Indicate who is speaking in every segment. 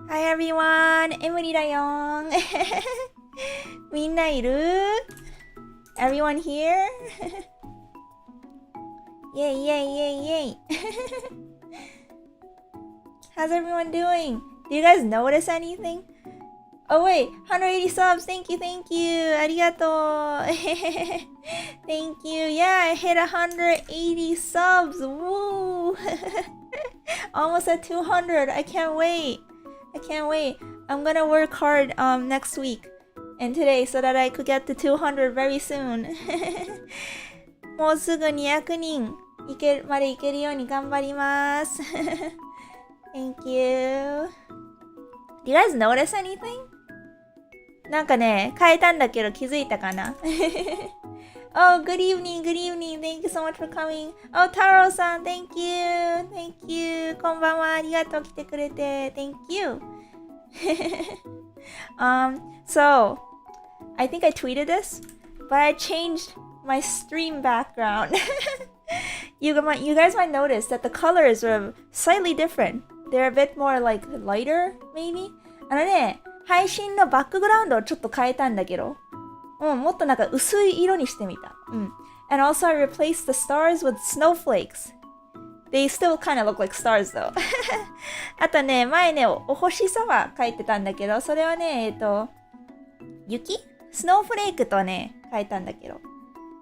Speaker 1: Hi everyone! Emuri だよみんないる Everyone here? Yay, yay, yay, yay! How's everyone doing? Do you guys notice anything? Oh wait, 180 subs! Thank you, thank you! ありがとう Thank you! Yeah, I hit 180 subs! Woo! Almost at 200! I can't wait! I can't wait! I'm gonna work hard next week and today so that I could get to 200 very soon! もうすぐ200人までいけるように頑張ります Thank you! Do you guys notice anything? なんかね、変えたんだけど気づいたかなOh, good evening, good evening. Thank you so much for coming. Oh, Taro-san, thank you. Thank you. こんばんは。ありがとう。来てくれて。Thank you. So, I think I tweeted this, but I changed my stream background. You guys might notice that the colors are slightly different. They're a bit more like lighter, maybe? あのね、配信のバックグラウンドをちょっと変えたんだけど、もっとなんか薄い色にしてみた。And also I replaced the stars with snowflakes. They still kind of look like stars though. あとね、前ね、お星様描いてたんだけど、それはね、雪スノーフレークとね、描いたんだけど。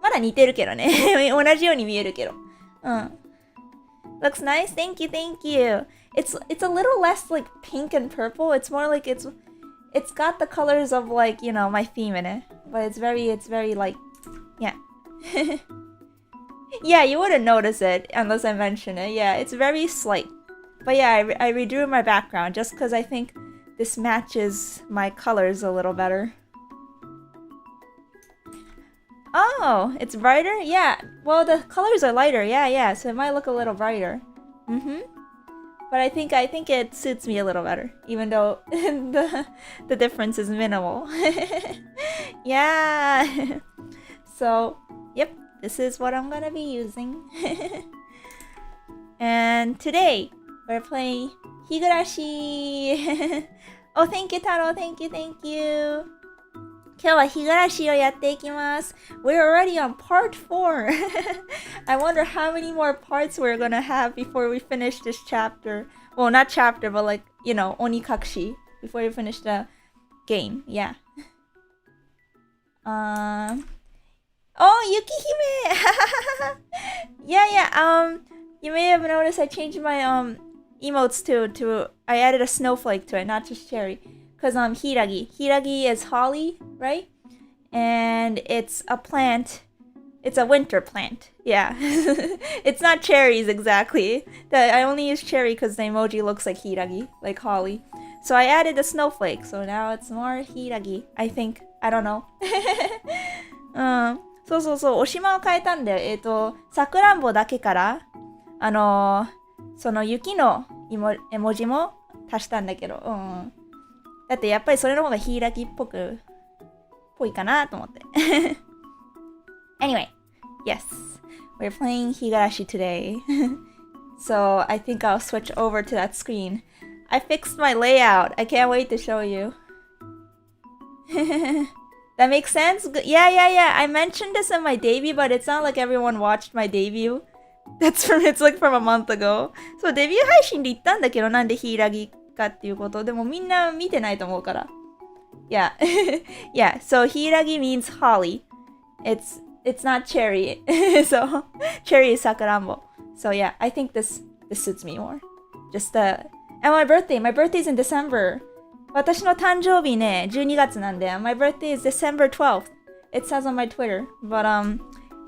Speaker 1: まだ似てるけどね。同じように見えるけど。Looks nice? Thank you, thank you. It's a little less like pink and purple. It's more like it's got the colors of like, you know, my theme in it. But it's very like, yeah. Yeah, you wouldn't notice it unless I mention it. Yeah, it's very slight. But yeah, I redrew my background just because I think this matches my colors a little better. Oh, it's brighter? Yeah. Well, the colors are lighter. Yeah. So it might look a little brighter. But I think it suits me a little better, even though the difference is minimal. Yeah. So, yep, this is what I'm gonna be using. And today we're playing Higurashi. Oh, thank you, Taro. Thank you. 今日は日暮らしをやっていきます。We're already on part 4. I wonder how many more parts we're gonna have before we finish this chapter. Well, not chapter, but like, you know, Onikakushi. Before we finish the game. Yeah. Oh, Yukihime! Yeah. You may have noticed I changed my emotes to I added a snowflake to it, not just cherry. Because Hiragi is holly, right? And it's a plant. It's a winter plant. Yeah. It's not cherries exactly. I only use cherry because the emoji looks like Hiragi, like holly. So I added a snowflake. So now it's more Hiragi, I think. I don't know. そう。おしまを変えたんだよ。さくらんぼだけから、その雪の絵文字も足したんだけど。だってやっぱりそれの方がヒイラギっぽいかなと思って。Anyway, yes, we're playing Higurashi today. So I think I'll switch over to that screen. I fixed my layout. I can't wait to show you. That makes sense? Yeah. I mentioned this in my debut, but it's not like everyone watched my debut. It's like from a month ago. So デビュー配信で言ったんだけど、なんでヒイラギかっていうこと。でもみんな見てないと思うから。Yeah. Yeah, so Hiragi means holly. It's not cherry. So cherry is sakurambo. So yeah, I think this suits me more. And my birthday's in December. 私の誕生日ね、12月なんで、my birthday is December 12th. It says on my Twitter. But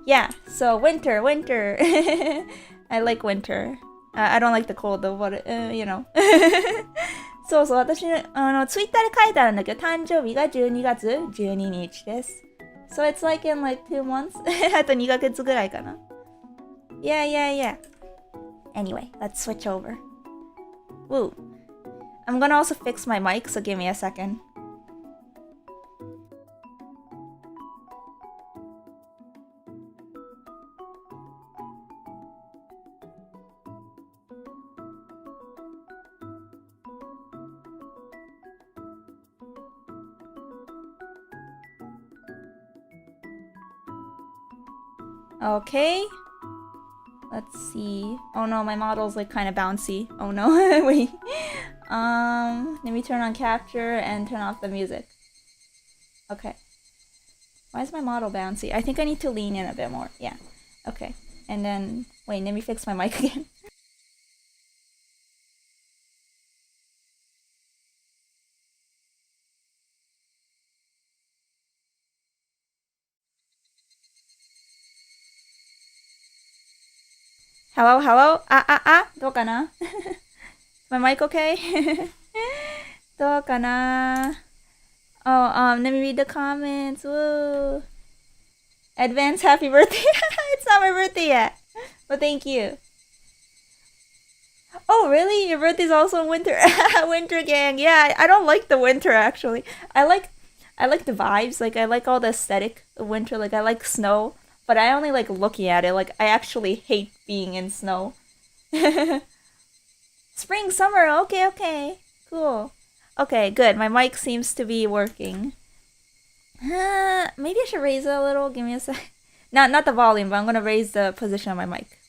Speaker 1: yeah, so winter. I like winter. I don't like the cold though, but you know. そう、私ツイッターで書いてあるんだけど、誕生日が12月12日です。So it's like in like 2 months? あと2ヶ月ぐらいかな。Yeah. Anyway, let's switch over. Woo. I'm gonna also fix my mic, so give me a second. Okay. Let's see. Oh no, my model's like kind of bouncy. Oh no, wait. Let me turn on capture and turn off the music. Okay. Why is my model bouncy? I think I need to lean in a bit more. Yeah. Okay. And then, wait, let me fix my mic again. Hello, hello? Ah, どうかな? My mic okay? どうかな? Oh, let me read the comments. Woo. Advance happy birthday. It's not my birthday yet. But thank you. Oh, really? Your birthday's also in winter? Winter gang. Yeah, I don't like the winter actually. I like the vibes. Like I like all the aesthetic of winter. Like I like snow. But I only like looking at it. Like, I actually hate being in snow. Spring, summer. Okay, okay. Cool. Okay, good. My mic seems to be working. Maybe I should raise it a little. Give me a sec. Not the volume, but I'm gonna raise the position of my mic.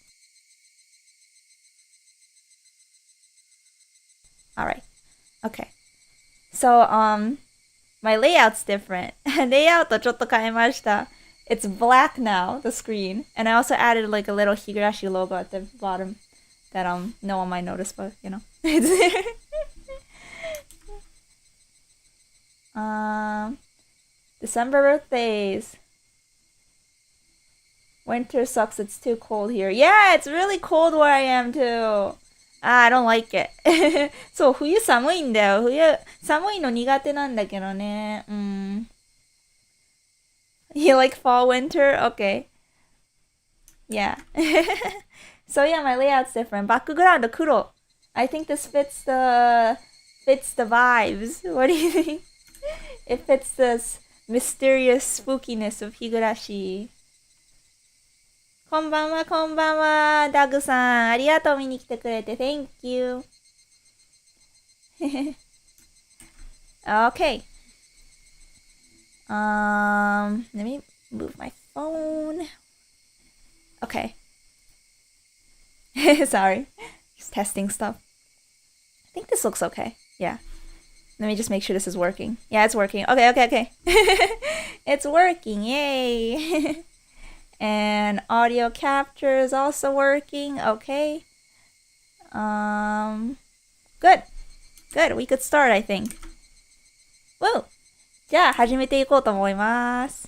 Speaker 1: Alright. Okay. So, my layout's different. Layout とちょっと変えました. It's black now, the screen. And I also added like a little Higurashi logo at the bottom that no one might notice, but you know. It's there. December birthdays. Winter sucks, it's too cold here. Yeah, it's really cold where I am too. I don't like it. そう、冬寒いんだよ。冬寒いの苦手なんだけどね。You like fall, winter? Okay. Yeah. So yeah, my layout's different. Background kuro. I think this fits the vibes. What do you think? It fits this mysterious spookiness of Higurashi. こんばんは、こんばんは。ダグさん、ありがとう見に来てくれて。Thank you. Okay. Let me move my phone. Okay. Sorry. Just testing stuff. I think this looks okay. Yeah. Let me just make sure this is working. Yeah, it's working. Okay. It's working. Yay. And audio capture is also working. Okay. Good. We could start, I think. Woo. じゃあ始めていこうと思います。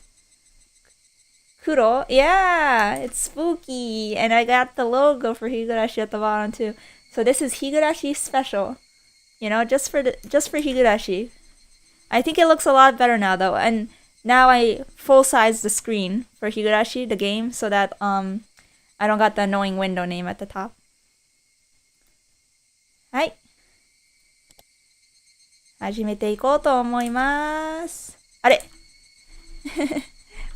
Speaker 1: 黒? Yeah, it's spooky. And I got the logo for Higurashi at the bottom too. So this is Higurashi special. You know, just for Higurashi. I think it looks a lot better now though. And now I full size the screen for Higurashi, the game, so that I don't got the annoying window name at the top. はい。始めていこうと思います。あれ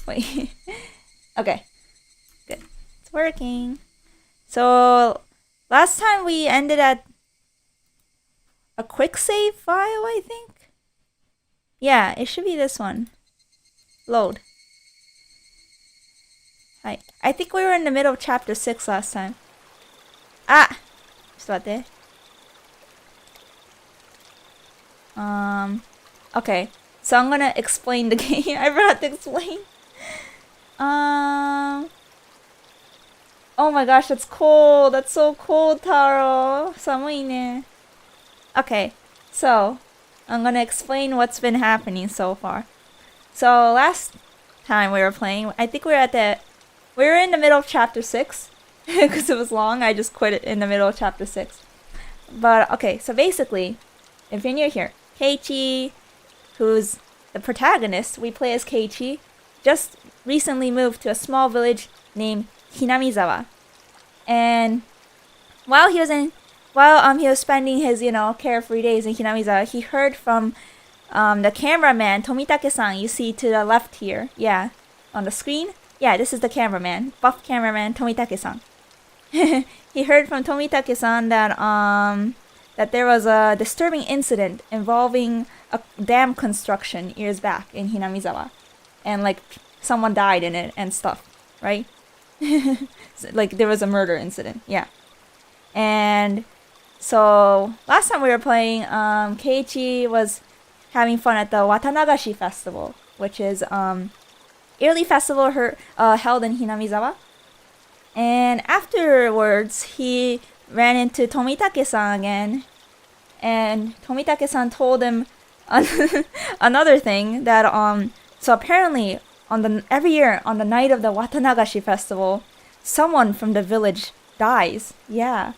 Speaker 1: Wait. Okay. Good. It's working. So, last time we ended at a quick save file, I think? Yeah, it should be this one. Load. Hi. I think we were in the middle of chapter 6 last time. Ah! ちょっと待って。Okay. So I'm gonna explain the game. I forgot to explain. Oh my gosh, that's cold. That's so cold, Taro. 寒いね. Okay. So, I'm gonna explain what's been happening so far. So, last time we were playing, I think we were in the middle of chapter 6. Because it was long, I just quit it in the middle of chapter 6. But, okay, so basically, if you're new here, Keiichi, who's the protagonist, we play as Keiichi, just recently moved to a small village named Hinamizawa. And while he was spending his, carefree days in Hinamizawa, he heard from the cameraman, Tomitake-san, you see to the left here. Yeah, on the screen. Yeah, this is the cameraman, buff cameraman Tomitake-san. He heard from Tomitake-san that there was a disturbing incident involving a dam construction years back in Hinamizawa. And, someone died in it and stuff, right? Like there was a murder incident. Yeah. And so last time we were playing, Keiichi was having fun at the Watanagashi Festival, which is yearly festival held in Hinamizawa. And afterwards, he ran into Tomitake-san again. And Tomitake-san told him another thing that so apparently every year on the night of the Watanagashi festival, someone from the village dies. Yeah.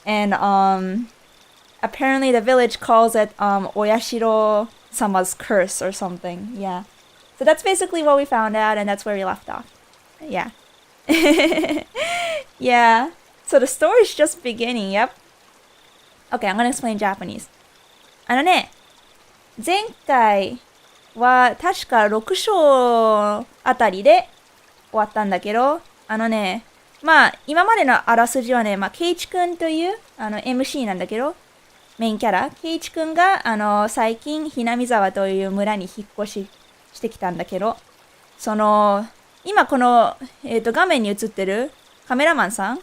Speaker 1: And apparently the village calls it Oyashiro-sama's curse or something. Yeah. So that's basically what we found out, and that's where we left off. Yeah. Yeah. So the story's just beginning. Yep. Okay, I'm gonna explain Japanese. 前回は確か6章あたりで終わったんだけど、まあ今までのあらすじはね、まあケイチくんというMC なんだけど、メインキャラ、ケイチくんが最近ひなみ沢という村に引っ越ししてきたんだけど、今この、画面に映ってるカメラマンさん、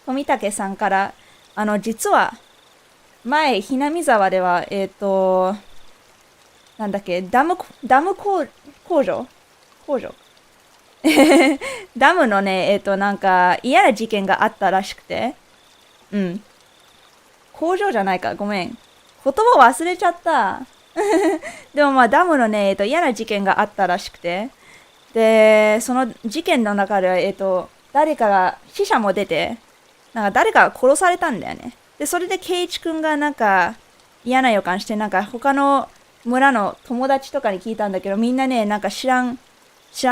Speaker 1: 富武さんから、実は、前、ひなみ沢では、なんだっけ、ダム工場ダムのね、なんか嫌な事件があったらしくて、うん。工場じゃないか、ごめん。言葉忘れちゃった。でもまあダムのね、嫌な事件があったらしくて、で、その事件の中で、誰かが死者も出て、なんか誰かが殺されたんだよね。で、それでケイチくんがなんか嫌な予感して、なんか他の村の友達とかに聞いたんだけど、みんなね、なんか知ら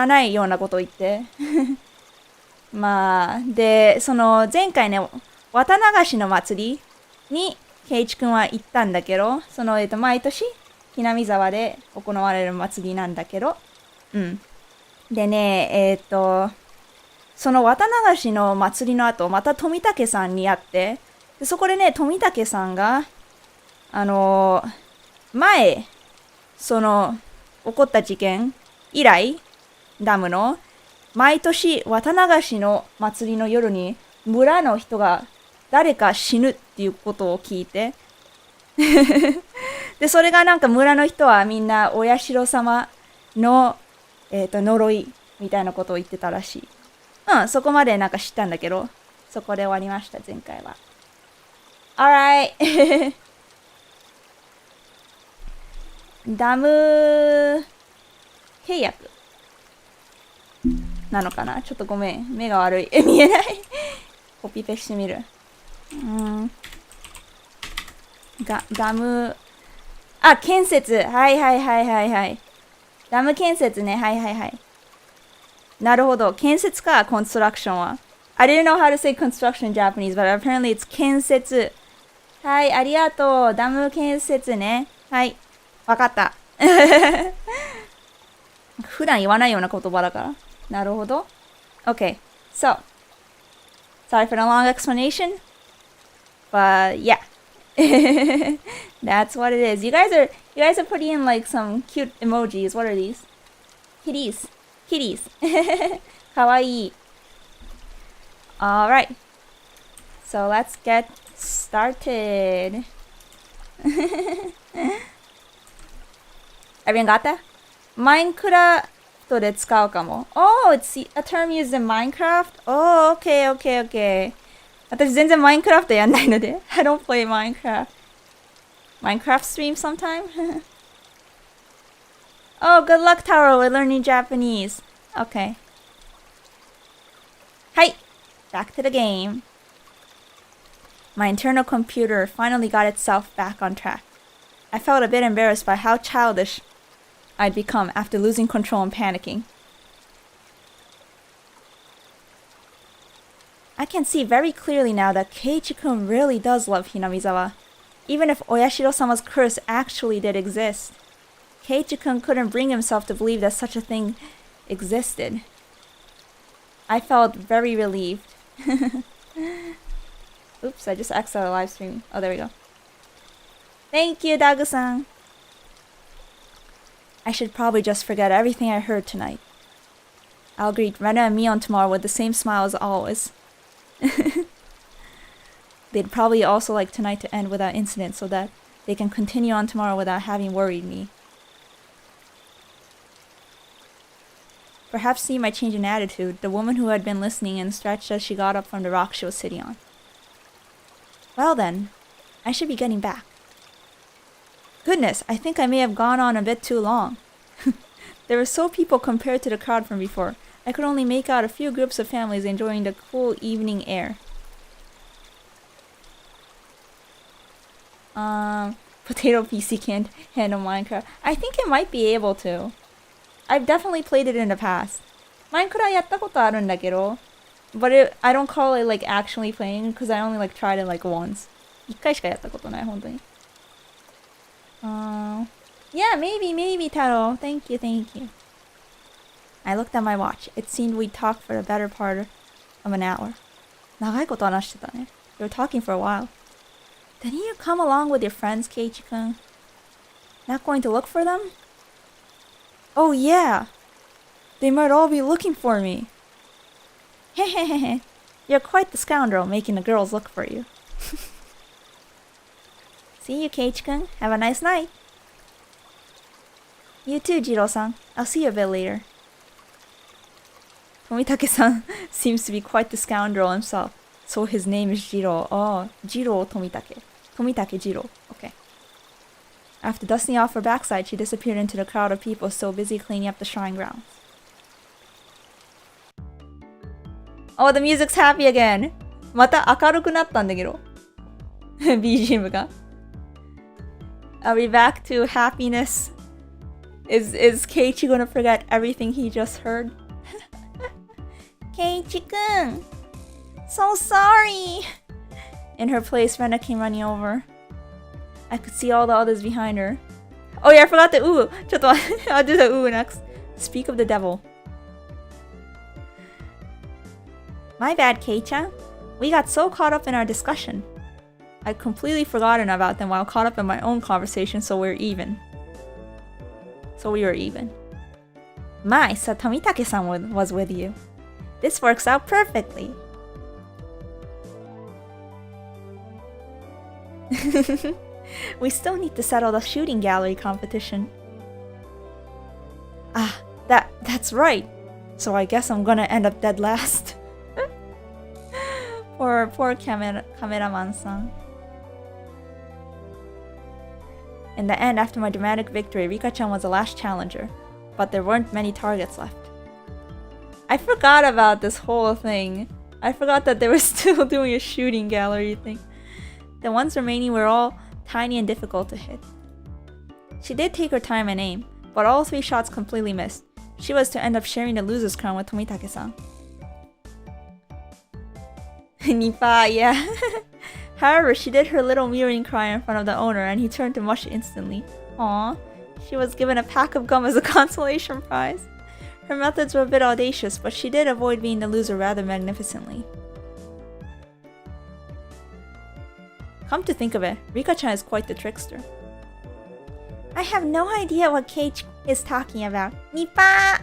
Speaker 1: ないようなことを言って。まあ、で、前回ね、綿流しの祭りにケイチくんは行ったんだけど、毎年、ひなみ沢で行われる祭りなんだけど、うん。でね、その綿流しの祭りの後、また富武さんに会って、でそこでね、富武さんが、前、起こった事件以来、ダムの、毎年、綿流しの祭りの夜に、村の人が誰か死ぬっていうことを聞いて、で、それがなんか村の人はみんな、お社様の、呪いみたいなことを言ってたらしい。うん、そこまでなんか知ったんだけど、そこで終わりました、前回は。Alright. ダム契約なのかな？ちょっとごめん。目が悪い。見えない。コピペしてみる。ダム、建設。はい。ダム建設ね。はい。なるほど。建設か、コンストラクションは。I didn't know how to say construction in Japanese, but apparently it's 建設。はい、ありがとう。ダム建設ね。はい。わかった。普段言わないような言葉だから。なるほど。Okay, so, sorry for the long explanation, but yeah. That's what it is. You guys are putting in like some cute emojis. What are these? Kitties. Kawaii. Alright. So let's get started. Everyone got that? Minecraft で使うかも。Oh, it's a term used in Minecraft? Oh, okay. 私全然 Minecraft やんないので。I don't play Minecraft. Minecraft stream sometime? Oh, good luck, Taro. We're learning Japanese. Okay. Hi. Back to the game. My internal computer finally got itself back on track. I felt a bit embarrassed by how childish I'd become after losing control and panicking. I can see very clearly now that Keiichi-kun really does love Hinamizawa. Even if Oyashiro-sama's curse actually did exist, Keiichi-kun couldn't bring himself to believe that such a thing existed. I felt very relieved. Oops, I just exited live streaming. Oh, there we go. Thank you, Dagu-san. I should probably just forget everything I heard tonight. I'll greet Rena and Mion tomorrow with the same smile as always. They'd probably also like tonight to end without incident so that they can continue on tomorrow without having worried me. Perhaps seeing my change in attitude, the woman who had been listening and stretched as she got up from the rock she was sitting on. Well then, I should be getting back. Goodness, I think I may have gone on a bit too long. There were so people compared to the crowd from before. I could only make out a few groups of families enjoying the cool evening air. Potato PC can't handle Minecraft. I think it might be able to. I've definitely played it in the past. Minecraft やったことあるんだけど but I don't call it like actually playing because I only like tried it like once. 一回しかやったことない、本当に。Yeah, maybe, Taro. Thank you. I looked at my watch. It seemed we'd talked for the better part of an hour. 長いこと話してたね。We were talking for a while. Didn't you come along with your friends, Keiichi-kun? Not going to look for them? Oh yeah! They might all be looking for me. Hehehehe. You're quite the scoundrel, making the girls look for you. See you, Keiichi-kun. Have a nice night. You too, Jiro-san. I'll see you a bit later. Tomitake-san seems to be quite the scoundrel himself. So his name is Jiro. Oh, Jiro Tomitake. Tomitake Jiro. Okay. After dusting off her backside, she disappeared into the crowd of people still busy cleaning up the shrine grounds. Oh, the music's happy again. また明るくなったんだけど。BGM が。Are we back to happiness? Is Keiichi gonna forget everything he just heard? Keiichi-kun! So sorry! In her place, Rena came running over. I could see all the others behind her. Oh yeah, I forgot the ooh! ちょっと待って、I'll do the ooh next. Speak of the devil. My bad, Kei-chan. We got so caught up in our discussion. I'd completely forgotten about them while caught up in my own conversation, so we were even. My, so Tomitake-san was with you. This works out perfectly. We still need to settle the shooting gallery competition. Ah, that's right. So I guess I'm gonna end up dead last. Poor cameraman-san. In the end, after my dramatic victory, Rika-chan was the last challenger, but there weren't many targets left. I forgot about this whole thing. I forgot that they were still doing a shooting gallery thing. The ones remaining were all tiny and difficult to hit. She did take her time and aim, but all 3 shots completely missed. She was to end up sharing the loser's crown with Tomitake-san. Nipa, yeah. However, she did her little mewing cry in front of the owner and he turned to mush instantly. Aww. She was given a pack of gum as a consolation prize. Her methods were a bit audacious, but she did avoid being the loser rather magnificently. Come to think of it, Rika-chan is quite the trickster. I have no idea what Keiichi is talking about. Nipa!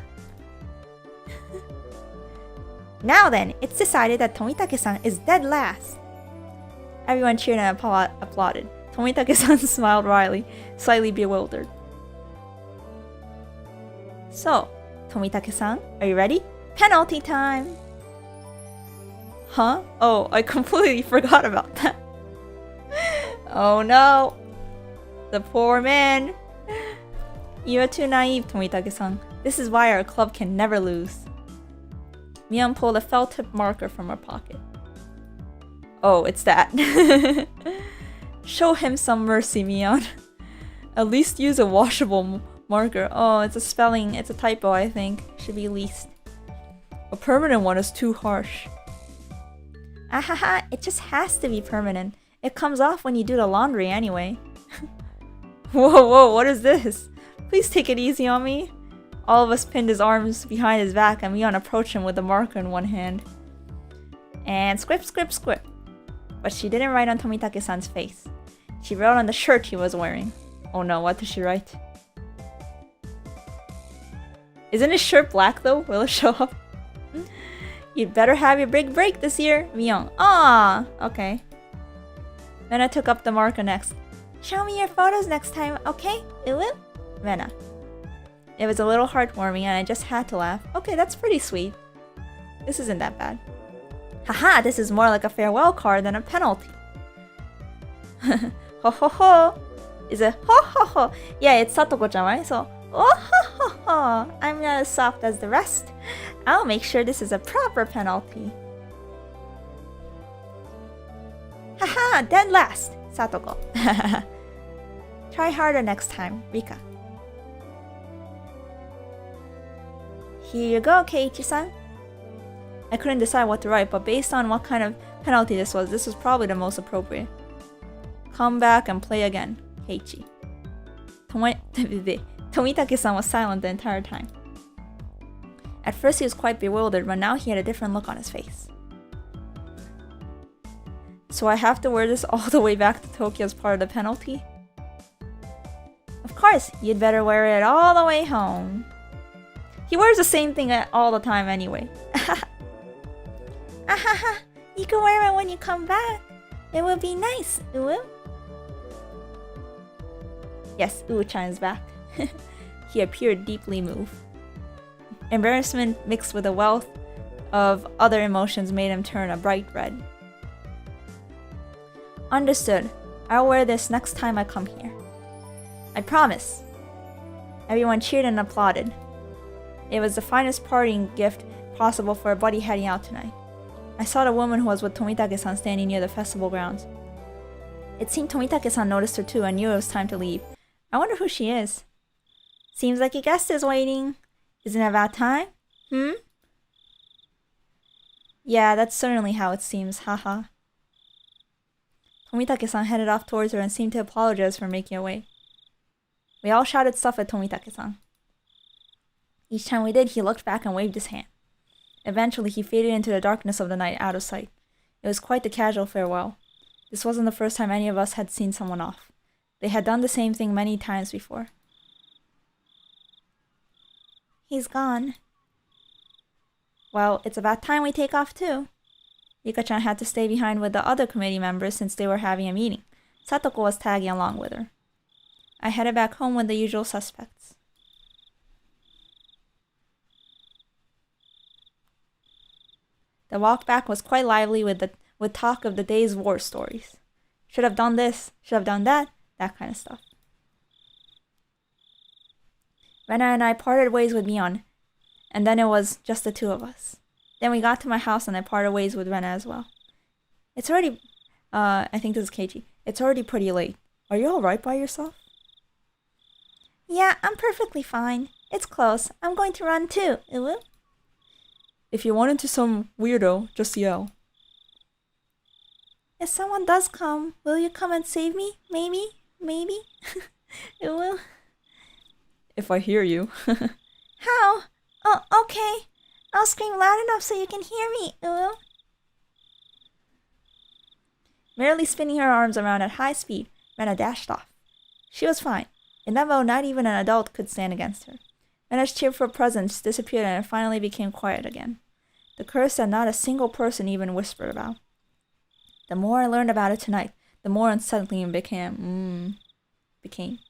Speaker 1: Now then, it's decided that Tomitake-san is dead last. Everyone cheered and applauded. Tomitake-san smiled wryly, slightly bewildered. So, Tomitake-san, are you ready? Penalty time! Huh? Oh, I completely forgot about that. Oh no! The poor man! You are too naive, Tomitake-san. This is why our club can never lose. Mion pulled a felt-tip marker from her pocket. Oh, it's that. Show him some mercy, Mion. At least use a washable marker. Oh, it's a typo, I think. Should be least. A permanent one is too harsh. Ahaha, it just has to be permanent. It comes off when you do the laundry anyway. Whoa, what is this? Please take it easy on me. All of us pinned his arms behind his back and Mion approached him with the marker in one hand. And squip. But she didn't write on Tomitake-san's face. She wrote on the shirt he was wearing. Oh no, what did she write? Isn't his shirt black though? Will it show up? You'd better have your big break this year, Mion. Ah, okay. Rena took up the marker next. Show me your photos next time, okay? Uwu? Rena. It was a little heartwarming and I just had to laugh. Okay, that's pretty sweet. This isn't that bad. Haha, this is more like a farewell card than a penalty. Ho ho ho. Is it ho ho ho? Yeah, it's Satoko-chan, right? So, oh ho ho ho. I'm not as soft as the rest. I'll make sure this is a proper penalty. Haha, dead last. Satoko. Try harder next time, Rika. Here you go, Keiichi-san. I couldn't decide what to write, but based on what kind of penalty this was probably the most appropriate. Come back and play again, Keiichi. Tomitake-san was silent the entire time. At first he was quite bewildered, but now he had a different look on his face. So I have to wear this all the way back to Tokyo as part of the penalty? Of course, you'd better wear it all the way home. He wears the same thing all the time anyway. Ahaha, you can wear it when you come back. It will be nice, Uwu. Yes, Uwu-chan is back. He appeared deeply moved. Embarrassment mixed with a wealth of other emotions made him turn a bright red. Understood. I'll wear this next time I come here. I promise. Everyone cheered and applauded. It was the finest parting gift possible for a buddy heading out tonight. I saw the woman who was with Tomitake-san standing near the festival grounds. It seemed Tomitake-san noticed her too and knew it was time to leave. I wonder who she is. Seems like your guest is waiting. Isn't it about time? Yeah, that's certainly how it seems, haha. Tomitake-san headed off towards her and seemed to apologize for making away. We all shouted stuff at Tomitake-san. Each time we did, he looked back and waved his hand. Eventually, he faded into the darkness of the night, out of sight. It was quite the casual farewell. This wasn't the first time any of us had seen someone off. They had done the same thing many times before. He's gone. Well, it's about time we take off too. Rika-chan had to stay behind with the other committee members since they were having a meeting. Satoko was tagging along with her. I headed back home with the usual suspects. The walk back was quite lively with talk of the day's war stories. Should have done this, should have done that kind of stuff. Rena and I parted ways with Mion, and then it was just the two of us. Then we got to my house and I parted ways with Rena as well. It's already, I think this is Keiichi. It's already pretty late. Are you alright by yourself? Yeah, I'm perfectly fine. It's close. I'm going to run too, Uwu. If you run into some weirdo, just yell. If someone does come, will you come and save me? Maybe? Uwu. If I hear you. How? Oh, okay. I'll scream loud enough so you can hear me, Uwu. Merely spinning her arms around at high speed, Rena dashed off. She was fine. In that mode, not even an adult could stand against her. Rena's cheerful presence disappeared and it finally became quiet again. The curse that not a single person even whispered about. The more I learned about it tonight, the more unsettling it became.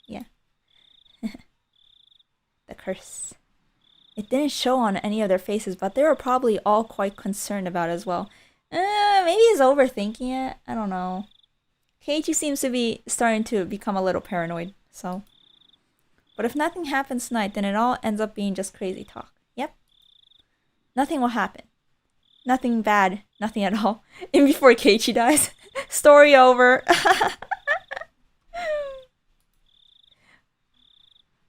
Speaker 1: Yeah. The curse. It didn't show on any of their faces, but they were probably all quite concerned about it as well. Maybe he's overthinking it. I don't know. Keiichi seems to be starting to become a little paranoid, so. But if nothing happens tonight, then it all ends up being just crazy talk. Yep. Nothing will happen. Nothing bad. Nothing at all. And before Keiichi dies. Story over.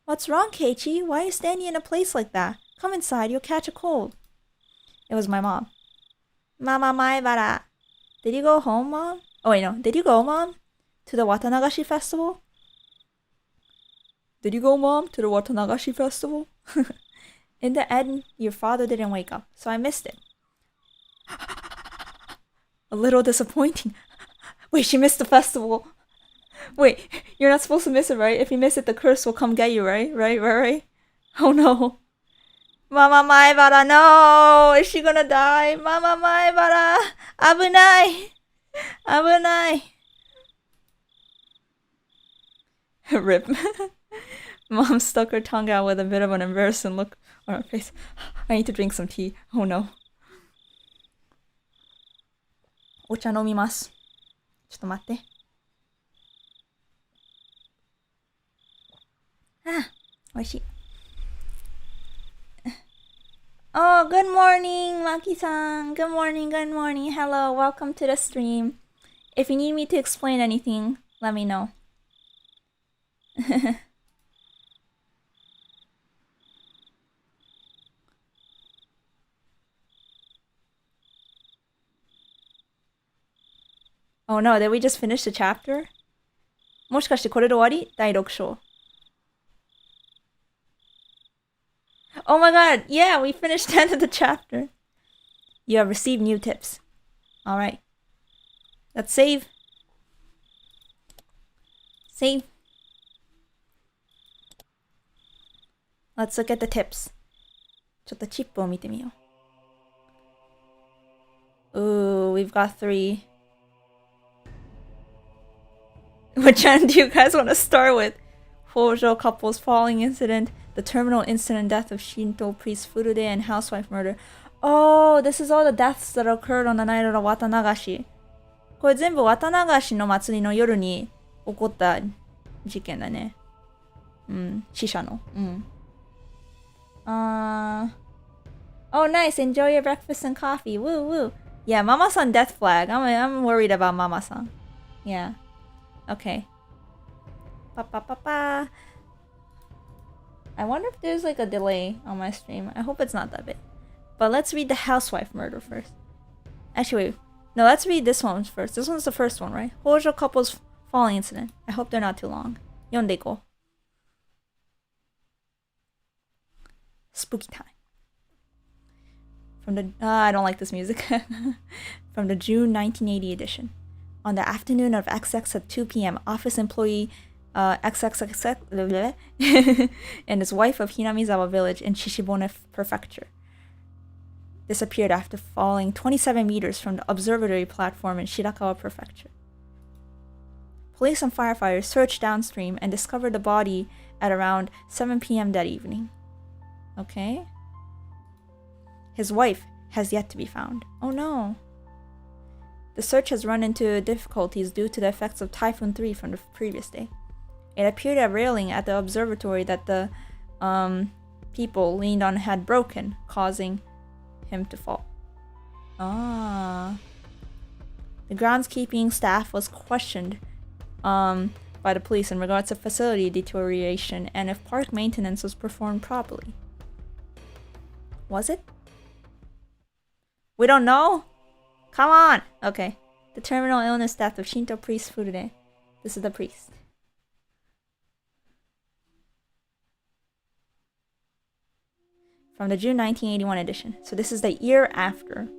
Speaker 1: What's wrong, Keiichi? Why are you standing in a place like that? Come inside, you'll catch a cold. It was my mom. Mama Maebara. Did you go home, Mom? Oh wait, no. Did you go, Mom? To the Watanagashi festival? Did you go, Mom, to the Watanagashi festival? In the end, your father didn't wake up, so I missed it. A little disappointing. Wait, she missed the festival. Wait, you're not supposed to miss it, right? If you miss it, the curse will come get you, right? Right? Oh no. Mama Maebara, no! Is she gonna die? Mama Maebara! Abunai! Abunai! Rip. Mom stuck her tongue out with a bit of an embarrassing look on her face. I need to drink some tea. Oh no. お茶飲みます。ちょっと待って。あ、おいしい。Oh, good morning, Maki-san. Good morning, good morning. Hello, welcome to the stream. If you need me to explain anything, let me know. Oh no, did we just finish the chapter? もしかしてこれで終わり？第6章。Oh my god, yeah, we finished the end of the chapter. You have received new tips. Alright. Let's save. Save. Let's look at the tips. ちょっとチップを見てみよう。Ooh, we've got 3. Which one do you guys want to start with? Hojo couple's falling incident, the terminal incident death of Shinto priest Furude, and housewife murder. Oh, this is all the deaths that occurred on the night of the Watanagashi. これ全部Watanagashiの祭りの夜に起こった事件だね。うん、死者の。うん。Oh, nice. Enjoy your breakfast and coffee. Woo, woo. Yeah, Mama-san death flag. I'm worried about Mama-san. Yeah. Okay. Pa. I wonder if there's like a delay on my stream. I hope it's not that big. But let's read the housewife murder first. Actually, wait. No, let's read this one first. This one's the first one, right? Hojo couple's falling incident. I hope they're not too long. Yondeko. Spooky time. From the I don't like this music. From the June 1980 edition. On the afternoon of XX at 2 p.m., office employee XXX and his wife of Hinamizawa village in Shishibone Prefecture disappeared after falling 27 meters from the observatory platform in Shirakawa Prefecture. Police and firefighters searched downstream and discovered the body at around 7 p.m. that evening. Okay. His wife has yet to be found. Oh no. The search has run into difficulties due to the effects of Typhoon 3 from the previous day. It appeared a railing at the observatory that the people leaned on had broken, causing him to fall. Ah. The groundskeeping staff was questioned by the police in regards to facility deterioration and if park maintenance was performed properly. Was it? We don't know? Come on! Okay. The terminal illness death of Shinto priest Furude. This is the priest. From the June 1981 edition. So this is the year after.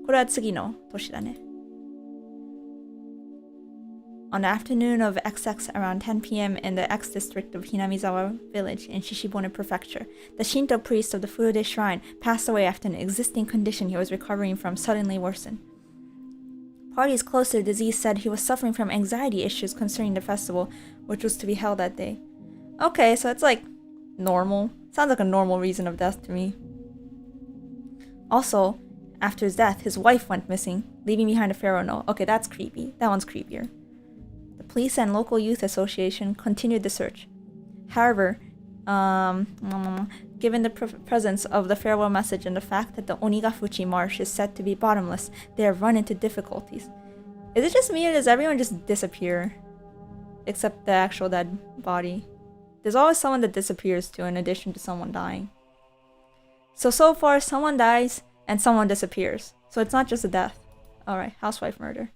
Speaker 1: これは次の年だね。On the afternoon of XX around 10 p.m. in the X district of Hinamizawa village in Shishibone Prefecture, the Shinto priest of the Furude shrine passed away after an existing condition he was recovering from suddenly worsened. Parties close to the disease said he was suffering from anxiety issues concerning the festival, which was to be held that day. Okay, so it's like normal. Sounds like a normal reason of death to me. Also, after his death, his wife went missing, leaving behind a pharaoh note. Okay, that's creepy. That one's creepier. The police and local youth association continued the search. However, given the presence of the farewell message and the fact that the Onikakushi marsh is said to be bottomless, they have run into difficulties. Is it just me or does everyone just disappear? Except the actual dead body. There's always someone that disappears too, in addition to someone dying. So far, someone dies and someone disappears. So it's not just a death. Alright, housewife murder.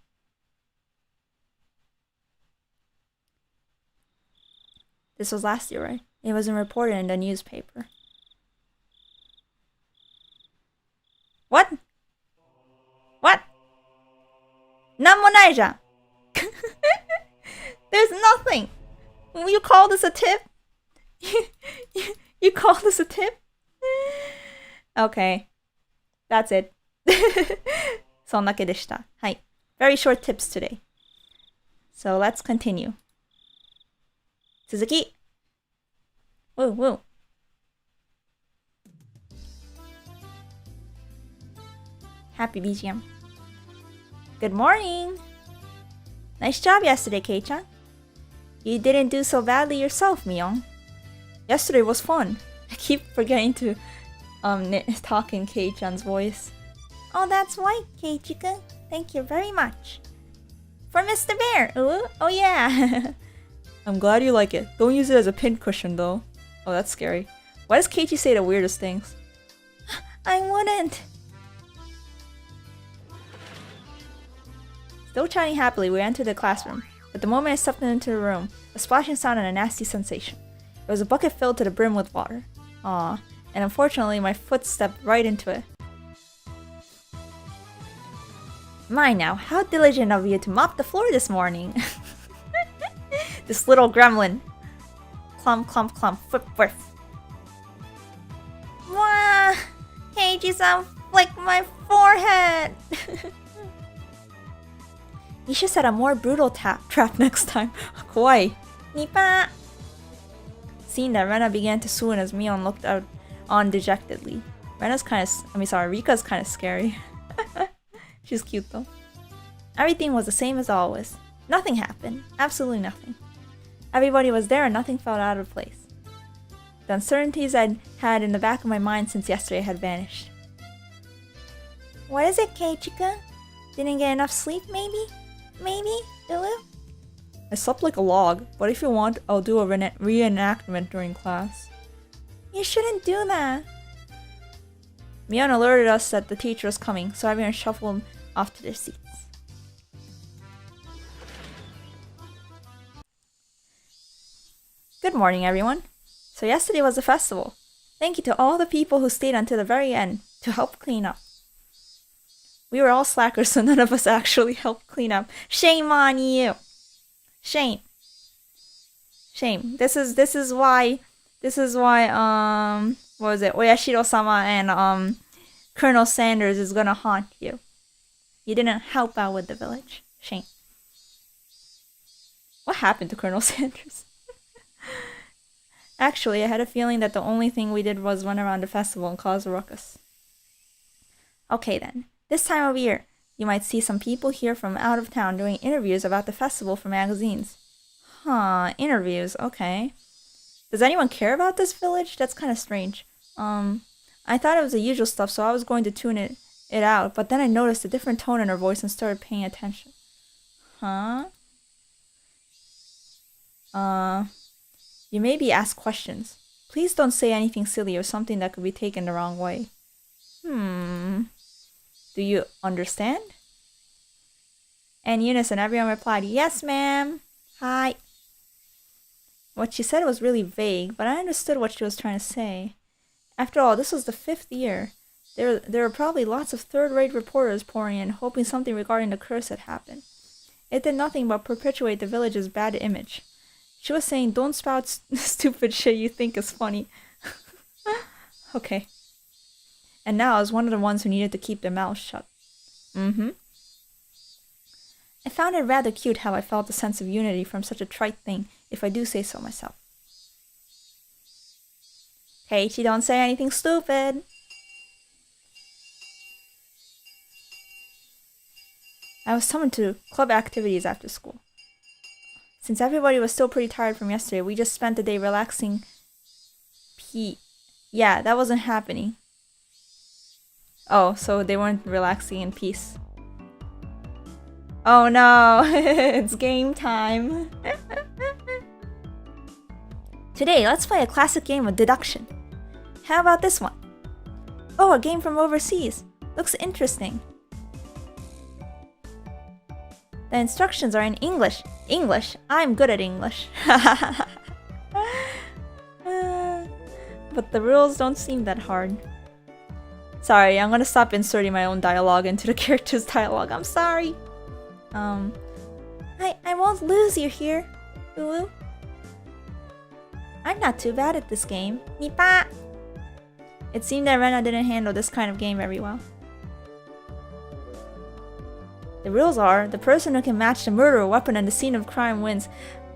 Speaker 1: This was last year, right? It wasn't reported in the newspaper. What? What? なんもないじゃん. There's nothing. You call this a tip? You call this a tip? Okay. That's it. そんだけでした。はい。Very short tips today. So let's continue. 続き。Woo woo. Happy BGM. Good morning. Nice job yesterday, Kei-chan. You didn't do so badly yourself, Mion. Yesterday was fun. I keep forgetting to talk in Kei-chan's voice. Oh, that's right, Keiichi-kun. Thank you very much. For Mr. Bear. Ooh, oh yeah. I'm glad you like it. Don't use it as a pincushion though. Oh, that's scary. Why does Keiichi say the weirdest things? I wouldn't. Still chatting happily, we entered the classroom. But the moment I stepped into the room, a splashing sound and a nasty sensation. It was a bucket filled to the brim with water. Aww. And unfortunately, my foot stepped right into it. My now, how diligent of you to mop the floor this morning. This little gremlin. Clump, clump, clump, whip, whip. Mwah! Keiichi-san flicked my forehead! You should set a more brutal trap next time. Kawaii. Nipa! Seeing that, Rena began to swoon as Mion looked out on dejectedly. Rika's kind of scary. She's cute though. Everything was the same as always. Nothing happened. Absolutely nothing. Everybody was there and nothing felt out of place. The uncertainties I'd had in the back of my mind since yesterday had vanished. What is it, Keiichi-kun? Didn't get enough sleep, maybe? Maybe? Ulu? I slept like a log, but if you want, I'll do a reenactment during class. You shouldn't do that. Mion alerted us that the teacher was coming, so everyone shuffled off to their seats. Good morning, everyone. So yesterday was the festival. Thank you to all the people who stayed until the very end to help clean up. We were all slackers, so none of us actually helped clean up. Shame on you! Shame. Shame. This is why what was it? Oyashiro-sama and Colonel Sanders is gonna haunt you. You didn't help out with the village. Shame. What happened to Colonel Sanders? Actually, I had a feeling that the only thing we did was run around the festival and cause a ruckus. Okay then. This time of year, you might see some people here from out of town doing interviews about the festival for magazines. Huh, interviews, okay. Does anyone care about this village? That's kind of strange. I thought it was the usual stuff, so I was going to tune it out, but then I noticed a different tone in her voice and started paying attention. Huh? You may be asked questions. Please don't say anything silly or something that could be taken the wrong way. Do you understand? In unison, everyone replied, Yes, ma'am. Hi. What she said was really vague, but I understood what she was trying to say. After all, this was the 5th year. There were probably lots of third-rate reporters pouring in, hoping something regarding the curse had happened. It did nothing but perpetuate the village's bad image. She was saying, don't spout stupid shit you think is funny. Okay. And now I was one of the ones who needed to keep their mouths shut. I found it rather cute how I felt a sense of unity from such a trite thing, if I do say so myself. Keiichi, don't say anything stupid! I was summoned to club activities after school. Since everybody was still pretty tired from yesterday, we just spent the day relaxing. Yeah, that wasn't happening. Oh, so they weren't relaxing in peace. Oh no, it's game time. Today, let's play a classic game of deduction. How about this one? Oh, a game from overseas. Looks interesting. The instructions are in English. English? I'm good at English. But the rules don't seem that hard. Sorry, I'm gonna stop inserting my own dialogue into the character's dialogue. I'm sorry. I won't lose you here. Ooh. I'm not too bad at this game. Nipa! It seemed that Rena didn't handle this kind of game very well. The rules are, the person who can match the murder weapon and the scene of crime wins.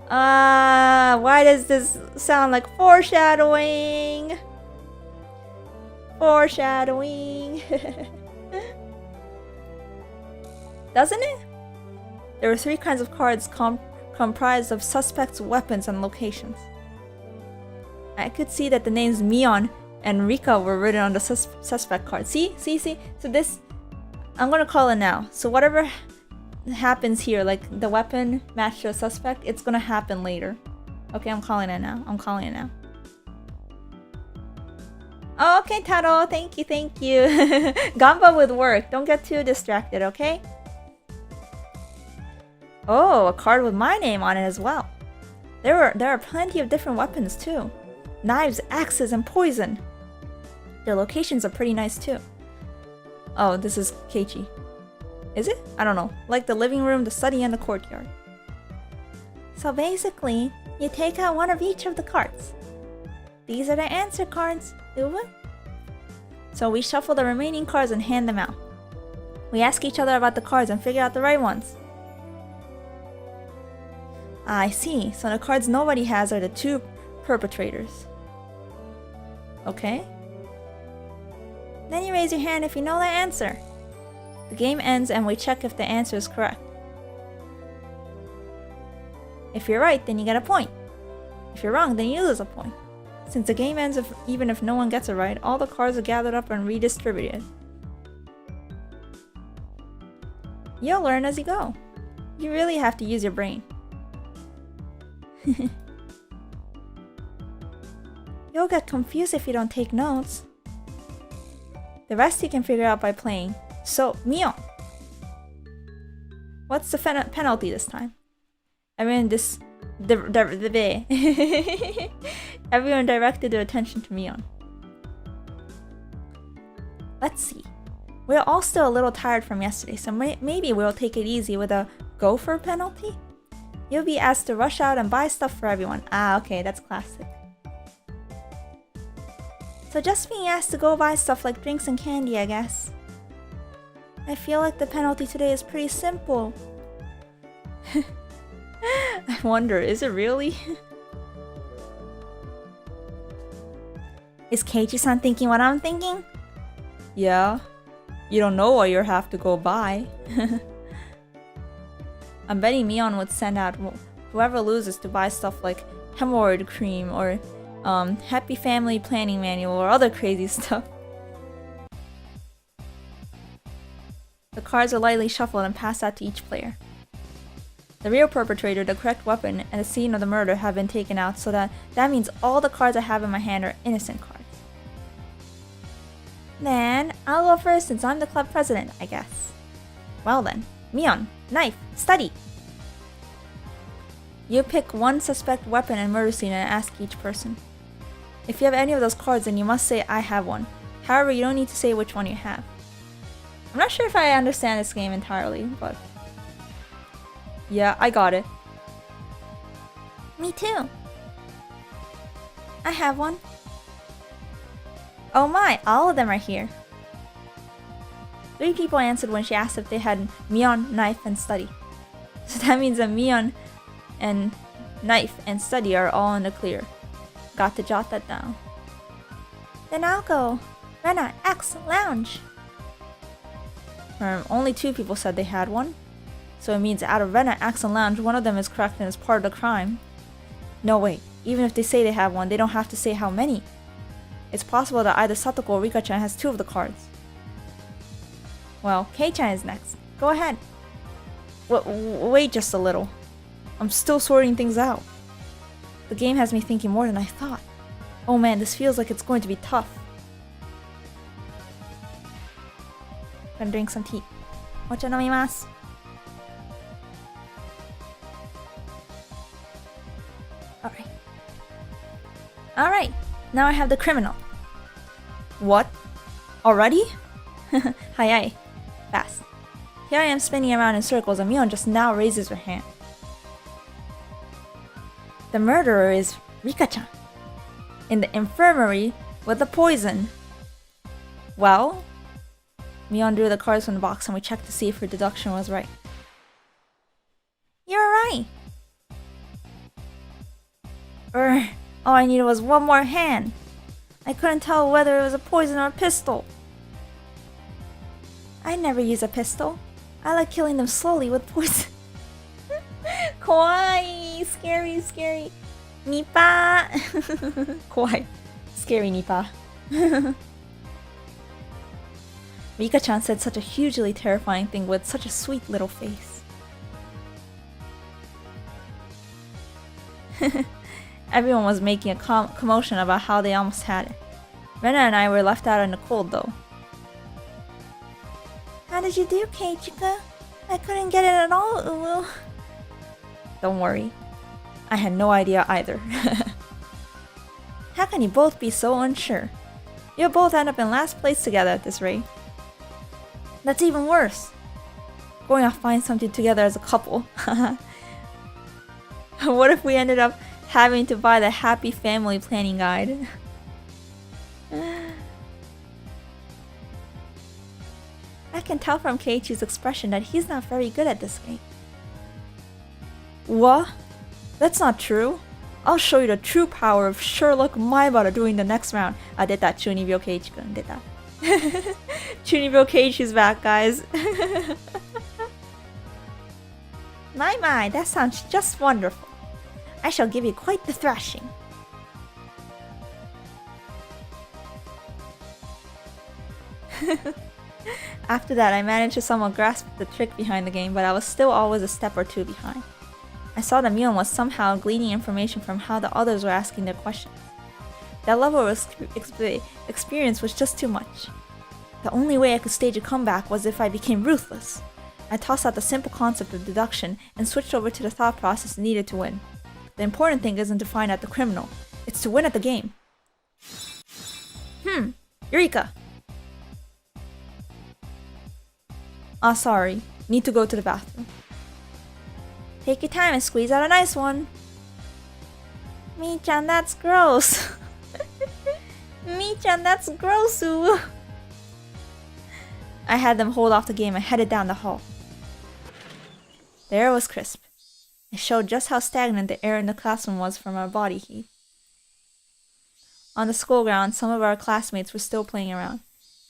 Speaker 1: Why does this sound like foreshadowing? Foreshadowing. Doesn't it? There were 3 kinds of cards comprised of suspects, weapons, and locations. I could see that the names Mion and Rika were written on the suspect card. See? So this, I'm gonna call it now. So whatever happens here, like the weapon matched to a suspect, it's gonna happen later. Okay, I'm calling it now. Oh, okay, Taro. Thank you. Gamba with work. Don't get too distracted, okay? Oh, a card with my name on it as well. There are plenty of different weapons too. Knives, axes, and poison. Their locations are pretty nice too. Oh, this is Keiichi. Is it? I don't know. Like the living room, the study, and the courtyard. So basically, you take out one of each of the cards. These are the answer cards. So we shuffle the remaining cards and hand them out. We ask each other about the cards and figure out the right ones. I see. So the cards nobody has are the 2 perpetrators. Okay. Then you raise your hand if you know the answer. The game ends and we check if the answer is correct. If you're right, then you get a point. If you're wrong, then you lose a point. Since the game ends even if no one gets it right, all the cards are gathered up and redistributed. You'll learn as you go. You really have to use your brain. You'll get confused if you don't take notes. The rest you can figure out by playing. So, Mion. What's the penalty this time? Everyone directed their attention to Mion. Let's see. We're all still a little tired from yesterday, so maybe we'll take it easy with a gopher penalty? You'll be asked to rush out and buy stuff for everyone. Okay, that's classic. So just being asked to go buy stuff like drinks and candy, I guess. I feel like the penalty today is pretty simple. I wonder, is it really? Is Keiichi-san thinking what I'm thinking? Yeah. You don't know what you have to go buy. I'm betting Mion would send out whoever loses to buy stuff like hemorrhoid cream or happy family planning manual or other crazy stuff. The cards are lightly shuffled and passed out to each player. The real perpetrator, the correct weapon, and the scene of the murder have been taken out, so that means all the cards I have in my hand are innocent cards. Then, I'll go first since I'm the club president, I guess. Well then, Mion, knife, study! You pick one suspect weapon and murder scene and ask each person. If you have any of those cards, then you must say, I have one. However, you don't need to say which one you have. I'm not sure if I understand this game entirely, but... yeah, I got it. Me too. I have one. Oh my, all of them are here. 3 people answered when she asked if they had Mion, knife, and study. So that means that Mion and knife and study are all in the clear. Got to jot that down. Then I'll go. Rena, X, lounge. Only 2 people said they had one. So it means out of Rena, X, and lounge, one of them is correct and is part of the crime. No wait, even if they say they have one, they don't have to say how many. It's possible that either Satoko or Rika-chan has 2 of the cards. Well, Kei-chan is next. Go ahead. Wait just a little. I'm still sorting things out. The game has me thinking more than I thought. Oh man, this feels like it's going to be tough. Gonna drink some tea. Mocha nomimasu. Alright, now I have the criminal. What? Already? Hayai. Fast. Here I am spinning around in circles and Mion just now raises her hand. The murderer is Rika-chan. In the infirmary with the poison. Well, we undrew the cards from the box and we checked to see if her deduction was right. You're right. All I needed was one more hand. I couldn't tell whether it was a poison or a pistol. I never use a pistol. I like killing them slowly with poison. Kawaii! Scary, scary. Nipa! Kawaii. Scary Nipa. Rika-chan said such a hugely terrifying thing with such a sweet little face. Everyone was making a commotion about how they almost had it. Rena and I were left out in the cold though. How did you do, Keichika? I couldn't get it at all, Uwu. Don't worry. I had no idea either. How can you both be so unsure? You'll both end up in last place together at this rate. That's even worse. Going off find something together as a couple. What if we ended up having to buy the Happy Family Planning Guide? I can tell from Keiichi's expression that he's not very good at this game. What? That's not true. I'll show you the true power of Sherlock Maibara during the next round. Deta Chunibyo Keiichi-kun. Deta. Chunibyo Keiichi's back, guys. My, that sounds just wonderful. I shall give you quite the thrashing. After that, I managed to somewhat grasp the trick behind the game, but I was still always a step or two behind. I saw that Mion was somehow gleaning information from how the others were asking their questions. That level of experience was just too much. The only way I could stage a comeback was if I became ruthless. I tossed out the simple concept of deduction and switched over to the thought process needed to win. The important thing isn't to find out the criminal, it's to win at the game. Eureka! Sorry. Need to go to the bathroom. Take your time and squeeze out a nice one. Mi-chan, that's gross. Mi-chan, that's gross, ooh. I had them hold off the game and headed down the hall. The air was crisp. It showed just how stagnant the air in the classroom was from our body heat. On the school ground, some of our classmates were still playing around.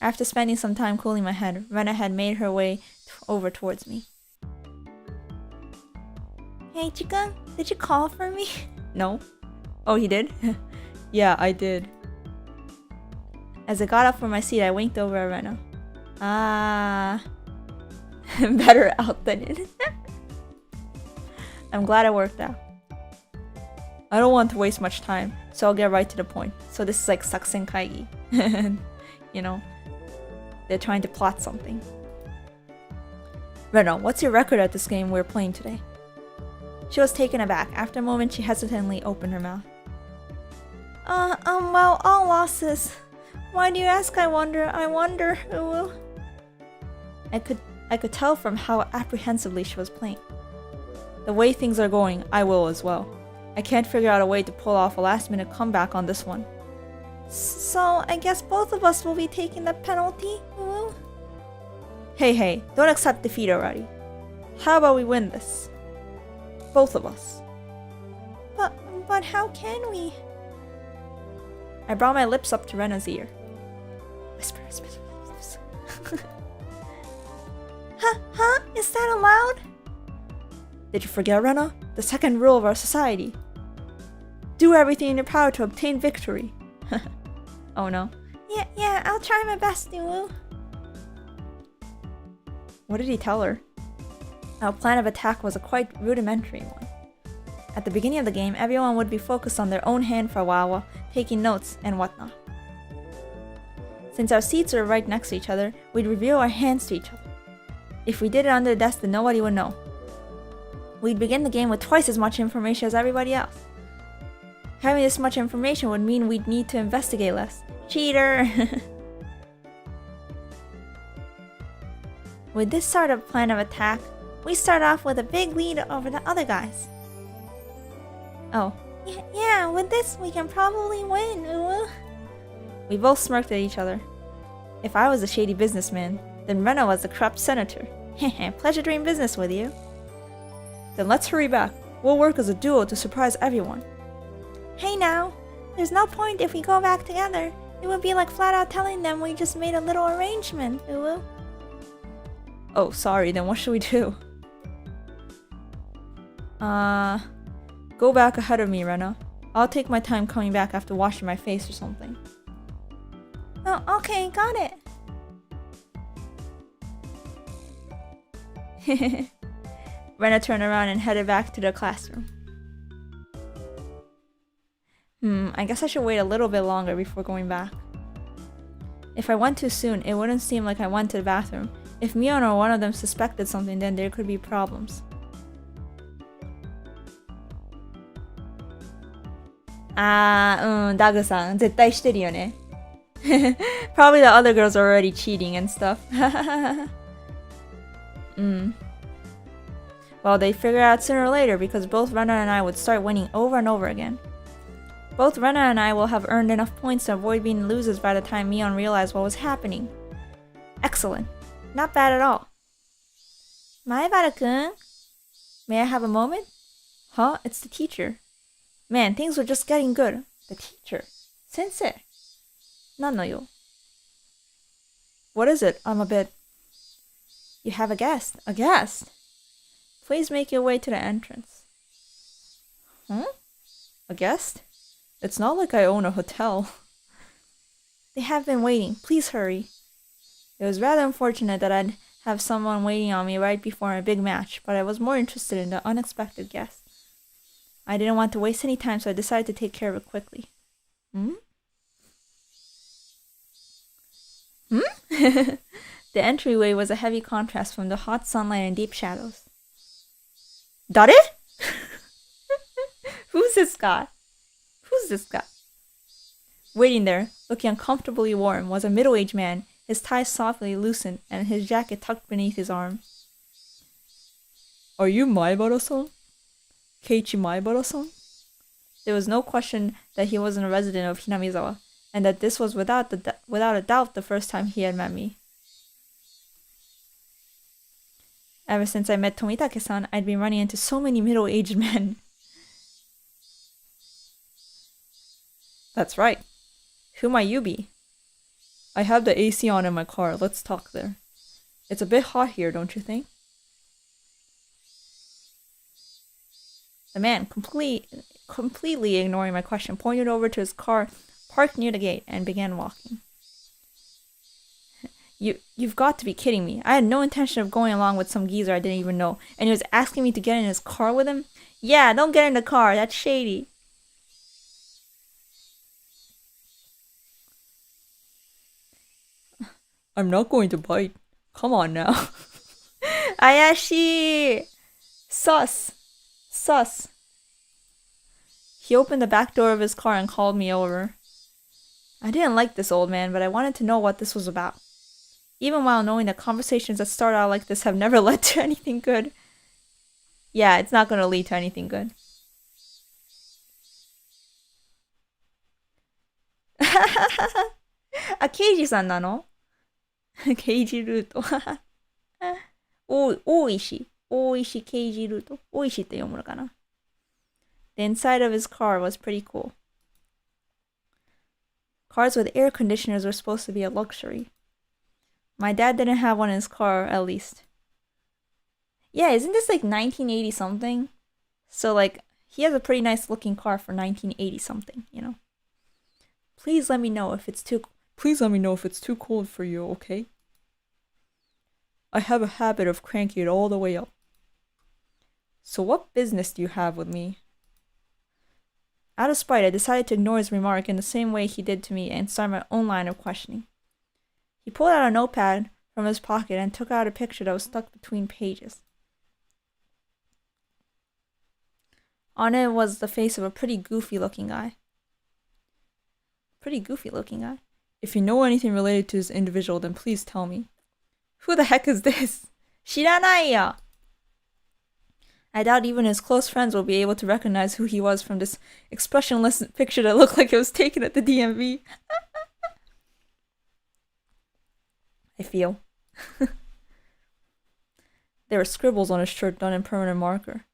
Speaker 1: After spending some time cooling my head, Rena had made her way over towards me. Hey, Chica, did you call for me? No. Oh, he did? Yeah, I did. As I got up from my seat, I winked over at Rena. Better out than in. I'm glad it worked out. I don't want to waste much time, so I'll get right to the point. So this is like Saksen Kaigi. You know, they're trying to plot something. Rena, what's your record at this game we're playing today? She was taken aback. After a moment, she hesitantly opened her mouth. Well, all losses. Why do you ask? I wonder. Ooh. I could tell from how apprehensively she was playing. The way things are going, I will as well. I can't figure out a way to pull off a last-minute comeback on this one. So, I guess both of us will be taking the penalty? Ooh. Hey, don't accept defeat already. How about we win this? Both of us. But how can we? I brought my lips up to Rena's ear. Whisper. Huh? Is that allowed? Did you forget, Rena? The second rule of our society. Do everything in your power to obtain victory. Oh no. Yeah, I'll try my best, Niwu. What did he tell her? Our plan of attack was a quite rudimentary one. At the beginning of the game, everyone would be focused on their own hand for a while taking notes and whatnot. Since our seats were right next to each other, we'd reveal our hands to each other. If we did it under the desk, then nobody would know. We'd begin the game with twice as much information as everybody else. Having this much information would mean we'd need to investigate less. Cheater! With this sort of plan of attack, we start off with a big lead over the other guys. Oh. Yeah, with this we can probably win, ooh. We both smirked at each other. If I was a shady businessman, then Rena was the corrupt senator. Pleasure doing business with you. Then let's hurry back. We'll work as a duo to surprise everyone. Hey now, there's no point if we go back together. It would be like flat out telling them we just made a little arrangement, Uwu. Oh, sorry, then what should we do? Go back ahead of me, Rena. I'll take my time coming back after washing my face or something. Oh, okay, got it. Rena turned around and headed back to the classroom. I guess I should wait a little bit longer before going back. If I went too soon, it wouldn't seem like I went to the bathroom. If Mion or one of them suspected something, then there could be problems. Dagu-san, 絶対してるよね. Probably the other girls are already cheating and stuff. Well, they'd figure out sooner or later because both Rena and I would start winning over and over again. Both Rena and I will have earned enough points to avoid being losers by the time Mion realized what was happening. Excellent. Not bad at all. Maebara-kun? May I have a moment? Huh? It's the teacher. Man, things were just getting good. The teacher. Sensei. Nano yo. What is it? I'm a bit... You have a guest. A guest? Please make your way to the entrance. Huh? A guest? It's not like I own a hotel. They have been waiting. Please hurry. It was rather unfortunate that I'd have someone waiting on me right before a big match, but I was more interested in the unexpected guest. I didn't want to waste any time, so I decided to take care of it quickly. The entryway was a heavy contrast from the hot sunlight and deep shadows. Dare? Who's this guy? Who's this guy? Waiting there, looking uncomfortably warm, was a middle-aged man, his tie softly loosened and his jacket tucked beneath his arm. Are you Maebara-san? Keiichi Maebara-san? There was no question that he wasn't a resident of Hinamizawa, and that this was without a doubt the first time he had met me. Ever since I met Tomitake-san, I'd been running into so many middle-aged men. That's right. Who might you be? I have the AC on in my car. Let's talk there. It's a bit hot here, don't you think? The man, completely ignoring my question, pointed over to his car parked near the gate and began walking. You've got to be kidding me. I had no intention of going along with some geezer I didn't even know, and he was asking me to get in his car with him? Yeah, don't get in the car. That's shady. I'm not going to bite. Come on now. Ayashi! Sus. He opened the back door of his car and called me over. I didn't like this old man, but I wanted to know what this was about. Even while knowing that conversations that start out like this have never led to anything good. Yeah, it's not going to lead to anything good. Keiji-san なの? Keiji ルート。大石Keiji ルート。大石って読むのかな? The inside of his car was pretty cool. Cars with air conditioners were supposed to be a luxury. My dad didn't have one in his car, at least. Yeah, isn't this like 1980 something? So like, he has a pretty nice looking car for 1980 something, you know? Please let me know if it's too cold for you, okay? I have a habit of cranking it all the way up. So what business do you have with me? Out of spite, I decided to ignore his remark in the same way he did to me and start my own line of questioning. He pulled out a notepad from his pocket and took out a picture that was stuck between pages. On it was the face of a pretty goofy looking guy. If you know anything related to this individual, then please tell me. Who the heck is this? 知らないよ. I doubt even his close friends will be able to recognize who he was from this expressionless picture that looked like it was taken at the DMV. I feel. There were scribbles on his shirt done in permanent marker.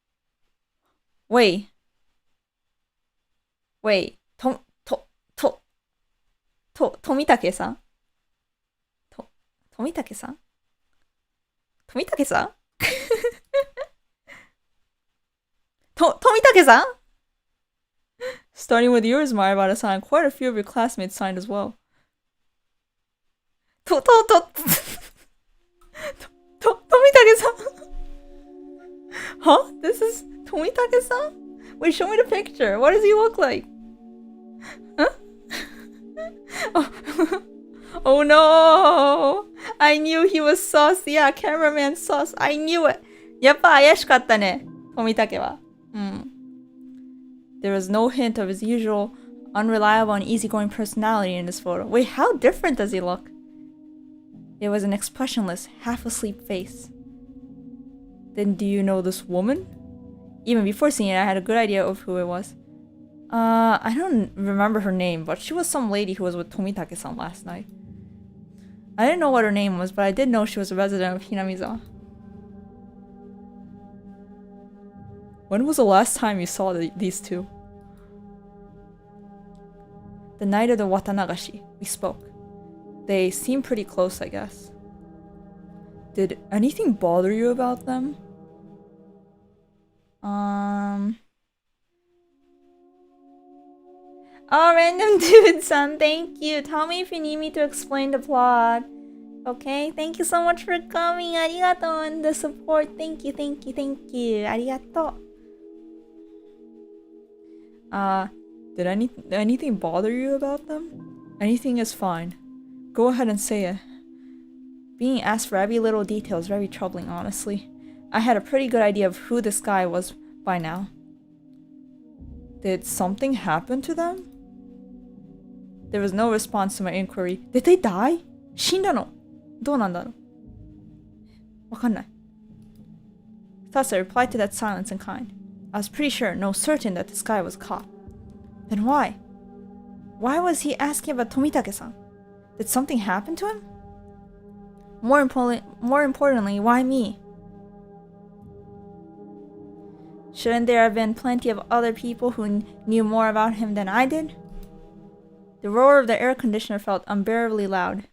Speaker 1: Wait. Tomitake-san? Tomitake-san? Tomitake-san? Tomitake-san? Starting with yours, Maribara-san, quite a few of your classmates signed as well. Tomitake-san? Huh? This is Tomitake-san? Wait, show me the picture. What does he look like? Huh? Oh no! I knew he was sus. Yeah, cameraman sus. I knew it. やっぱ怪しかったね、Tomitakeは。There was no hint of his usual unreliable and easygoing personality in this photo. Wait, how different does he look? It was an expressionless, half-asleep face. Then do you know this woman? Even before seeing it, I had a good idea of who it was. I don't remember her name, but she was some lady who was with Tomitake-san last night. I didn't know what her name was, but I did know she was a resident of Hinamizawa. When was the last time you saw these two? The night of the Watanagashi, we spoke. They seemed pretty close, I guess. Did anything bother you about them? Oh, random dude-san, thank you. Tell me if you need me to explain the plot. Okay, thank you so much for coming. Arigato and the support. Thank you. Arigato. Did anything bother you about them? Anything is fine. Go ahead and say it. Being asked for every little detail is very troubling, honestly. I had a pretty good idea of who this guy was by now. Did something happen to them? There was no response to my inquiry. Did they die? 死んだの? どうなんだろう? わかんない. Thus I replied to that silence in kind. I was pretty sure, no certain that this guy was caught. Then why? Why was he asking about Tomitake-san? Did something happen to him? More importantly, why me? Shouldn't there have been plenty of other people who knew more about him than I did? The roar of the air conditioner felt unbearably loud.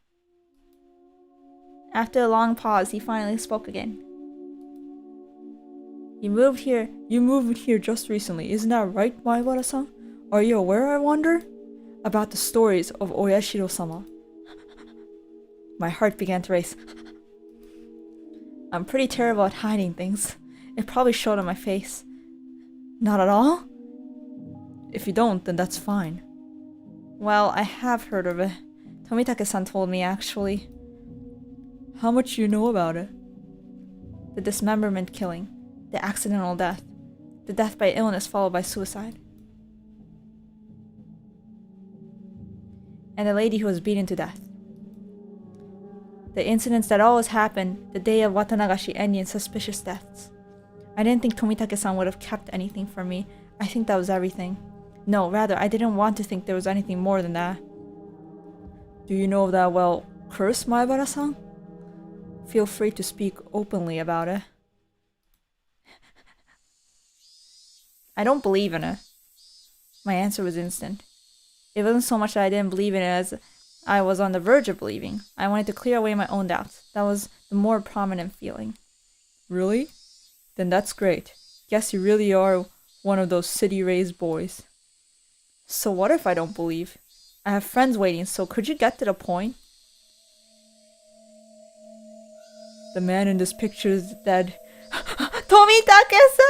Speaker 1: After a long pause, he finally spoke again. You moved here just recently, isn't that right, Maibara-san? Are you aware, I wonder? About the stories of Oyashiro-sama. My heart began to race. I'm pretty terrible at hiding things. It probably showed on my face. Not at all? If you don't, then that's fine. Well, I have heard of it. Tomitake-san told me, actually. How much do you know about it? The dismemberment killing. The accidental death. The death by illness followed by suicide. And the lady who was beaten to death. The incidents that always happened the day of Watanagashi ending in suspicious deaths. I didn't think Tomitake-san would have kept anything from me. I think that was everything. No, rather, I didn't want to think there was anything more than that. Do you know of that, well, curse, Maibara-san? Feel free to speak openly about it. I don't believe in it. My answer was instant. It wasn't so much that I didn't believe in it as I was on the verge of believing. I wanted to clear away my own doubts. That was the more prominent feeling. Really? Then that's great. Guess you really are one of those city-raised boys. So what if I don't believe? I have friends waiting, so could you get to the point? The man in this picture is dead. Tomitake-san!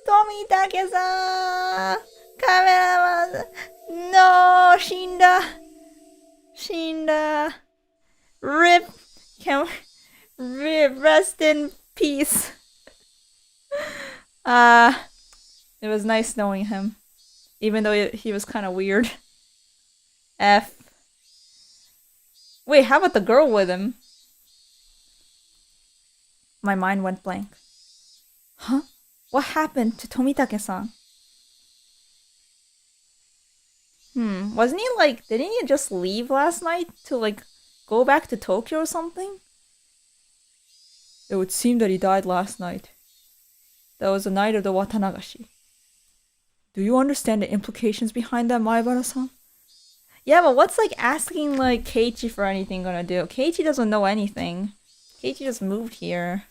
Speaker 1: Tomitake-san! Cameraman! No! Shinda! Rip! Rest in peace. It was nice knowing him. Even though he was kind of weird. F. Wait, how about the girl with him? My mind went blank. Huh? What happened to Tomitake-san? Wasn't he didn't he just leave last night to go back to Tokyo or something? It would seem that he died last night. That was the night of the Watanagashi. Do you understand the implications behind that, Maebara-san? Yeah, but what's like asking like Keiichi for anything gonna do? Keiichi doesn't know anything. Keiichi just moved here.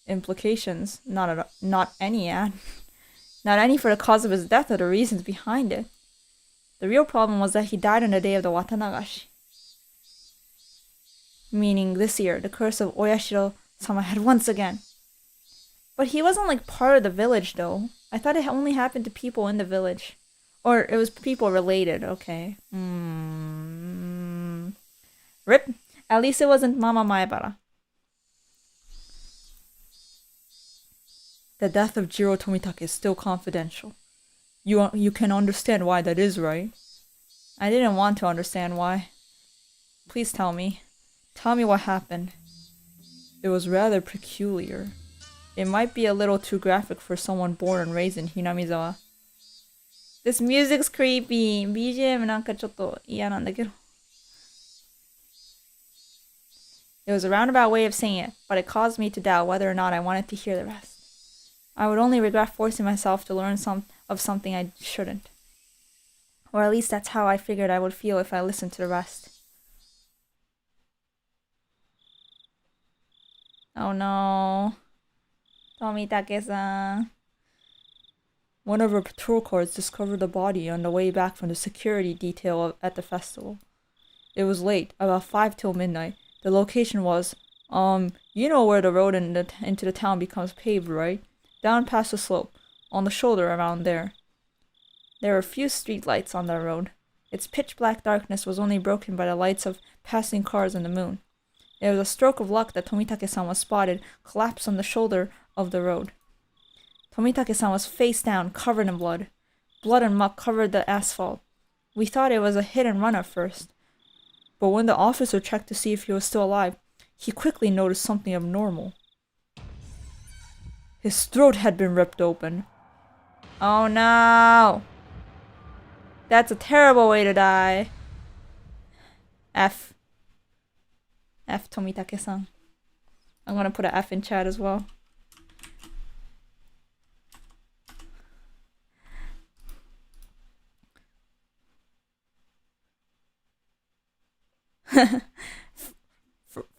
Speaker 1: Implications? Not any, yeah. Not any for the cause of his death or the reasons behind it. The real problem was that he died on the day of the Watanagashi. Meaning this year, the curse of Oyashiro-sama had once again. But he wasn't like part of the village though. I thought it only happened to people in the village. Or it was people related, okay. Rip. At least it wasn't Mama Maebara. The death of Jiro Tomitake is still confidential. You can understand why that is, right? I didn't want to understand why. Please tell me. Tell me what happened. It was rather peculiar. It might be a little too graphic for someone born and raised in Hinamizawa. This music's creepy. BGM なんかちょっと嫌なんだけど. It was a roundabout way of saying it, but it caused me to doubt whether or not I wanted to hear the rest. I would only regret forcing myself to learn something I shouldn't. Or at least that's how I figured I would feel if I listened to the rest. Oh no. Tomitake-san. One of our patrol cars discovered the body on the way back from the security detail at the festival. It was late, about 5 till midnight. The location was, you know where the road into the town becomes paved, right? Down past the slope, on the shoulder around there. There were few street lights on that road. Its pitch-black darkness was only broken by the lights of passing cars and the moon. It was a stroke of luck that Tomitake-san was spotted, collapsed on the shoulder of the road. Tomitake-san was face down, covered in blood. Blood and muck covered the asphalt. We thought it was a hit and run at first. But when the officer checked to see if he was still alive, he quickly noticed something abnormal. His throat had been ripped open. Oh no! That's a terrible way to die. F. F Tomitake-san. I'm gonna put an F in chat as well.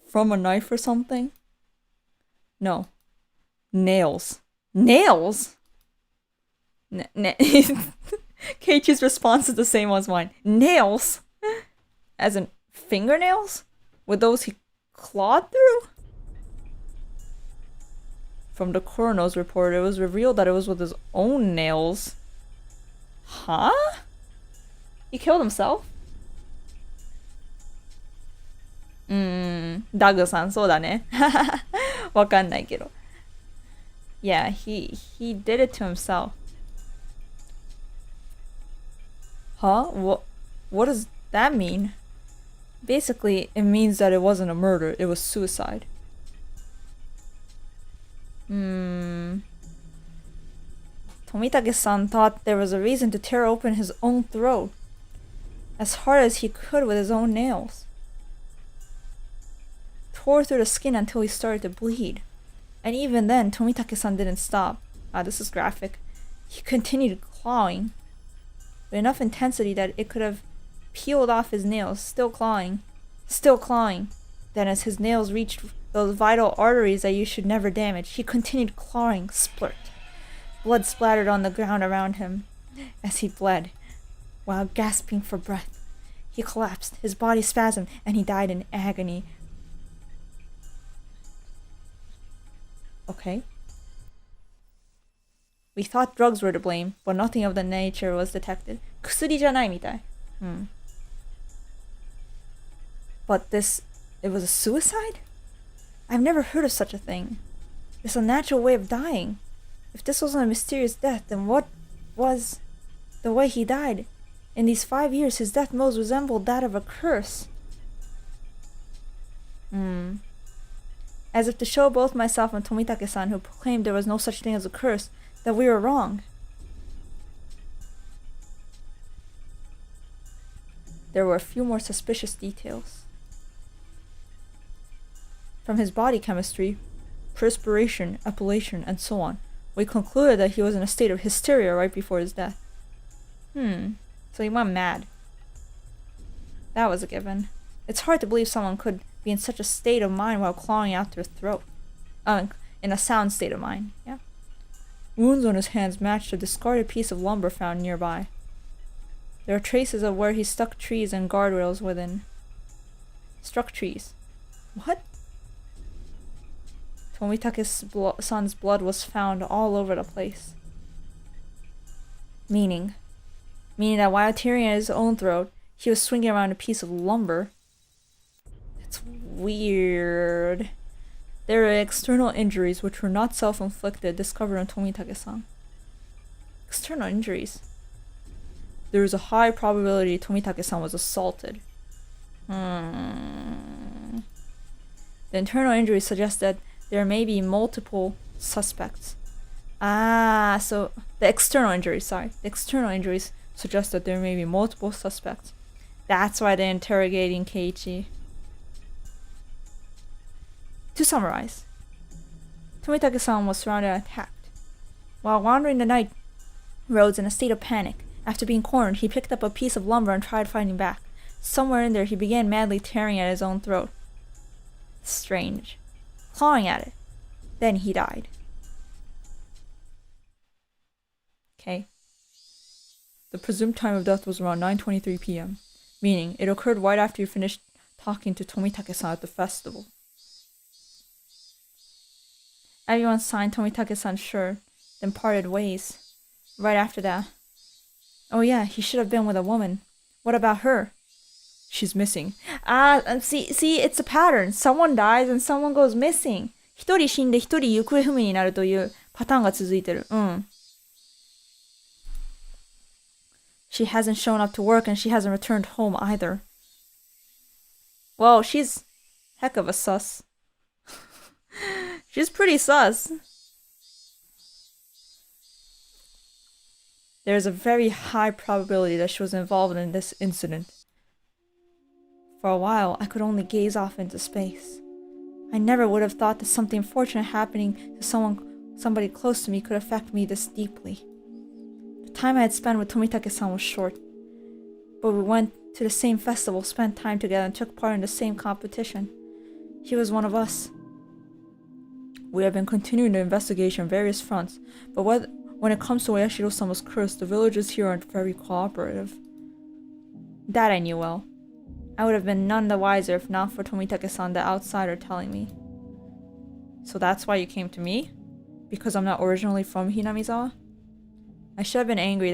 Speaker 1: From a knife or something? No. Nails. Nails? Keiichi's response is the same as mine. Nails? As in fingernails? With those he clawed through? From the coroner's report, it was revealed that it was with his own nails. Huh? He killed himself? Dago-san, そうだね。わかんないけど。Yeah, he did it to himself. Huh? What does that mean? Basically, it means that it wasn't a murder, it was suicide. Tomitake-san thought there was a reason to tear open his own throat as hard as he could with his own nails. Tore through the skin until he started to bleed. And even then, Tomitake-san didn't stop. This is graphic. He continued clawing with enough intensity that it could have peeled off his nails, still clawing. Then as his nails reached those vital arteries that you should never damage, he continued clawing, splurt. Blood splattered on the ground around him as he bled, while gasping for breath. He collapsed, his body spasmed, and he died in agony. Okay. We thought drugs were to blame, but nothing of the nature was detected. 薬じゃないみたい. But it was a suicide? I've never heard of such a thing. It's a natural way of dying. If this wasn't a mysterious death, then what was the way he died? In these 5 years, his death most resembled that of a curse. As if to show both myself and Tomitake-san, who proclaimed there was no such thing as a curse, that we were wrong. there were a few more suspicious details. From his body chemistry, perspiration, epilation, and so on, we concluded that he was in a state of hysteria right before his death. So he went mad. That was a given. It's hard to believe someone could be in such a state of mind while clawing out their throat. In a sound state of mind, yeah. Wounds on his hands matched a discarded piece of lumber found nearby. There are traces of where he stuck trees and guardrails within. Struck trees. What? Tomitake's-san's blood was found all over the place. Meaning that while tearing at his own throat, he was swinging around a piece of lumber. It's weird. There are external injuries which were not self-inflicted discovered on Tomitake-san. External injuries. There is a high probability Tomitake-san was assaulted. The internal injuries suggest that there may be multiple suspects. So the external injuries, The external injuries suggest that there may be multiple suspects. That's why they're interrogating Keiichi. To summarize, Tomitake-san was surrounded and attacked. While wandering the night roads in a state of panic, after being cornered, he picked up a piece of lumber and tried fighting back. Somewhere in there, he began madly tearing at his own throat. Strange. Clawing at it. Then he died. Okay. The presumed time of death was around 9:23 p.m., meaning it occurred right after you finished talking to Tomitake-san at the festival. Everyone signed Tomitake-san's shirt, then parted ways. Right after that. Oh yeah, he should have been with a woman. What about her? She's missing. See, it's a pattern. Someone dies and someone goes missing. 一人死んで一人行方不明になるというパターンが続いてる。She hasn't shown up to work and she hasn't returned home either. Well, she's heck of a sus. She's pretty sus. There's a very high probability that she was involved in this incident. For a while, I could only gaze off into space. I never would have thought that something unfortunate happening to somebody close to me could affect me this deeply. The time I had spent with Tomitake-san was short, but we went to the same festival, spent time together, and took part in the same competition. He was one of us. We have been continuing the investigation on various fronts, but when it comes to Oyashiro-sama's curse, the villagers here aren't very cooperative. That I knew well. I would have been none the wiser if not for Tomitake-san, the outsider, telling me. So that's why you came to me? Because I'm not originally from Hinamizawa? I should have been angry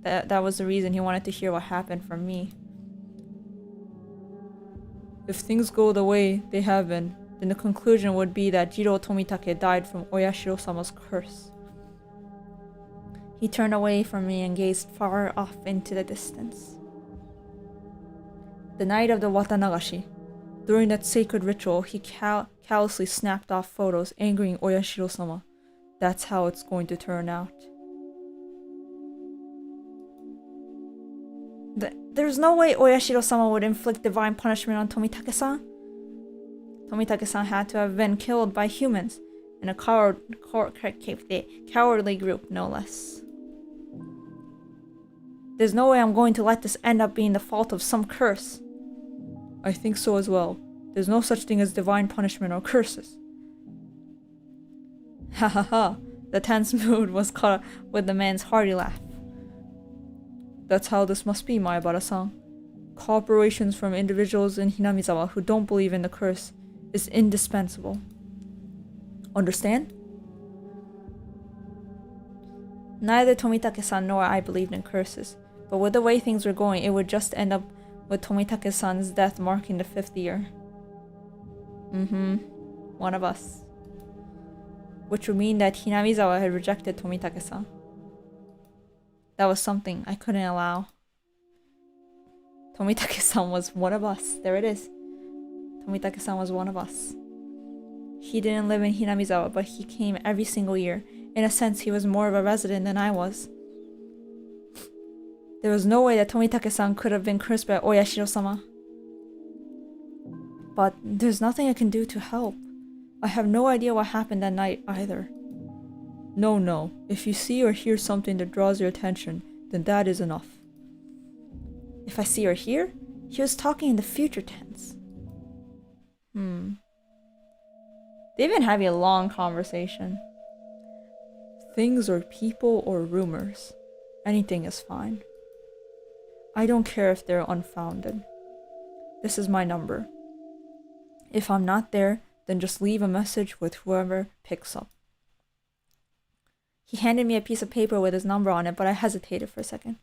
Speaker 1: that was the reason he wanted to hear what happened from me. If things go the way they have been, then the conclusion would be that Jiro Tomitake died from Oyashiro-sama's curse. He turned away from me and gazed far off into the distance. The night of the Watanagashi, during that sacred ritual, he callously snapped off photos, angering Oyashiro-sama. That's how it's going to turn out. There's no way Oyashiro-sama would inflict divine punishment on Tomitake-san. Tomitake-san had to have been killed by humans, in a cowardly group, no less. There's no way I'm going to let this end up being the fault of some curse. I think so as well. There's no such thing as divine punishment or curses. Ha ha ha. The tense mood was caught with the man's hearty laugh. That's how this must be, Maebara-san. Cooperations from individuals in Hinamizawa who don't believe in the curse is indispensable. Understand? Neither Tomitake-san nor I believed in curses, but with the way things were going, it would just end up with Tomitake-san's death marking the 5th year. One of us. Which would mean that Hinamizawa had rejected Tomitake-san. That was something I couldn't allow. Tomitake-san was one of us. There it is. Tomitake-san was one of us. He didn't live in Hinamizawa, but he came every single year. In a sense, he was more of a resident than I was. There was no way that Tomitake-san could have been cursed by Oyashiro-sama. But there's nothing I can do to help. I have no idea what happened that night either. No. If you see or hear something that draws your attention, then that is enough. If I see or hear? He was talking in the future tense. They've been having a long conversation. Things or people or rumors. Anything is fine. I don't care if they're unfounded. This is my number. If I'm not there, then just leave a message with whoever picks up. He handed me a piece of paper with his number on it, but I hesitated for a second.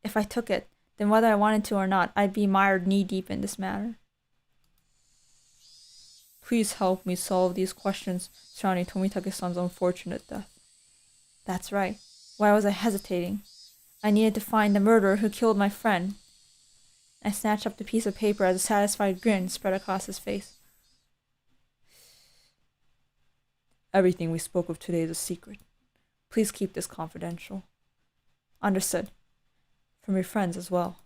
Speaker 1: If I took it, then whether I wanted to or not, I'd be mired knee-deep in this matter. Please help me solve these questions surrounding Tomitake-san's unfortunate death. That's right. Why was I hesitating? I needed to find the murderer who killed my friend. I snatched up the piece of paper as a satisfied grin spread across his face. Everything we spoke of today is a secret. Please keep this confidential. Understood. From your friends as well.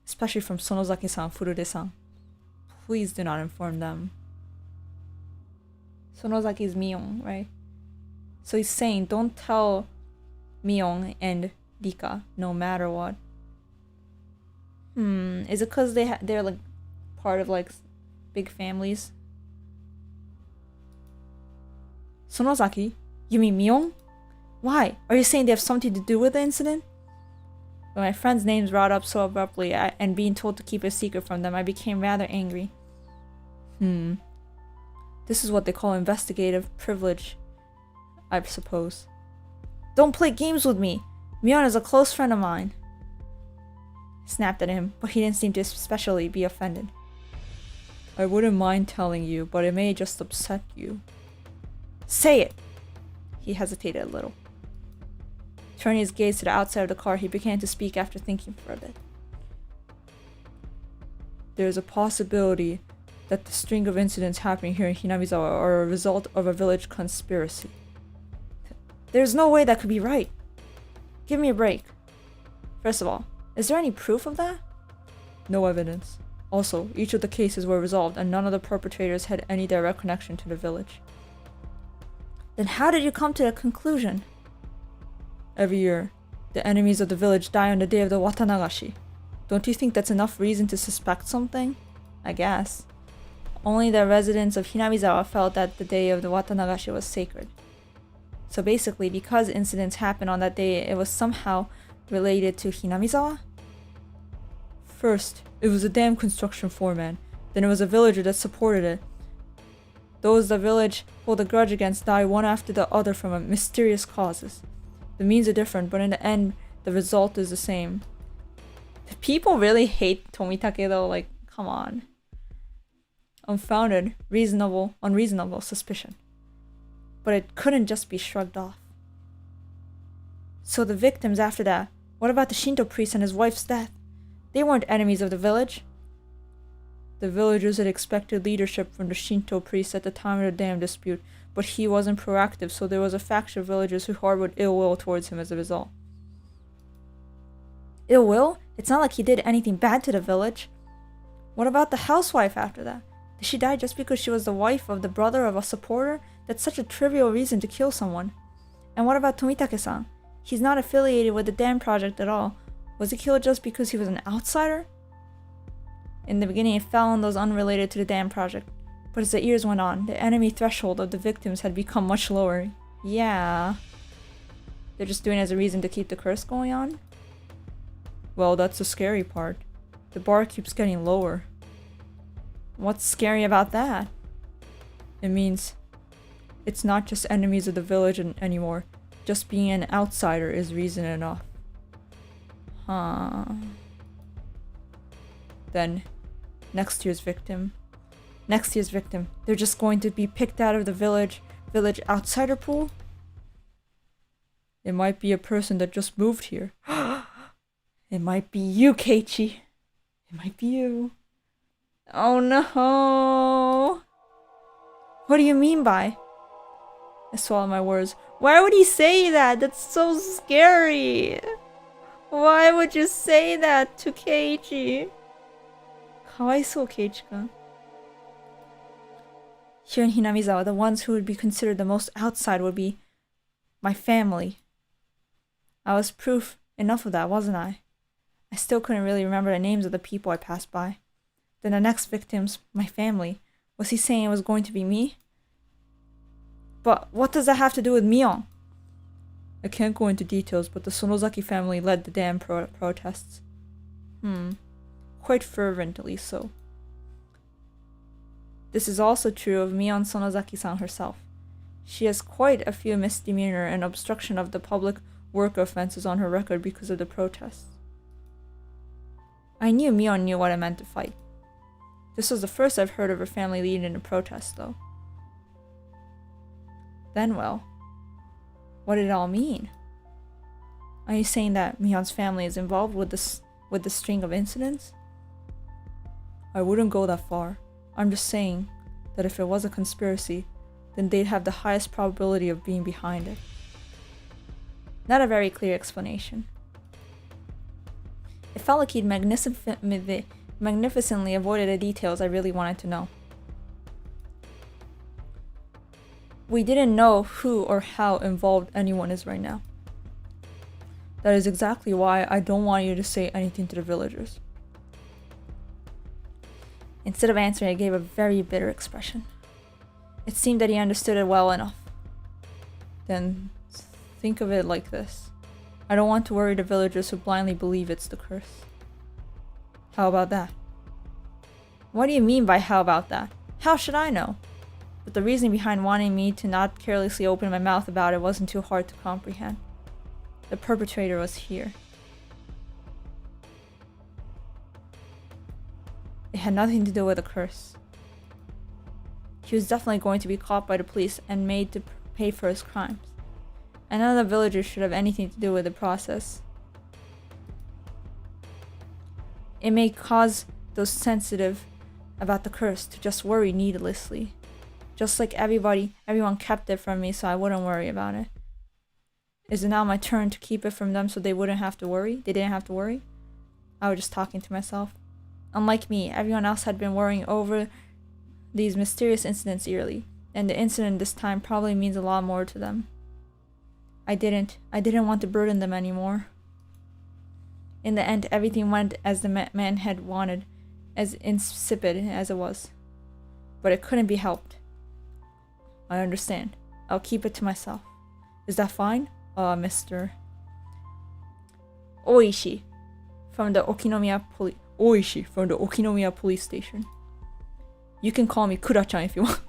Speaker 1: Especially from Sonozaki-san, Furude-san. Please do not inform them. Sonozaki is Miyong, right? So he's saying don't tell Miyong and Rika no matter what. Is it because they're like part of like big families? Sonozaki? You mean Miyong? Why? Are you saying they have something to do with the incident? When my friend's names brought up so abruptly and being told to keep a secret from them, I became rather angry. This is what they call investigative privilege, I suppose. Don't play games with me! Mion is a close friend of mine. I snapped at him, but he didn't seem to especially be offended. I wouldn't mind telling you, but it may just upset you. Say it! He hesitated a little. Turning his gaze to the outside of the car, he began to speak after thinking for a bit. There is a possibility that the string of incidents happening here in Hinamizawa are a result of a village conspiracy. There's no way that could be right. Give me a break. First of all, is there any proof of that? No evidence. Also, each of the cases were resolved and none of the perpetrators had any direct connection to the village. Then how did you come to that conclusion? Every year, the enemies of the village die on the day of the Watanagashi. Don't you think that's enough reason to suspect something? I guess. Only the residents of Hinamizawa felt that the day of the Watanagashi was sacred. So basically, because incidents happened on that day, it was somehow related to Hinamizawa? First, it was a dam construction foreman. Then it was a villager that supported it. Those the village hold a grudge against die one after the other from mysterious causes. The means are different, but in the end, the result is the same. People really hate Tomitake though, like, come on. Unfounded, unreasonable suspicion. But it couldn't just be shrugged off. So the victims after that, what about the Shinto priest and his wife's death? They weren't enemies of the village. The villagers had expected leadership from the Shinto priest at the time of the dam dispute, but he wasn't proactive, so there was a faction of villagers who harbored ill will towards him as a result. Ill will? It's not like he did anything bad to the village. What about the housewife after that? Did she die just because she was the wife of the brother of a supporter? That's such a trivial reason to kill someone. And what about Tomitake-san? He's not affiliated with the dam project at all. Was he killed just because he was an outsider? In the beginning, it fell on those unrelated to the dam project. But as the years went on, the enemy threshold of the victims had become much lower. Yeah. They're just doing it as a reason to keep the curse going on? Well, that's the scary part. The bar keeps getting lower. What's scary about that? It means it's not just enemies of the village anymore. Just being an outsider is reason enough. Huh. Then, next year's victim. They're just going to be picked out of the village outsider pool? It might be a person that just moved here. It might be you, Keiichi. It might be you. Oh no. What do you mean by? I swallowed my words. Why would he say that? That's so scary. Why would you say that to Keiji? かわいそう、Keiichi-kun. Here in Hinamizawa, the ones who would be considered the most outside would be my family. I was proof enough of that, wasn't I? I still couldn't really remember the names of the people I passed by. Then the next victims, my family. Was he saying it was going to be me? But what does that have to do with Mion? I can't go into details, but the Sonozaki family led the damn protests. Quite fervently so. This is also true of Mion Sonozaki-san herself. She has quite a few misdemeanor and obstruction of the public work offenses on her record because of the protests. I knew Mion knew what it meant to fight. This was the first I've heard of her family leading a protest, though. Then, well, what did it all mean? Are you saying that Mion's family is involved with the string of incidents? I wouldn't go that far. I'm just saying that if it was a conspiracy, then they'd have the highest probability of being behind it. Not a very clear explanation. It felt like he'd magnificently avoided the details I really wanted to know. We didn't know who or how involved anyone is right now. That is exactly why I don't want you to say anything to the villagers. Instead of answering, I gave a very bitter expression. It seemed that he understood it well enough. Then think of it like this. I don't want to worry the villagers who blindly believe it's the curse. How about that? What do you mean by how about that? How should I know? But the reason behind wanting me to not carelessly open my mouth about it wasn't too hard to comprehend. The perpetrator was here. It had nothing to do with a curse. He was definitely going to be caught by the police and made to pay for his crimes. And none of the villagers should have anything to do with the process. It may cause those sensitive about the curse to just worry needlessly. Just like everyone kept it from me so I wouldn't worry about it. Is it now my turn to keep it from them so they wouldn't have to worry? They didn't have to worry? I was just talking to myself. Unlike me, everyone else had been worrying over these mysterious incidents yearly, and the incident this time probably means a lot more to them. I didn't want to burden them anymore. In the end, everything went as the man had wanted, as insipid as it was. But it couldn't be helped. I understand. I'll keep it to myself. Is that fine? Mr. Oishi from the Okinomiya police station. You can call me Kura-chan if you want.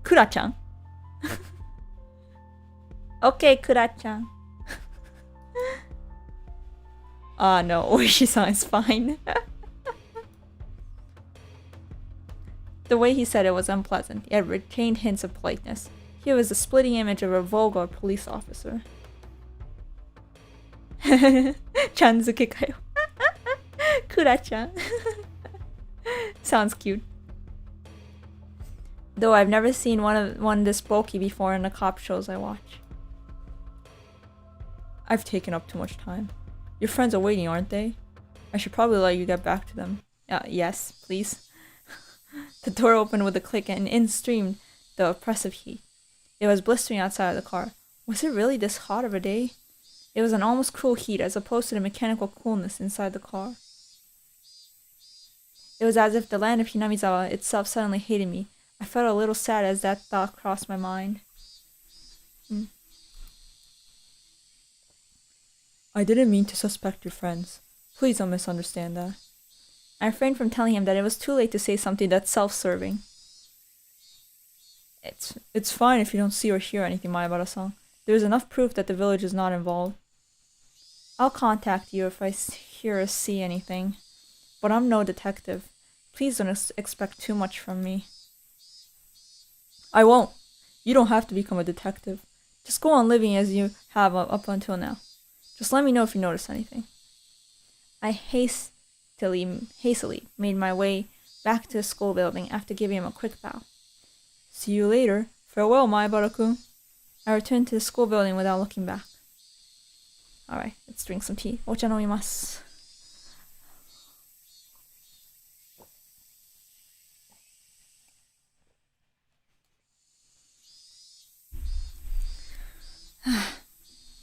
Speaker 1: Kura-chan? Okay, Kura-chan. No, Oishi-san is fine. The way he said it was unpleasant, yet retained hints of politeness. He was the splitting image of a vulgar police officer. Chanzuke kayo. Kura-chan. Sounds cute. Though I've never seen one this bulky before in the cop shows I watch. I've taken up too much time. Your friends are waiting, aren't they? I should probably let you get back to them. Yes, please. The door opened with a click and in streamed the oppressive heat. It was blistering outside of the car. Was it really this hot of a day? It was an almost cruel heat as opposed to the mechanical coolness inside the car. It was as if the land of Hinamizawa itself suddenly hated me. I felt a little sad as that thought crossed my mind. I didn't mean to suspect your friends. Please don't misunderstand that. I refrained from telling him that it was too late to say something that's self-serving. It's fine if you don't see or hear anything, Maebara-san. There's enough proof that the village is not involved. I'll contact you if I hear or see anything. But I'm no detective. Please don't expect too much from me. I won't. You don't have to become a detective. Just go on living as you have up until now. Just let me know if you notice anything. I hastily made my way back to the school building after giving him a quick bow. See you later. Farewell, Maebara-kun. I returned to the school building without looking back. Alright, let's drink some tea. お茶飲みます。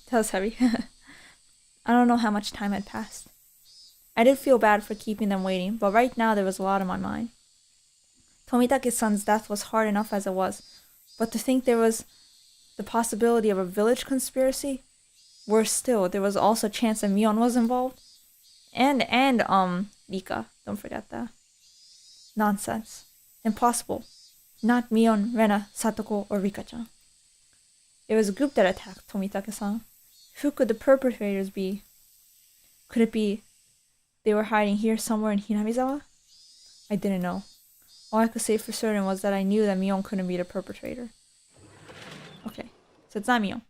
Speaker 1: That was heavy. I don't know how much time had passed. I did feel bad for keeping them waiting, but right now there was a lot on my mind. Tomitake-san's death was hard enough as it was, but to think there was the possibility of a village conspiracy? Worse still, there was also a chance that Mion was involved. And Rika. Don't forget that. Nonsense. Impossible. Not Mion, Rena, Satoko, or Rika-chan. It was a group that attacked Tomitake-san. Who could the perpetrators be? Could it be they were hiding here somewhere in Hinamizawa? I didn't know. All I could say for certain was that I knew that Mion couldn't be the perpetrator. Okay, so it's not Mion.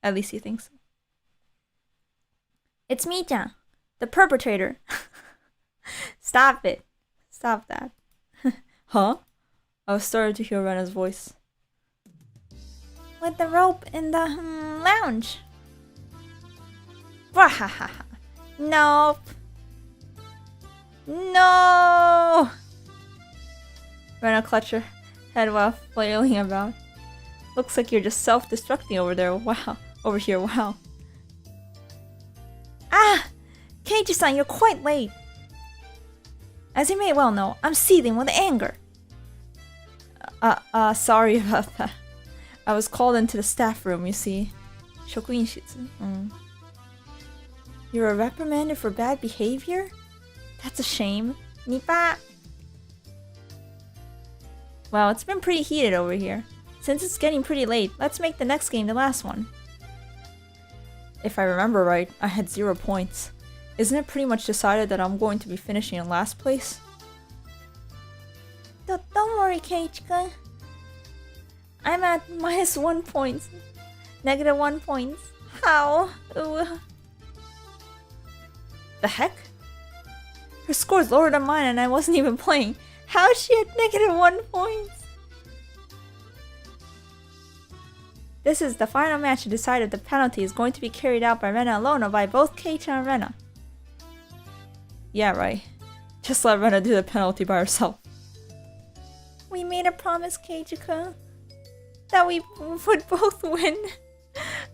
Speaker 1: At least he thinks so. It's me-chan, the perpetrator. Stop it. Stop that. Huh? I was starting to hear Rena's voice. With the rope in the lounge. Wahahaha. Nope. No! Rena clutched her head while flailing about. Looks like you're just self-destructing over there. Wow. Over here, wow. Ah! Keiichi-san, you're quite late. As you may well know, I'm seething with anger. Sorry about that. I was called into the staff room, you see. Shokuinshitsu. You were reprimanded for bad behavior? That's a shame. Nipa! Well, it's been pretty heated over here. Since it's getting pretty late, let's make the next game the last one. If I remember right, I had 0 points. Isn't it pretty much decided that I'm going to be finishing in last place? Don't worry, Keiichi-kun. I'm at -1 points. -1 points. How? Ooh. The heck? Her score's lower than mine and I wasn't even playing. How is she at -1 points? This is the final match to decide if the penalty is going to be carried out by Rena alone or by both Keiichi and Rena. Yeah, right. Just let Rena do the penalty by herself. We made a promise, Keiichi-kun, that we would both win.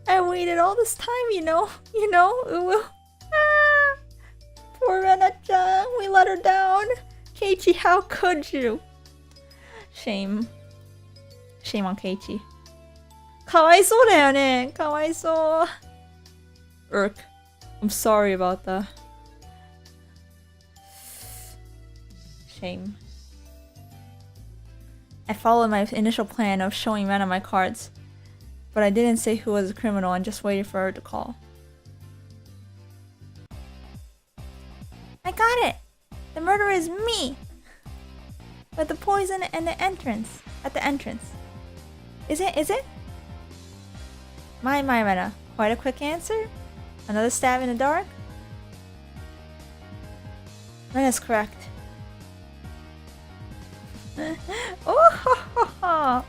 Speaker 1: I waited all this time, you know. Ooh. Ah, poor Rena-chan, we let her down. Keiichi, how could you? Shame. Shame on Keiichi. かわいそうだよね。かわいそう。Irk. I'm sorry about that. Shame. I followed my initial plan of showing Rena my cards, but I didn't say who was the criminal and just waited for her to call. I got it! The murderer is me! With the poison and the entrance. At the entrance. Is it? My, Rena. Quite a quick answer? Another stab in the dark? Rena's correct. Oh ho ho ho!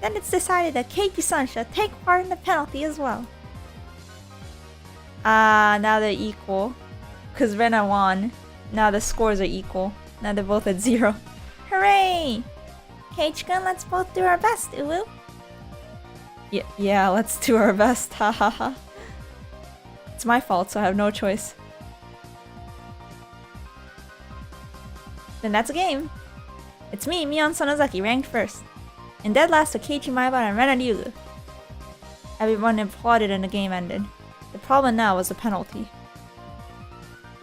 Speaker 1: Then it's decided that Keiichi-san should take part in the penalty as well. Now they're equal. Cause Rena won. Now the scores are equal. Now they're both at 0. Hooray! Keiichi-kun, let's both do our best, uwu. Yeah, let's do our best, hahaha. It's my fault, so I have no choice. Then that's a game. It's me, Mion Sonozaki, ranked first. In dead last are Keiichi Maibara and Rena Ryugu. Everyone applauded and the game ended. The problem now was the penalty.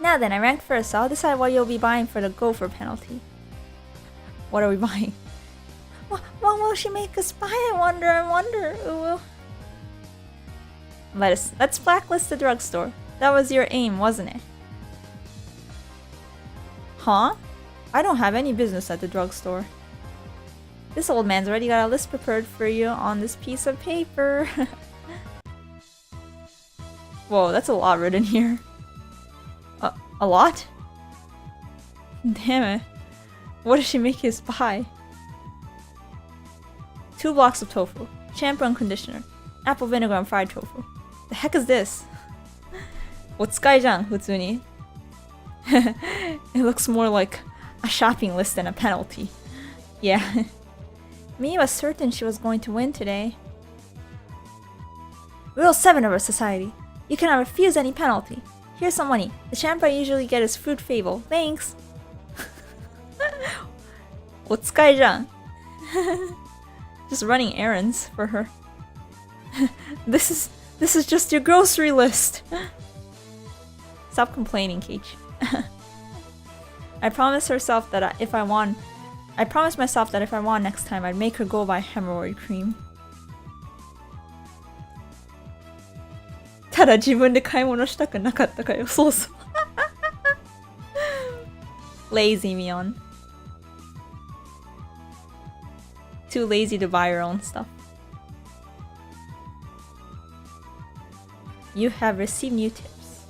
Speaker 1: Now then, I ranked first, so I'll decide what you'll be buying for the gopher penalty. What are we buying? What will she make us buy? I wonder. Ooh. Let's blacklist the drugstore. That was your aim, wasn't it? Huh? I don't have any business at the drugstore. This old man's already got a list prepared for you on this piece of paper. Whoa, that's a lot written here. A lot? Damn it. What does she make us buy? 2 blocks of tofu, shampoo and conditioner, apple vinegar and fried tofu. The heck is this? お使いじゃん、普通に。It looks more like a shopping list than a penalty. Yeah. Me was certain she was going to win today. Rule 7 of our society. You cannot refuse any penalty. Here's some money. The champ I usually get is fruit fable. Thanks. お使いじゃん。Just running errands for her. This is just your grocery list. Stop complaining, Cage. I promised myself that if I won next time, I'd make her go buy hemorrhoid cream. ただ自分で買い物したくなかったかよ。そうそう。Lazy Mion. Too lazy to buy your own stuff. You have received new tips.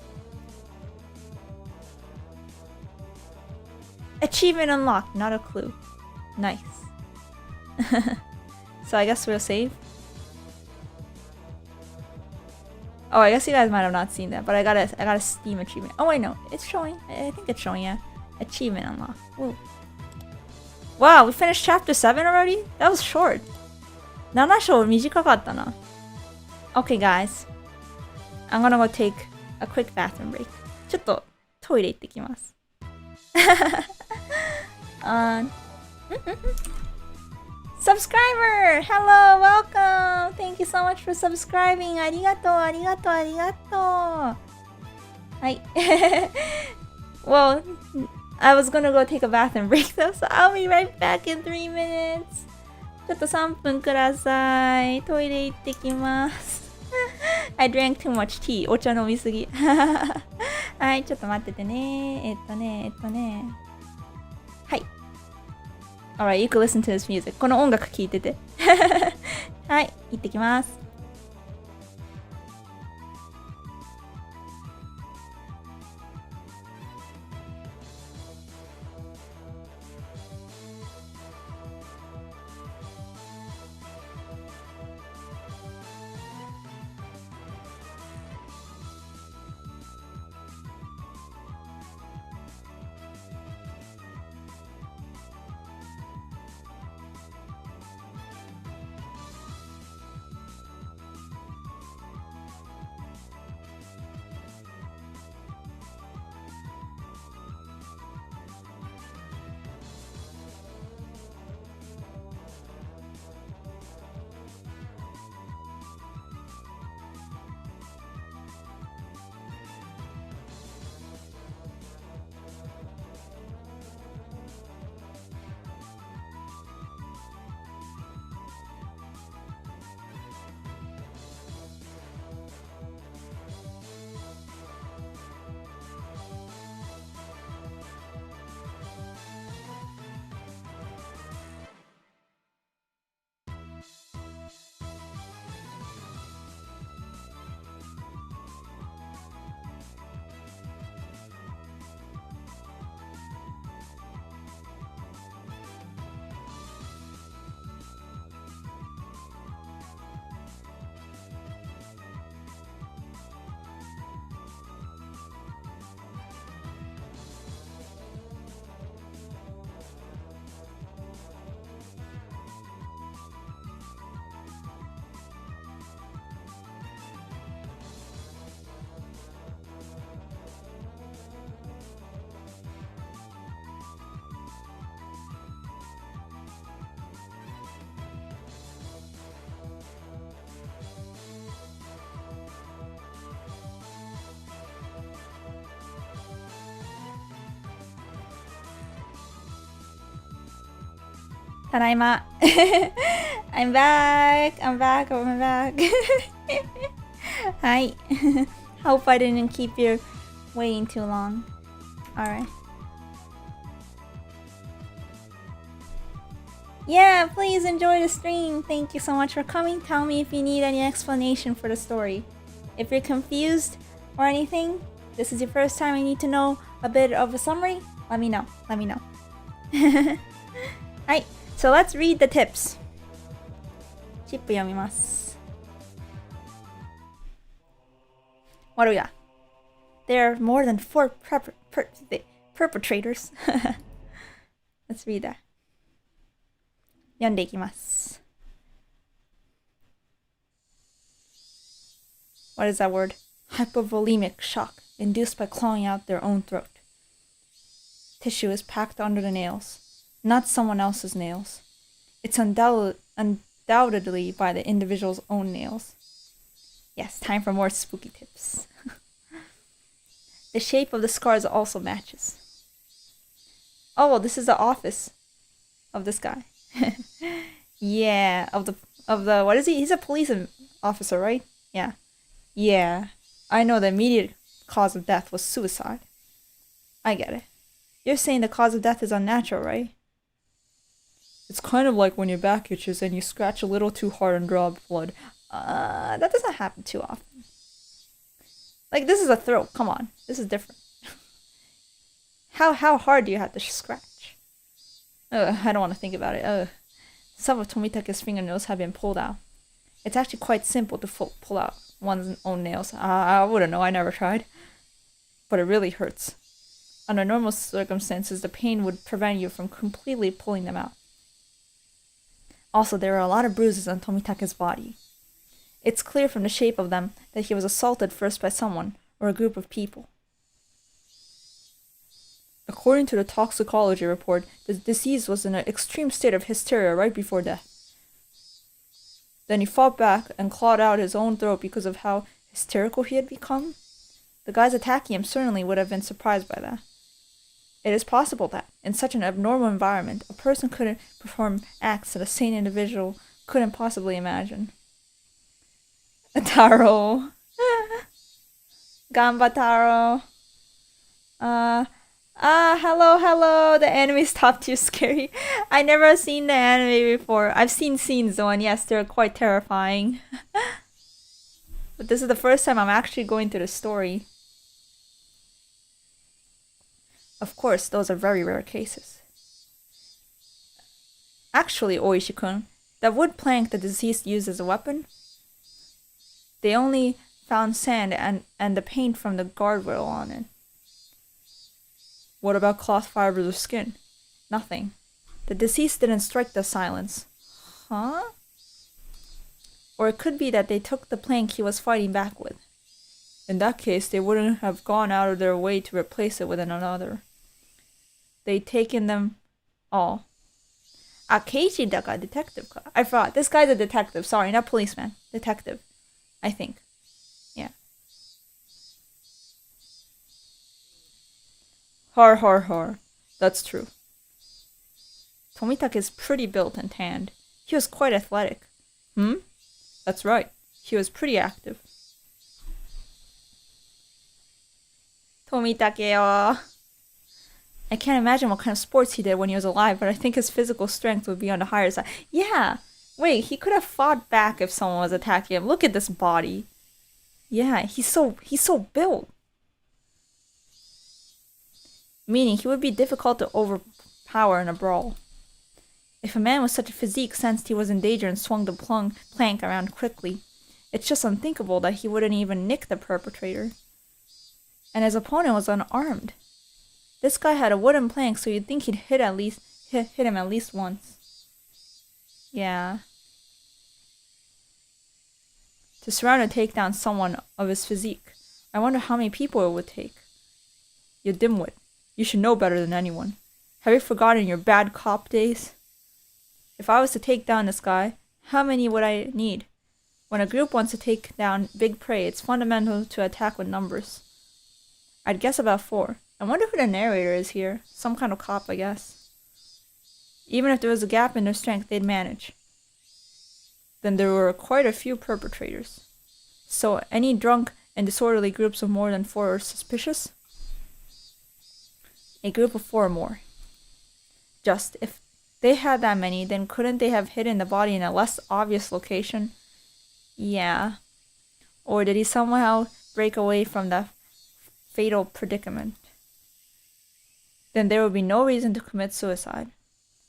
Speaker 1: Achievement unlocked, not a clue. Nice. So I guess we'll save. Oh, I guess you guys might have not seen that, but I got a Steam achievement. Oh wait, no, it's showing. I think it's showing, yeah. Achievement unlocked. Whoa. Wow, we finished chapter 7 already? That was short. 7章短かったな。Okay, guys. I'm gonna go take a quick bathroom break. ちょっとトイレ行ってきます。Subscriber! Hello, welcome! Thank you so much for subscribing. ありがとう、ありがとう、ありがとう。はい。Well, I was gonna go take a bathroom break though, so I'll be right back in 3 minutes. ちょっと3分ください。トイレ行ってきます。I drank too much tea. お茶飲みすぎ。はい、ちょっと待っててね。はい。Alright, you can listen to this music. この音楽聴いてて。はい、行ってきます。ただいま。I'm back. I'm back.はい。Hope I didn't keep you waiting too long. Alright. Yeah, please enjoy the stream. Thank you so much for coming. Tell me if you need any explanation for the story. If you're confused or anything, this is your first time and you need to know a bit of a summary, let me know. Alright. So let's read the tips. チップ読みます。What do we got? There are more than 4 perpetrators. Let's read that. 読んでいきます。What is that word? Hypovolemic shock induced by clawing out their own throat. Tissue is packed under the nails, not someone else's nails. It's undoubtedly by the individual's own nails. Yes, time for more spooky tips. The shape of the scars also matches. Oh, this is the office of this guy. Yeah, of the what is he? He's a police officer, right? Yeah. Yeah. I know the immediate cause of death was suicide. I get it. You're saying the cause of death is unnatural, right? It's kind of like when your back itches and you scratch a little too hard and draw blood. That doesn't happen too often. Like, this is a throat. Come on. This is different. How hard do you have to scratch? I don't want to think about it. Some of Tomitake's fingernails have been pulled out. It's actually quite simple to pull out one's own nails. I wouldn't know. I never tried. But it really hurts. Under normal circumstances, the pain would prevent you from completely pulling them out. Also, there are a lot of bruises on Tomitake's body. It's clear from the shape of them that he was assaulted first by someone or a group of people. According to the toxicology report, the deceased was in an extreme state of hysteria right before death. Then he fought back and clawed out his own throat because of how hysterical he had become. The guys attacking him certainly would have been surprised by that. It is possible that, in such an abnormal environment, a person couldn't perform acts that a sane individual couldn't possibly imagine. Taro. Gamba Taro. Hello. The anime stopped too scary. I never seen the anime before. I've seen scenes though, and yes, they're quite terrifying. But this is the first time I'm actually going through the story. Of course, those are very rare cases. Actually, Oishi-kun, that wood plank the deceased used as a weapon, they only found sand and the paint from the guardrail on it. What about cloth fibers or skin? Nothing. The deceased didn't strike the silence. Huh? Or it could be that they took the plank he was fighting back with. In that case, they wouldn't have gone out of their way to replace it with another. They'd taken them all. Keiji daka, detective ka. I forgot. This guy's a detective. Sorry, not policeman. Detective. I think. Yeah. Har. That's true. Tomitake is pretty built and tanned. He was quite athletic. That's right. He was pretty active. Tomitake. I can't imagine what kind of sports he did when he was alive, but I think his physical strength would be on the higher side. Yeah. Wait, he could have fought back if someone was attacking him. Look at this body. Yeah, he's so built. Meaning he would be difficult to overpower in a brawl. If a man with such a physique sensed he was in danger and swung the plank around quickly, it's just unthinkable that he wouldn't even nick the perpetrator. And his opponent was unarmed. This guy had a wooden plank, so you'd think he'd hit him at least once. Yeah. To surround and take down someone of his physique, I wonder how many people it would take. You dimwit. You should know better than anyone. Have you forgotten your bad cop days? If I was to take down this guy, how many would I need? When a group wants to take down big prey, it's fundamental to attack with numbers. I'd guess about 4. I wonder who the narrator is here. Some kind of cop, I guess. Even if there was a gap in their strength, they'd manage. Then there were quite a few perpetrators. So any drunk and disorderly groups of more than 4 are suspicious? A group of 4 or more. Just, if they had that many, then couldn't they have hidden the body in a less obvious location? Yeah. Or did he somehow break away from the fatal predicament? Then there would be no reason to commit suicide.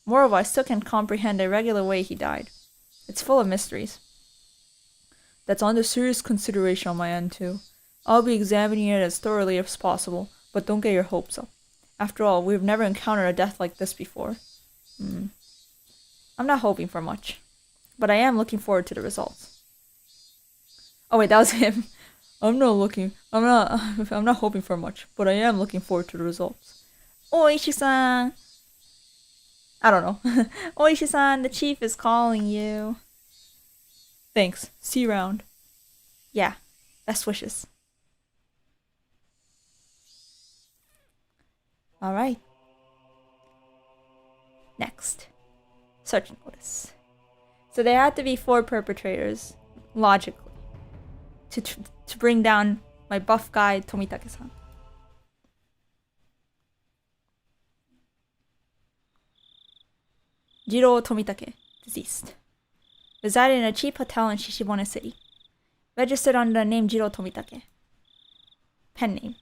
Speaker 1: Moreover, I still can't comprehend the regular way he died. It's full of mysteries. That's under serious consideration on my end too. I'll be examining it as thoroughly as possible, but don't get your hopes up. After all, we've never encountered a death like this before. I'm not hoping for much, but I am looking forward to the results. Oh wait, that was him. I'm not hoping for much, but I am looking forward to the results. Oishi-san! I don't know. Oishi-san, the chief is calling you. Thanks. See you around. Yeah, best wishes. Alright. Next. Search notice. So there had to be 4 perpetrators, logically, to bring down my buff guy, Tomitake-san. Jiro Tomitake, deceased. Resided in a cheap hotel in Shishibone City. Registered under the name Jiro Tomitake. Pen name.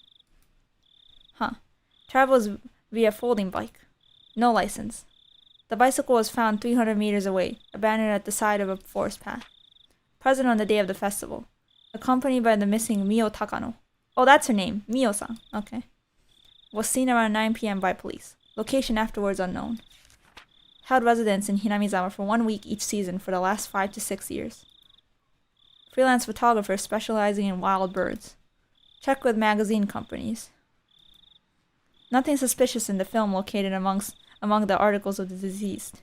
Speaker 1: Travels via folding bike. No license. The bicycle was found 300 meters away, abandoned at the side of a forest path. Present on the day of the festival. Accompanied by the missing Mio Takano. Oh, that's her name. Mio-san. Okay. Was seen around 9 p.m. by police. Location afterwards unknown. Held residence in Hinamizawa for 1 week each season for the last 5 to 6 years. Freelance photographer specializing in wild birds. Check with magazine companies. Nothing suspicious in the film located among the articles of the deceased.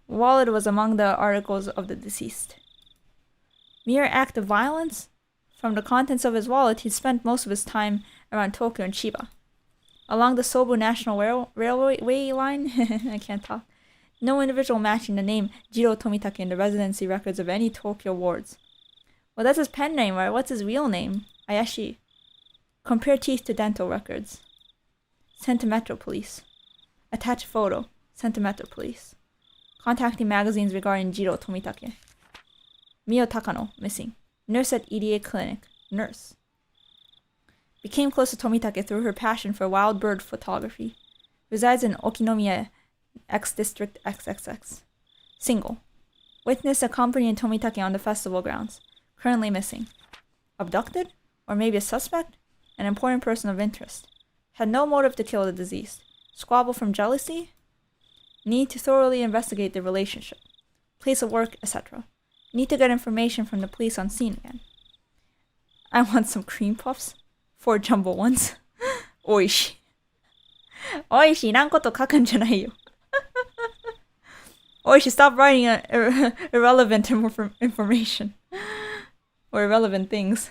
Speaker 1: Wallet was among the articles of the deceased. Mere act of violence? From the contents of his wallet, he spent most of his time around Tokyo and Chiba. Along the Sobu National Railway line? I can't talk. No individual matching the name Jiro Tomitake in the residency records of any Tokyo wards. Well, that's his pen name, right? What's his real name? Ayashi. Compare teeth to dental records. Sent to Metro Police. Attach photo. Sent to Metro Police. Contacting magazines regarding Jiro Tomitake. Mio Takano, missing. Nurse at EDA clinic. Nurse. Became close to Tomitake through her passion for wild bird photography. Resides in Okinomiya X District XXX. Single. Witness accompanying Tomitake on the festival grounds. Currently missing. Abducted? Or maybe a suspect? An important person of interest. Had no motive to kill the deceased. Squabble from jealousy? Need to thoroughly investigate the relationship. Place of work, etc. Need to get information from the police on scene again. I want some cream puffs. 4 jumbo ones. Oishi. Oishi, いらんこと書くんじゃないよ。Oishi, stop writing irrelevant information. Or irrelevant things.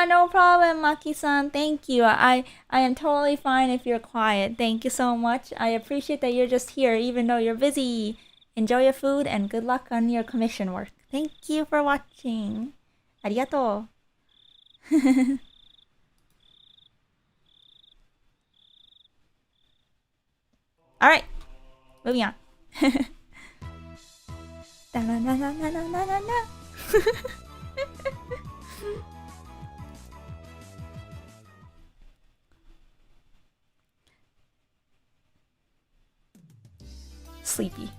Speaker 1: No problem, Maki-san. Thank you. I am totally fine if you're quiet. Thank you so much. I appreciate that you're just here even though you're busy. Enjoy your food and good luck on your commission work. Thank you for watching. Arigato. Alright. Moving on. Sleepy.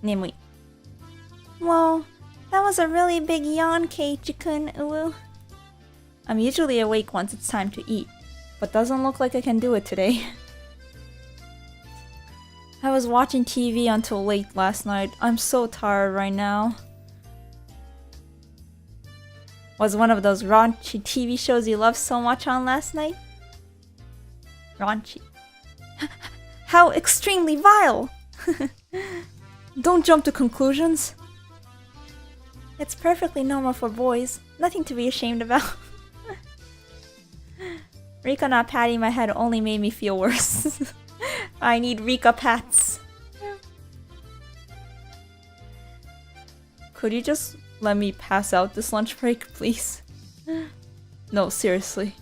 Speaker 1: Nemui. Whoa, that was a really big yawn, Keiichi-kun. Uwu. I'm usually awake once it's time to eat, but doesn't look like I can do it today. I was watching TV until late last night. I'm so tired right now. Was one of those raunchy TV shows you loved so much on last night? Raunchy. How extremely vile! Don't jump to conclusions. It's perfectly normal for boys. Nothing to be ashamed about. Rika not patting my head only made me feel worse. I need Rika pats. Could you just let me pass out this lunch break, please? No, seriously.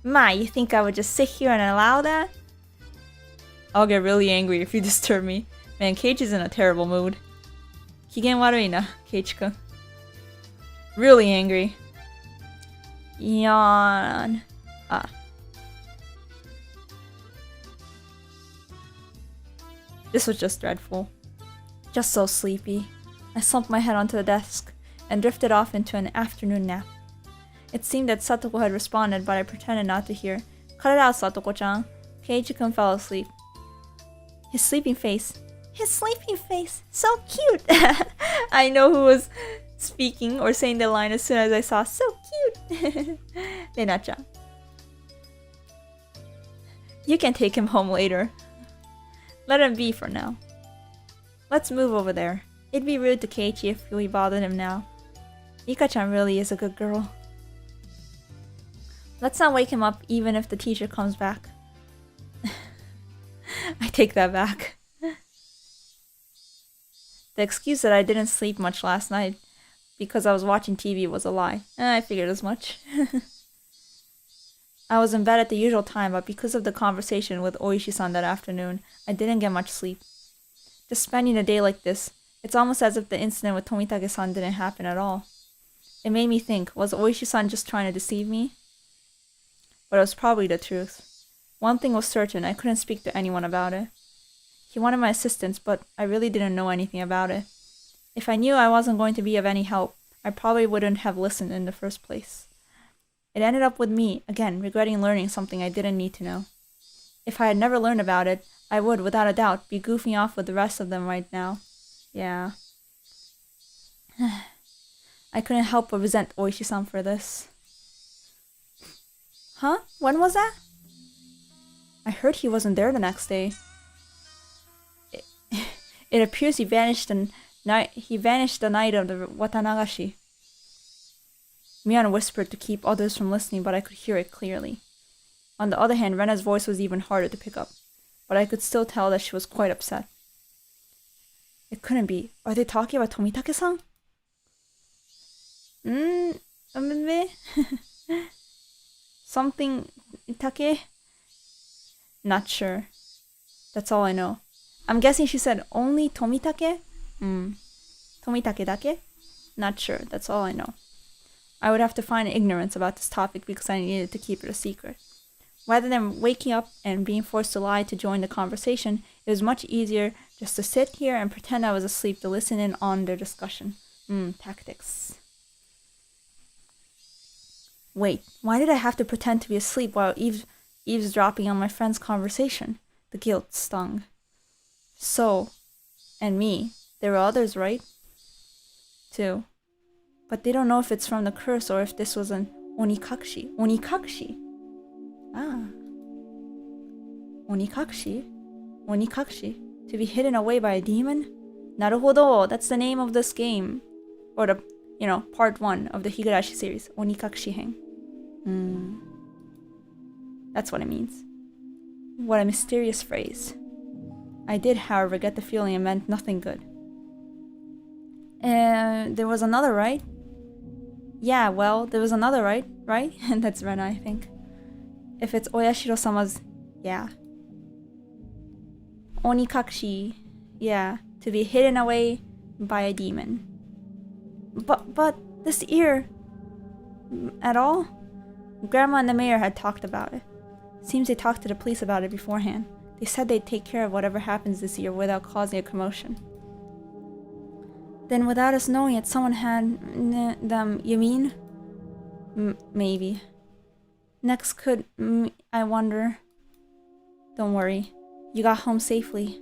Speaker 1: Ma, you think I would just sit here and allow that? I'll get really angry if you disturb me. Man, Keiichi's in a terrible mood. Kigen warui na, Keiichi-kun. Really angry. Yawn. This was just dreadful. Just so sleepy. I slumped my head onto the desk and drifted off into an afternoon nap. It seemed that Satoko had responded, but I pretended not to hear. Cut it out, Satoko-chan. Keiichi-kun fell asleep. His sleeping face. His sleeping face. So cute. I know who was speaking or saying the line as soon as I saw. So cute. Lena-chan. You can take him home later. Let him be for now. Let's move over there. It'd be rude to Keiichi if we bothered him now. Ika-chan really is a good girl. Let's not wake him up even if the teacher comes back. I take that back. The excuse that I didn't sleep much last night because I was watching TV was a lie. I figured as much. I was in bed at the usual time, but because of the conversation with Oishi-san that afternoon, I didn't get much sleep. Just spending a day like this, it's almost as if the incident with Tomitake-san didn't happen at all. It made me think, was Oishi-san just trying to deceive me? But it was probably the truth. One thing was certain, I couldn't speak to anyone about it. He wanted my assistance, but I really didn't know anything about it. If I knew I wasn't going to be of any help, I probably wouldn't have listened in the first place. It ended up with me, again, regretting learning something I didn't need to know. If I had never learned about it, I would, without a doubt, be goofing off with the rest of them right now. Yeah. I couldn't help but resent Oishi-san for this. Huh? When was that? I heard he wasn't there the next day. It appears he vanished the night of the Watanagashi. Mian whispered to keep others from listening, but I could hear it clearly. On the other hand, Rena's voice was even harder to pick up, but I could still tell that she was quite upset. It couldn't be. Are they talking about Tomitake-san? Something Take? Not sure. That's all I know. I'm guessing she said only Tomitake? Tomitake dake? Not sure. That's all I know. I would have to find ignorance about this topic because I needed to keep it a secret. Rather than waking up and being forced to lie to join the conversation, it was much easier just to sit here and pretend I was asleep to listen in on their discussion. Tactics. Wait, why did I have to pretend to be asleep while eavesdropping on my friend's conversation? The guilt stung. So, and me, there were others, right? Too. But they don't know if it's from the curse or if this was an Onikakushi. Onikakushi? Ah. Onikakushi? Onikakushi? To be hidden away by a demon? Naruhodo, that's the name of this game. Or the, part 1 of the Higurashi series. Onikakushi Hen. That's what it means. What a mysterious phrase. I did, however, get the feeling it meant nothing good. There was another, right? Yeah, well, there was another, right? Right? And that's Rena, I think. If it's Oyashiro-sama's... Yeah. Onikakushi. Yeah. To be hidden away by a demon. But this ear... At all? Grandma and the mayor had talked about it. Seems they talked to the police about it beforehand. They said they'd take care of whatever happens this year without causing a commotion. Then without us knowing it, someone had them, you mean? Maybe. Next could, I wonder. Don't worry. You got home safely.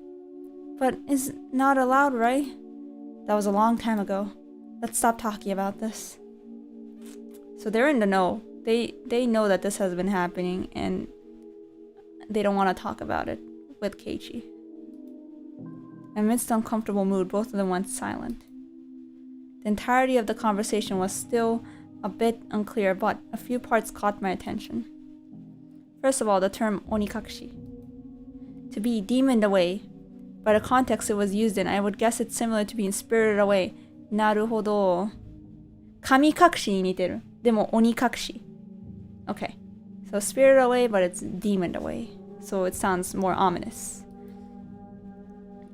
Speaker 1: But it's not allowed, right? That was a long time ago. Let's stop talking about this. So they're in the know. They know that this has been happening and they don't want to talk about it with Keiichi. Amidst the uncomfortable mood, both of them went silent. The entirety of the conversation was still a bit unclear, but a few parts caught my attention. First of all, the term Onikakushi. To be demoned away. By the context it was used in, I would guess it's similar to being spirited away. Naruhodo. Kamikakushi ni niteru. Demo Onikakushi. Okay. So spirited away, but it's demoned away. So it sounds more ominous.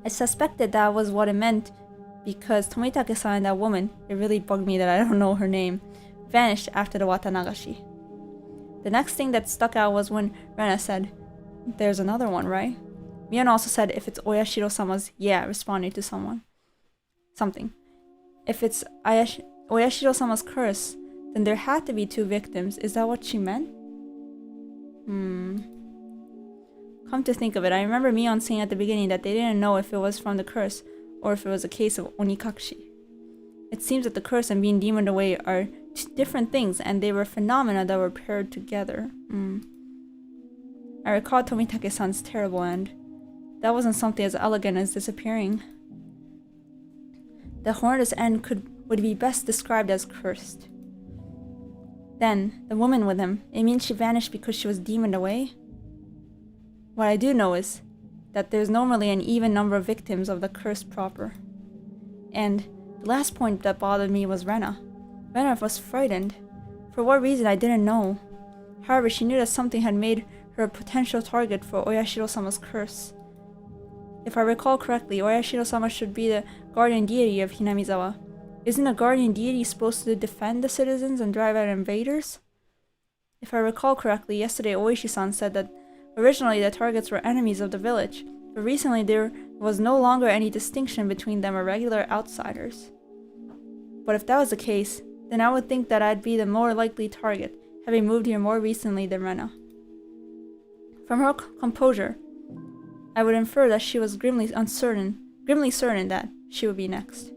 Speaker 1: I suspected that was what it meant because Tomitake-san and that woman, it really bugged me that I don't know her name, vanished after the Watanagashi. The next thing that stuck out was when Rena said, "There's another one, right?" Mion also said if it's Oyashiro-sama's responding to something. If it's Oyashiro-sama's curse, then there had to be 2 victims. Is that what she meant? Come to think of it, I remember Mion saying at the beginning that they didn't know if it was from the curse or if it was a case of Onikakushi. It seems that the curse and being demoned away are 2 different things, and they were phenomena that were paired together. I recall Tomitake-san's terrible end. That wasn't something as elegant as disappearing. The horrendous end would be best described as cursed. Then, the woman with him, it means she vanished because she was demoned away? What I do know is that there's normally an even number of victims of the curse proper. And the last point that bothered me was Rena. Rena was frightened. For what reason, I didn't know. However, she knew that something had made her a potential target for Oyashiro-sama's curse. If I recall correctly, Oyashiro-sama should be the guardian deity of Hinamizawa. Isn't a guardian deity supposed to defend the citizens and drive out invaders? If I recall correctly, yesterday Oishi-san said that originally the targets were enemies of the village, but recently there was no longer any distinction between them or regular outsiders. But if that was the case, then I would think that I'd be the more likely target, having moved here more recently than Rena. From her composure, I would infer that she was grimly certain that she would be next.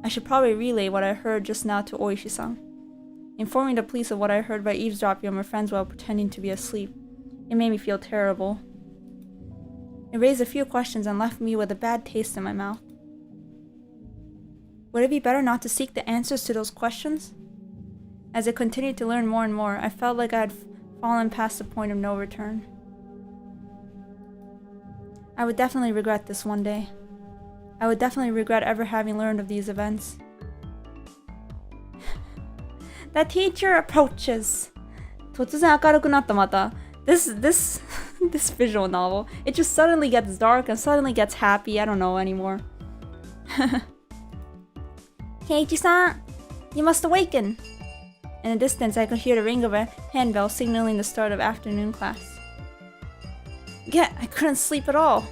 Speaker 1: I should probably relay what I heard just now to Oishi-san. Informing the police of what I heard by eavesdropping on my friends while pretending to be asleep. It made me feel terrible. It raised a few questions and left me with a bad taste in my mouth. Would it be better not to seek the answers to those questions? As I continued to learn more and more, I felt like I had fallen past the point of no return. I would definitely regret this one day. I would definitely regret ever having learned of these events. The teacher approaches. 突然明るくなったまた. This visual novel, it just suddenly gets dark and suddenly gets happy. I don't know anymore. Keiichi-san, you must awaken. In the distance, I could hear the ring of a handbell signaling the start of afternoon class. Yeah, I couldn't sleep at all.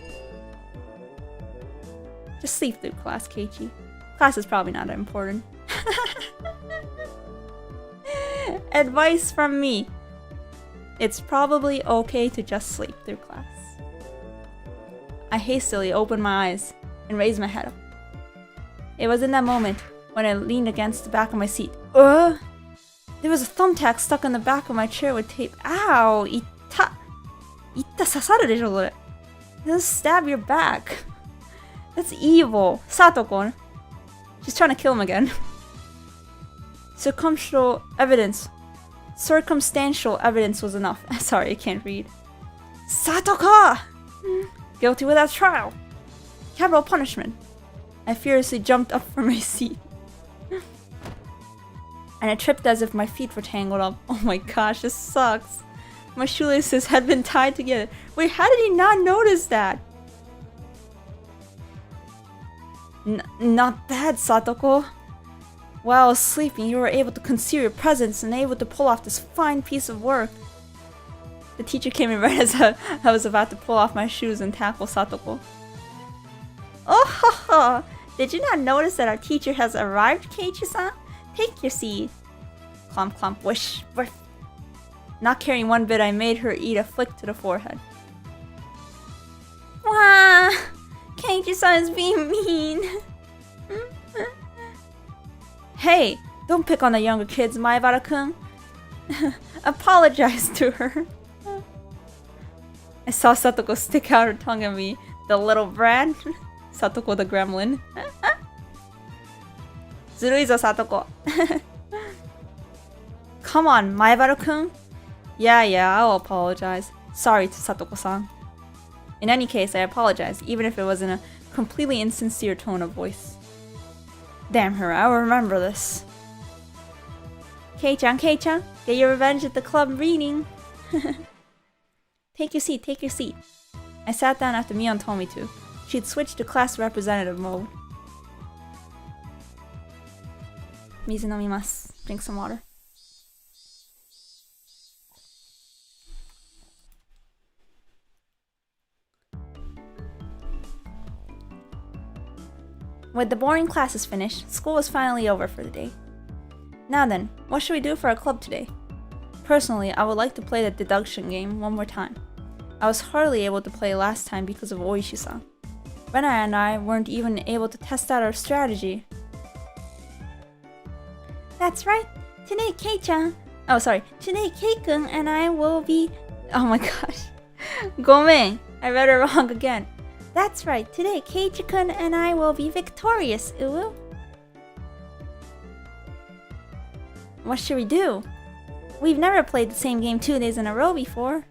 Speaker 1: Just sleep through class, Keiichi. Class is probably not that important. Advice from me. It's probably okay to just sleep through class. I hastily opened my eyes and raised my head up. It was in that moment when I leaned against the back of my seat. There was a thumbtack stuck in the back of my chair with tape. Ow! Itta! Itta sasaru desho, sore. It'll stab your back. That's evil. Satoko. She's trying to kill him again. Circumstantial evidence was enough. Sorry, I can't read. Satoko! Guilty without trial. Capital punishment. I furiously jumped up from my seat. And I tripped as if my feet were tangled up. Oh my gosh, this sucks. My shoelaces had been tied together. Wait, how did he not notice that? Not bad, Satoko. While sleeping, you were able to conceal your presence and able to pull off this fine piece of work. The teacher came in right as I was about to pull off my shoes and tackle Satoko. Oh ha ha! Did you not notice that our teacher has arrived, Keiichi-san? Take your seat. Clomp clomp wish. Whiff. Not caring one bit, I made her eat a flick to the forehead. Wah! Keiichi-san is being mean. Hey, don't pick on the younger kids, Maebara-kun. Apologize to her. I saw Satoko stick out her tongue at me. The little brat. Satoko the gremlin. Zuruizo, Satoko. Come on, Maebara-kun. Yeah, I'll apologize. Sorry to Satoko-san. In any case, I apologize, even if it was in a completely insincere tone of voice. Damn her, I'll remember this. Kei-chan, get your revenge at the club reading. Take your seat. I sat down after Mion told me to. She'd switched to class representative mode. Mizu nomimasu. Drink some water. With the boring classes finished, school was finally over for the day. Now then, what should we do for our club today? Personally, I would like to play the deduction game one more time. I was hardly able to play last time because of Oishi-san. Rena and I weren't even able to test out our strategy. That's right. Today, Kei-chan. Today, Kei-kun and I will be... Oh my gosh. Gomen. I read it wrong again. That's right. Today, Keiichi-kun and I will be victorious, uwu. What should we do? We've never played the same game 2 days in a row before.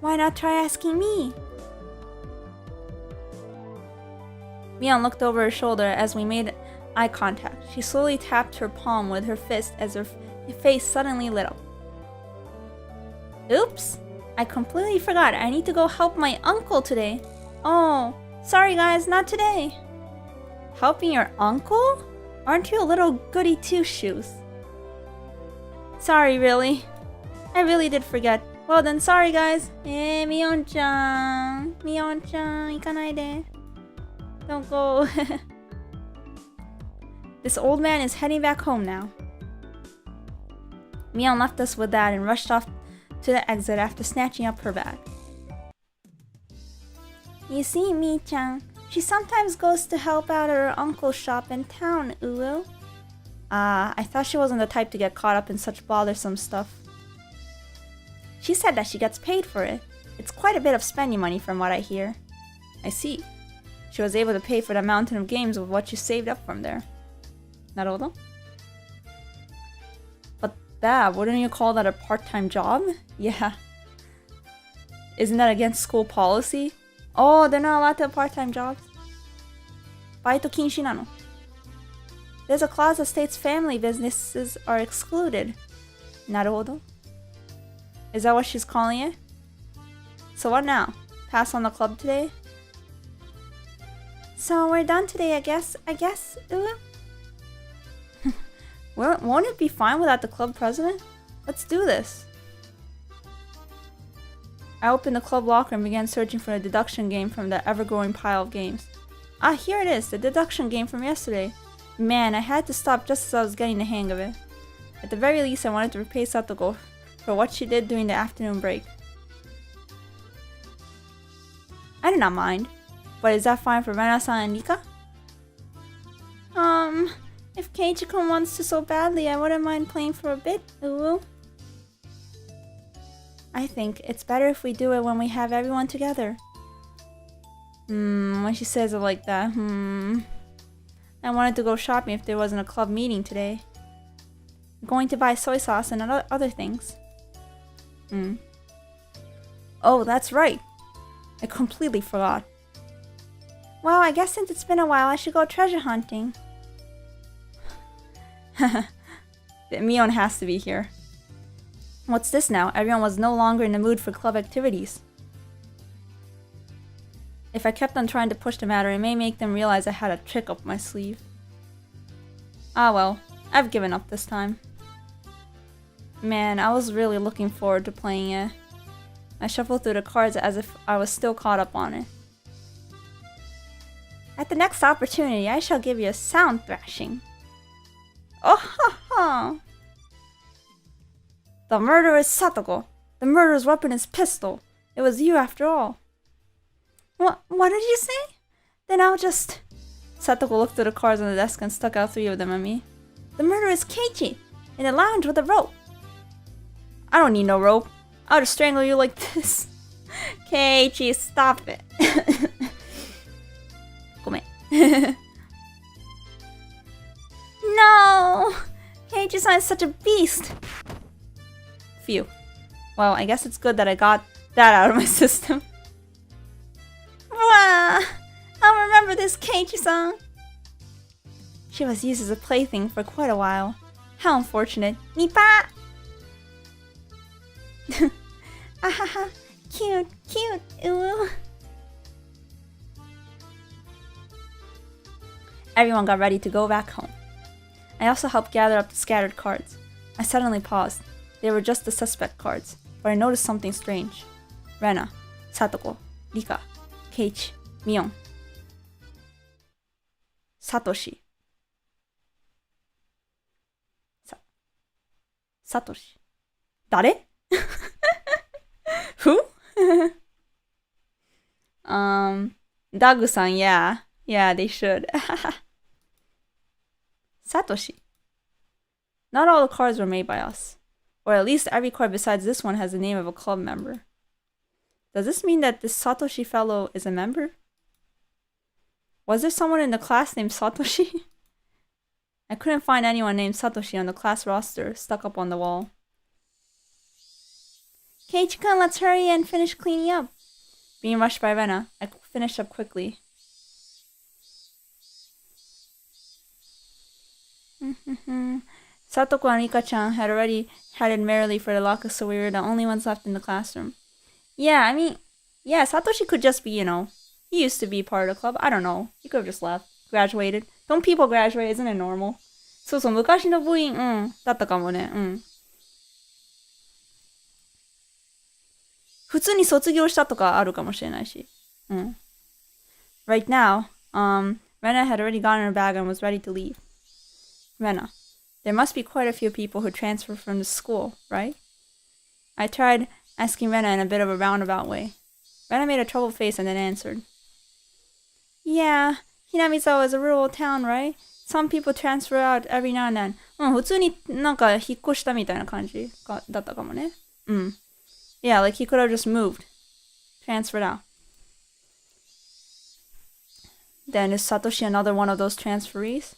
Speaker 1: Why not try asking me? Mion looked over her shoulder as we made eye contact. She slowly tapped her palm with her fist as her face suddenly lit up. Oops! I completely forgot. I need to go help my uncle today. Oh, sorry guys, not today. Helping your uncle? Aren't you a little goody two-shoes? Sorry, really. I really did forget. Well then, sorry guys. Mion-chan. Mion-chan, ikanaide. Don't go. This old man is heading back home now. Mion left us with that and rushed off to the exit after snatching up her bag. You see, Mi-chan, she sometimes goes to help out at her uncle's shop in town, uwu. I thought she wasn't the type to get caught up in such bothersome stuff. She said that she gets paid for it. It's quite a bit of spending money from what I hear. I see. She was able to pay for the mountain of games with what she saved up from there. Naruhodo? But that, wouldn't you call that a part-time job? Yeah. Isn't that against school policy? Oh, they're not allowed to have part-time jobs. Baito kinshi nano. There's a clause that states family businesses are excluded. Naruhodo. Is that what she's calling it? So what now? Pass on the club today? So we're done today, I guess. Won't it be fine without the club president? Let's do this. I opened the club locker and began searching for a deduction game from the ever-growing pile of games. Ah, here it is, the deduction game from yesterday. Man, I had to stop just as I was getting the hang of it. At the very least, I wanted to repay Satoko for what she did during the afternoon break. I did not mind. But is that fine for Rena-san and Nika? If Keiichi-kun wants to so badly, I wouldn't mind playing for a bit, uwu. I think it's better if we do it when we have everyone together. When she says it like that, I wanted to go shopping if there wasn't a club meeting today. I'm going to buy soy sauce and other things. Oh, that's right. I completely forgot. Well, I guess since it's been a while, I should go treasure hunting. Mion has to be here. What's this now? Everyone was no longer in the mood for club activities. If I kept on trying to push the matter, it may make them realize I had a trick up my sleeve. Ah well, I've given up this time. Man, I was really looking forward to playing it. I shuffled through the cards as if I was still caught up on it. At the next opportunity, I shall give you a sound thrashing. Oh ha ha! The murderer is Satoko. The murderer's weapon is pistol. It was you after all. What did you say? Then I'll just... Satoko looked at the cards on the desk and stuck out 3 of them at me. The murderer is Keiichi, in a lounge with a rope. I don't need no rope. I'll just strangle you like this. Keiichi, stop it. Gomen. No! Keiichi-san is such a beast. Phew. Well, I guess it's good that I got that out of my system. Wow! I'll remember this Keiichi-san. She was used as a plaything for quite a while. How unfortunate. Nipa! Ahaha, cute, uwu. Everyone got ready to go back home. I also helped gather up the scattered cards. I suddenly paused. They were just the suspect cards, but I noticed something strange. Rena, Satoko, Rika, Keiichi, Mion. Satoshi. Satoshi. 誰 Who? Dagu-san, yeah. Yeah, they should. Satoshi. Not all the cards were made by us. Or at least every card besides this one has the name of a club member. Does this mean that this Satoshi fellow is a member? Was there someone in the class named Satoshi? I couldn't find anyone named Satoshi on the class roster stuck up on the wall. Keiichi-kun, let's hurry and finish cleaning up. Being rushed by Rena, I finished up quickly. Satoko and Rika-chan had already headed merrily for the locker, so we were the only ones left in the classroom. Yeah, Satoshi could just be, he used to be part of the club. I don't know. He could have just left. Graduated. Don't people graduate? Isn't it normal? そうそう、昔の部員、だったかもね。普通に卒業したとかあるかもしれないし。Right now, Rena had already gotten her bag and was ready to leave. Rena, there must be quite a few people who transferred from the school, right? I tried asking Rena in a bit of a roundabout way. Rena made a troubled face and then answered. Yeah, Hinamizawa is a rural town, right? Some people transfer out every now and then. 普通になんか引っ越したみたいな感じだったかもね。Yeah, like he could have just moved. Transferred out. Then is Satoshi another one of those transferees?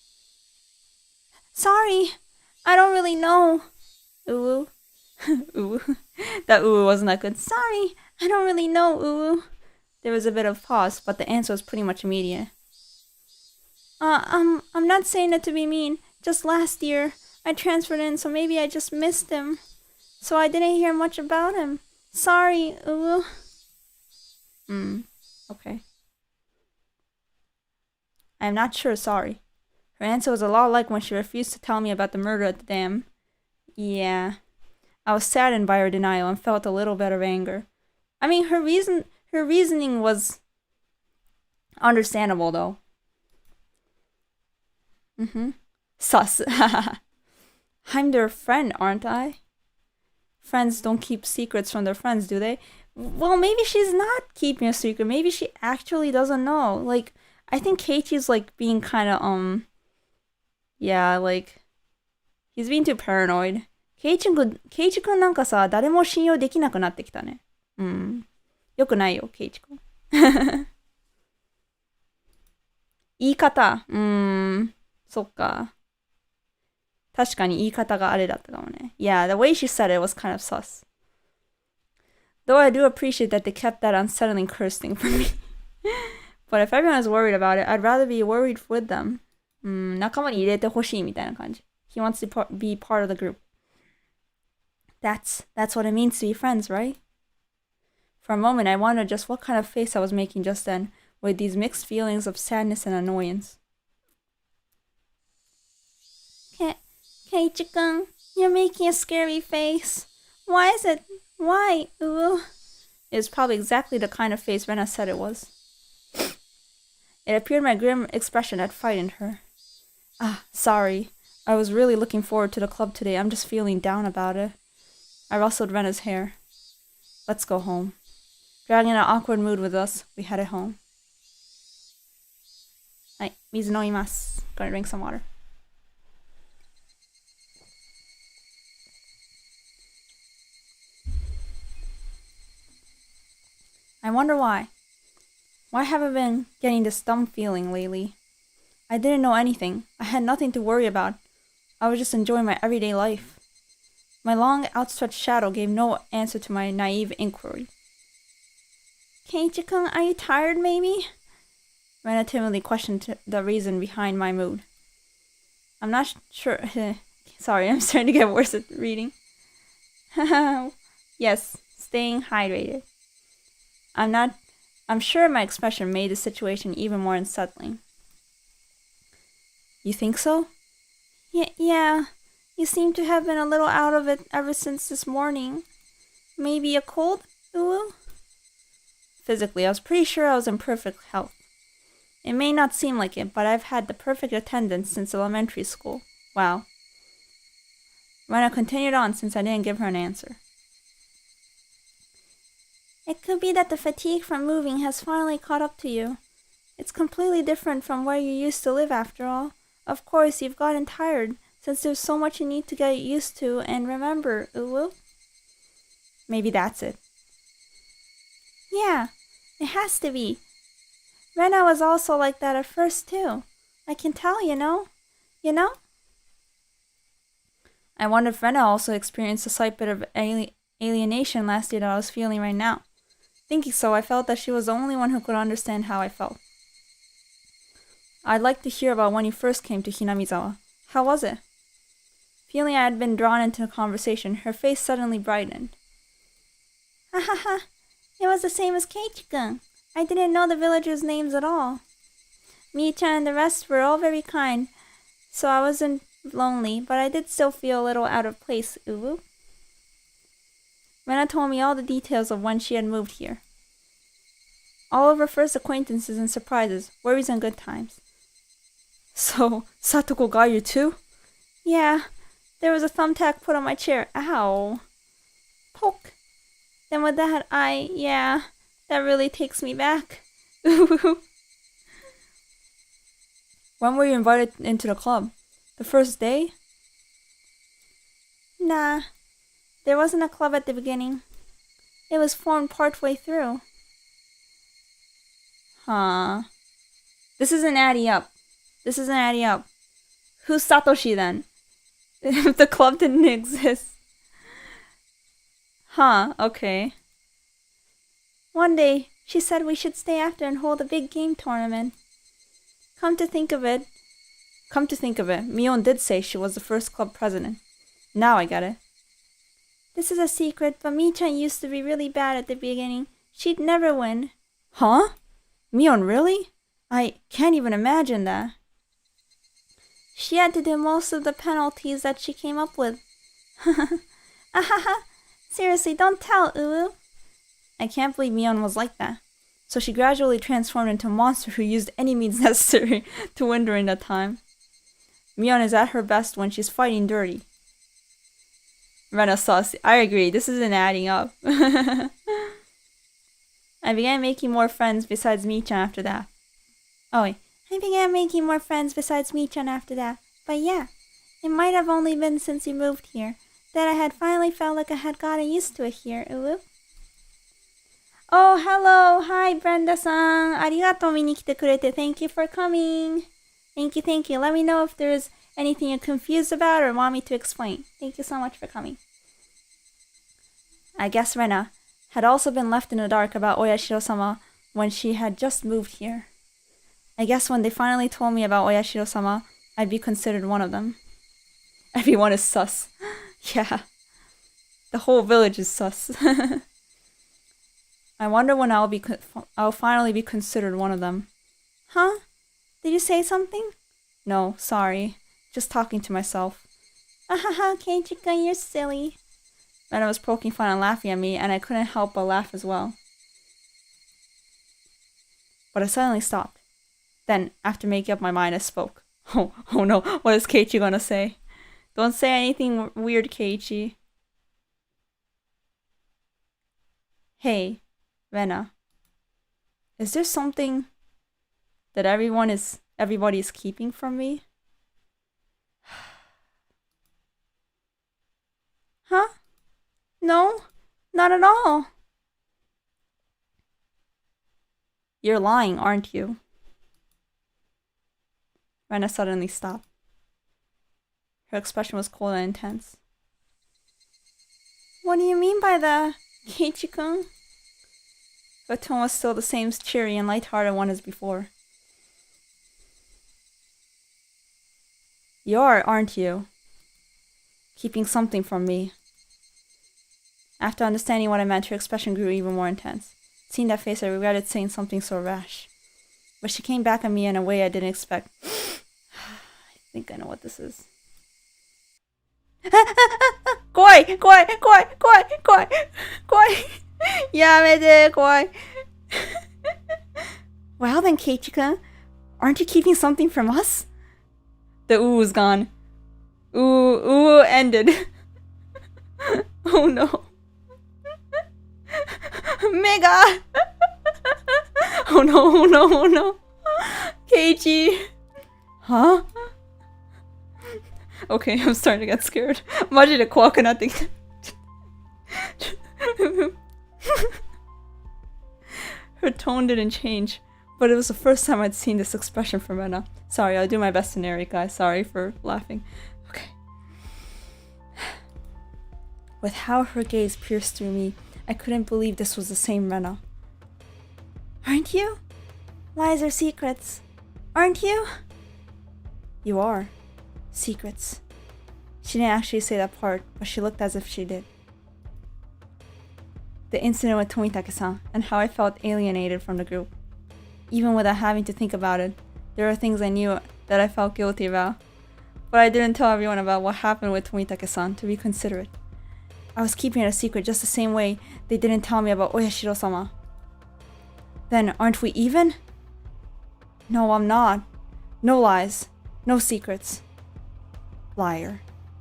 Speaker 1: Sorry, I don't really know. Ooh. Ooh. That ooh wasn't that good. Sorry, I don't really know, ooh. There was a bit of pause, but the answer was pretty much immediate. I'm not saying it to be mean. Just last year, I transferred in, so maybe I just missed him. So I didn't hear much about him. Sorry, ooh. Okay. I am not sure, sorry. Her answer was a lot like when she refused to tell me about the murder at the dam. Yeah. I was saddened by her denial and felt a little bit of anger. I mean, her reasoning was understandable, though. Sus. I'm their friend, aren't I? Friends don't keep secrets from their friends, do they? Well, maybe she's not keeping a secret. Maybe she actually doesn't know. Like, I think Keiichi's, like, being kind of, yeah, like, he's being too paranoid. ケイチくんなんかさ、誰も信用できなくなってきたね。よくないよ、ケイチくん。言い方。そっか。確かに言い方があれだったかもね。Yeah, the way she said it was kind of sus. Though I do appreciate that they kept that unsettling curse thing from me. But if everyone is worried about it, I'd rather be worried with them. 仲間に入れてほしいみたいな感じ。He wants to be part of the group. That's what it means to be friends, right? For a moment, I wondered just what kind of face I was making just then, with these mixed feelings of sadness and annoyance. Keiichi-kun, you're making a scary face. Why is it? Why? Ooh. It was probably exactly the kind of face Rena said it was. It appeared my grim expression had frightened her. Sorry. I was really looking forward to the club today. I'm just feeling down about it. I rustled Rena's hair. Let's go home. Dragging an awkward mood with us, we headed home. Mizu no imasu. Gonna drink some water. I wonder why. Why have I been getting this dumb feeling lately? I didn't know anything. I had nothing to worry about. I was just enjoying my everyday life. My long, outstretched shadow gave no answer to my naive inquiry. Keiichi-kun, are you tired, maybe? Rena timidly questioned the reason behind my mood. I'm not sure. Sorry, I'm starting to get worse at reading. Yes, staying hydrated. I'm sure my expression made the situation even more unsettling. You think so? Yeah. You seem to have been a little out of it ever since this morning. Maybe a cold? Ooh. Physically, I was pretty sure I was in perfect health. It may not seem like it, but I've had the perfect attendance since elementary school. Wow. Rena continued on since I didn't give her an answer. It could be that the fatigue from moving has finally caught up to you. It's completely different from where you used to live after all. Of course, you've gotten tired, since there's so much you need to get used to and remember, uwu. Maybe that's it. Yeah, it has to be. Rena was also like that at first too. I can tell, you know? You know? I wonder if Rena also experienced a slight bit of alienation last year that I was feeling right now. Thinking so, I felt that she was the only one who could understand how I felt. I'd like to hear about when you first came to Hinamizawa. How was it? Feeling I had been drawn into the conversation, her face suddenly brightened. Ha ha ha! It was the same as Keiichi-kun. I didn't know the villagers' names at all. Mii-chan and the rest were all very kind, so I wasn't lonely, but I did still feel a little out of place, uwu. Rena told me all the details of when she had moved here. All of her first acquaintances and surprises, worries and good times. So, Satoko got you too? Yeah, there was a thumbtack put on my chair. Ow. Poke. Then with that, yeah, that really takes me back. When were you invited into the club? The first day? Nah, there wasn't a club at the beginning. It was formed partway through. Huh. This isn't adding up. Who's Satoshi then? If the club didn't exist. Huh, okay. One day, she said we should stay after and hold a big game tournament. Come to think of it, Mion did say she was the first club president. Now I get it. This is a secret, but Mii-chan used to be really bad at the beginning. She'd never win. Huh? Mion, really? I can't even imagine that. She had to do most of the penalties that she came up with. Ahaha! Seriously, don't tell, uwu. I can't believe Mion was like that. So she gradually transformed into a monster who used any means necessary to win during that time. Mion is at her best when she's fighting dirty. Rena saucy. I agree, this isn't adding up. I began making more friends besides Mii-chan after that. But yeah, it might have only been since you moved here that I had finally felt like I had gotten used to it here, uwu. Oh, hello! Hi, Brenda-san! Arigato, 見に来てくれて. Thank you for coming! Thank you. Let me know if there's anything you're confused about or want me to explain. Thank you so much for coming. I guess Rena had also been left in the dark about Oyashiro-sama when she had just moved here. I guess when they finally told me about Oyashiro-sama, I'd be considered one of them. Everyone is sus. Yeah. The whole village is sus. I wonder when I'll finally be considered one of them. Huh? Did you say something? No, sorry. Just talking to myself. Ahaha, Keiichi-kun, you're silly. Rena was poking fun and laughing at me, and I couldn't help but laugh as well. But I suddenly stopped. Then, after making up my mind, I spoke. Oh no, what is Keiichi gonna say? Don't say anything weird, Keiichi. Hey, Rena. Is there something that everybody is keeping from me? Huh? No, not at all. You're lying, aren't you? Rena suddenly stopped. Her expression was cold and intense. What do you mean by that, Keiichi-kun? Her tone was still the same cheery and light-hearted one as before. You're, aren't you? Keeping something from me. After understanding what I meant, her expression grew even more intense. Seeing that face, I regretted saying something so rash. But she came back at me in a way I didn't expect. I think I know what this is. Koi! Yamete, koi. Well then, Keiichi-kun, Aren't you keeping something from us? The ooh is gone. Ooh ended. Oh no. Mega! Oh no. Keiichi. Huh? Okay, I'm starting to get scared. マジで怖くなってきた。Her tone didn't change, but it was the first time I'd seen this expression from Rena. Sorry, I'll do my best to narrate, guys. Sorry for laughing. Okay. With how her gaze pierced through me, I couldn't believe this was the same Rena. Aren't you? Lies are secrets. Aren't you? You are. Secrets. She didn't actually say that part, but she looked as if she did. The incident with Tomitake-san and how I felt alienated from the group. Even without having to think about it, there were things I knew that I felt guilty about. But I didn't tell everyone about what happened with Tomitake-san to be considerate. I was keeping it a secret just the same way they didn't tell me about Oyashiro-sama. Then, aren't we even? No, I'm not. No lies. No secrets. Liar.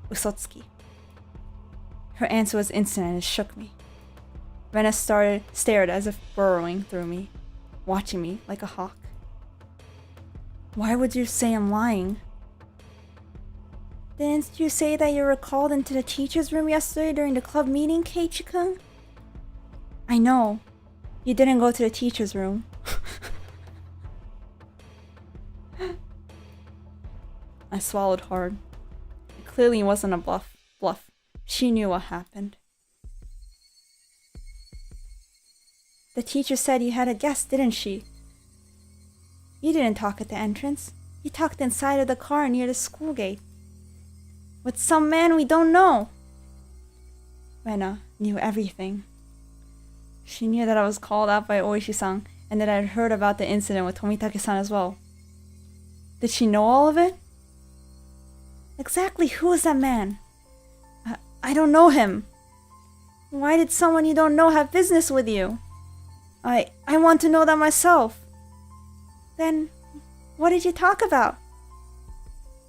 Speaker 1: Usotsuki. Her answer was instant and it shook me. Rena stared as if burrowing through me, watching me like a hawk. Why would you say I'm lying? Didn't you say that you were called into the teacher's room yesterday during the club meeting, Keiichi-kun? I know. You didn't go to the teacher's room. I swallowed hard. It clearly wasn't a bluff. She knew what happened. The teacher said you had a guest, didn't she? You didn't talk at the entrance. You talked inside of the car near the school gate. With some man we don't know. Rena knew everything. She knew that I was called out by Oishi-san and that I had heard about the incident with Tomitake-san as well. Did she know all of it? Exactly who is that man? I don't know him. Why did someone you don't know have business with you? I want to know that myself. Then, what did you talk about?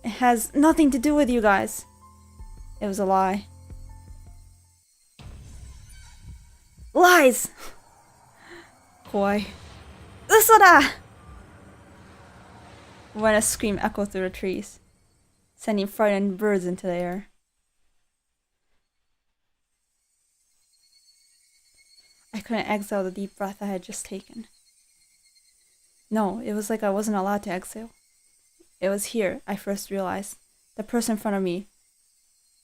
Speaker 1: It has nothing to do with you guys. It was a lie. Lies! Koi. Uso da! Rena's scream echoed through the trees, sending frightened birds into the air. I couldn't exhale the deep breath I had just taken. No, it was like I wasn't allowed to exhale. It was here I first realized the person in front of me,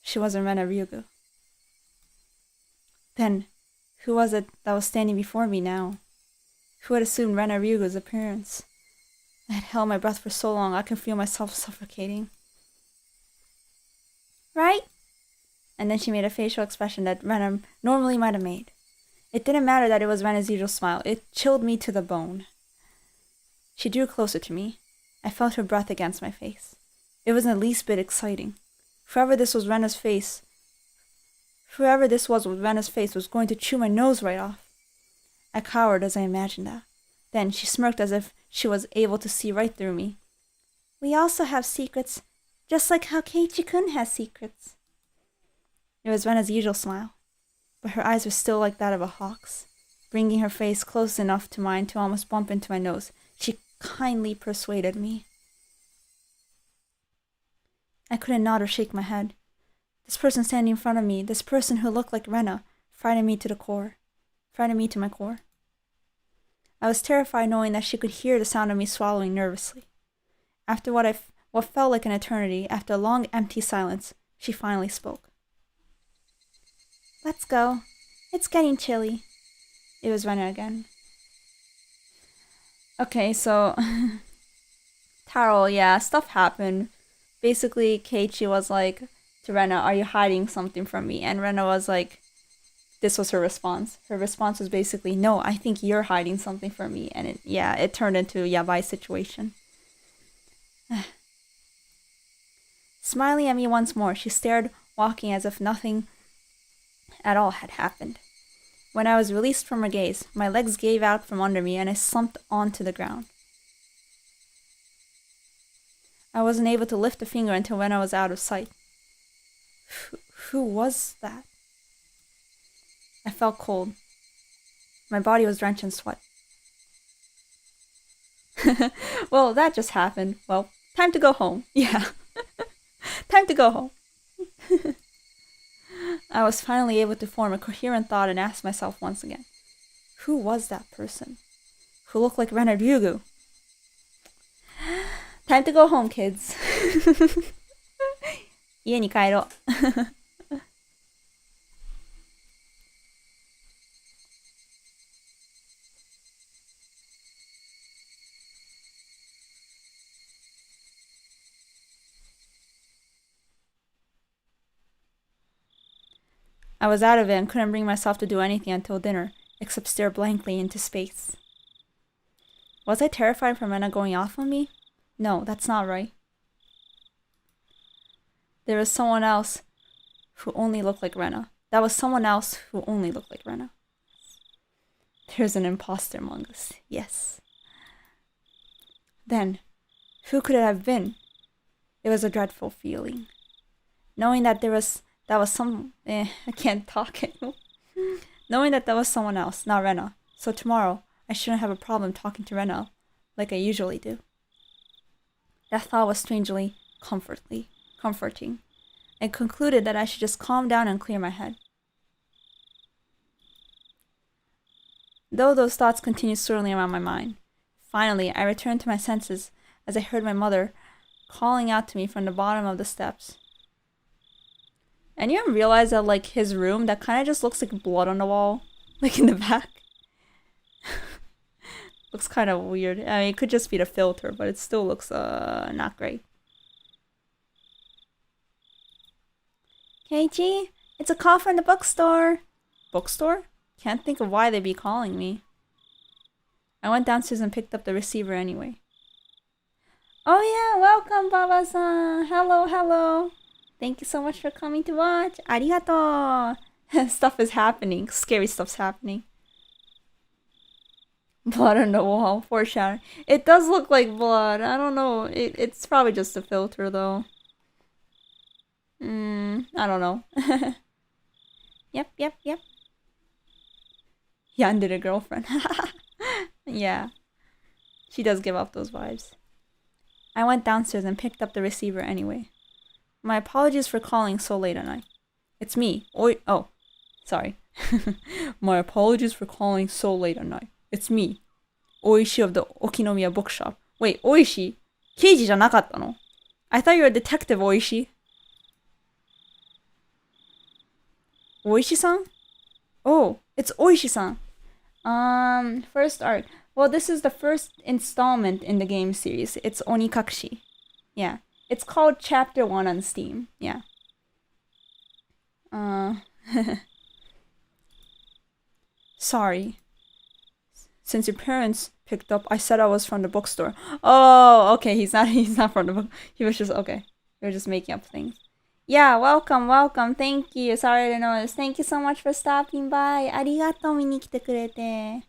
Speaker 1: she wasn't Rena Ryugu. Then, who was it that was standing before me now? Who had assumed Rena Ryugu's appearance? I had held my breath for so long I could feel myself suffocating. Right? And then she made a facial expression that Rena normally might have made. It didn't matter that it was Rena's usual smile. It chilled me to the bone. She drew closer to me. I felt her breath against my face. It wasn't the least bit exciting. Whoever this was with Rena's face was going to chew my nose right off. I cowered as I imagined that. Then she smirked as if she was able to see right through me. We also have secrets, just like how Keiichi-kun has secrets. It was Rena's usual smile, but her eyes were still like that of a hawk's. Bringing her face close enough to mine to almost bump into my nose, she kindly persuaded me. I couldn't nod or shake my head. This person standing in front of me, this person who looked like Rena, frightened me to my core. I was terrified knowing that she could hear the sound of me swallowing nervously. After what felt like an eternity, after a long empty silence, she finally spoke. Let's go. It's getting chilly. It was Rena again. Okay, so Taro, yeah, stuff happened. Basically, Keiichi was like to Rena, are you hiding something from me? And Rena was like, this was her response. Her response was basically, no, I think you're hiding something from me. And it turned into a yabai situation. Smiling at me once more, she stared, walking as if nothing at all had happened. When I was released from her gaze, my legs gave out from under me and I slumped onto the ground. I wasn't able to lift a finger until when I was out of sight. Who was that? I felt cold. My body was drenched in sweat. Well, that just happened. Well, time to go home. Yeah. Time to go home. I was finally able to form a coherent thought and ask myself once again, who was that person who looked like Rena Ryugu? Time to go home, kids. 家に帰ろう。I was out of it and couldn't bring myself to do anything until dinner, except stare blankly into space. Was I terrified from Rena going off on me? No, that's not right. There was someone else who only looked like Rena. That was someone else who only looked like Rena. There's an imposter among us, yes. Then, who could it have been? It was a dreadful feeling. Knowing that I can't talk anymore. Knowing that was someone else, not Rena. So tomorrow, I shouldn't have a problem talking to Rena like I usually do. That thought was strangely comforting. I concluded that I should just calm down and clear my head. Though those thoughts continued swirling around my mind, finally I returned to my senses as I heard my mother calling out to me from the bottom of the steps. Anyone realize that, like, his room, that kind of just looks like blood on the wall? Like, in the back? Looks kind of weird. I mean, it could just be the filter, but it still looks, not great. Keiichi, it's a call from the bookstore. Bookstore? Can't think of why they'd be calling me. I went downstairs and picked up the receiver anyway. Oh yeah, welcome, Baba-san. Hello. Thank you so much for coming to watch. Arigato. Stuff is happening. Scary stuff's happening. Blood on the wall. Foreshadowing. It does look like blood. I don't know. It's probably just a filter, though. I don't know. Yep. Yandere girlfriend. Yeah. She does give off those vibes. I went downstairs and picked up the receiver anyway. My apologies for calling so late at night. It's me. Oh, sorry. My apologies for calling so late at night. It's me. Oishi of the Okinomiya bookshop. Wait, Oishi? Keiji じゃなかったの? I thought you were a detective, Oishi. Oishi-san? Oh, it's Oishi-san. First art. Well, this is the first installment in the game series. It's Onikakushi. Yeah. It's called Chapter 1 on Steam. Yeah. Sorry. Since your parents picked up, I said I was from the bookstore. Oh, okay. He's not from the book. He was just, okay. You're just making up things. Yeah, welcome. Thank you. Sorry to notice. Thank you so much for stopping by. ありがとう、見に来てくれて。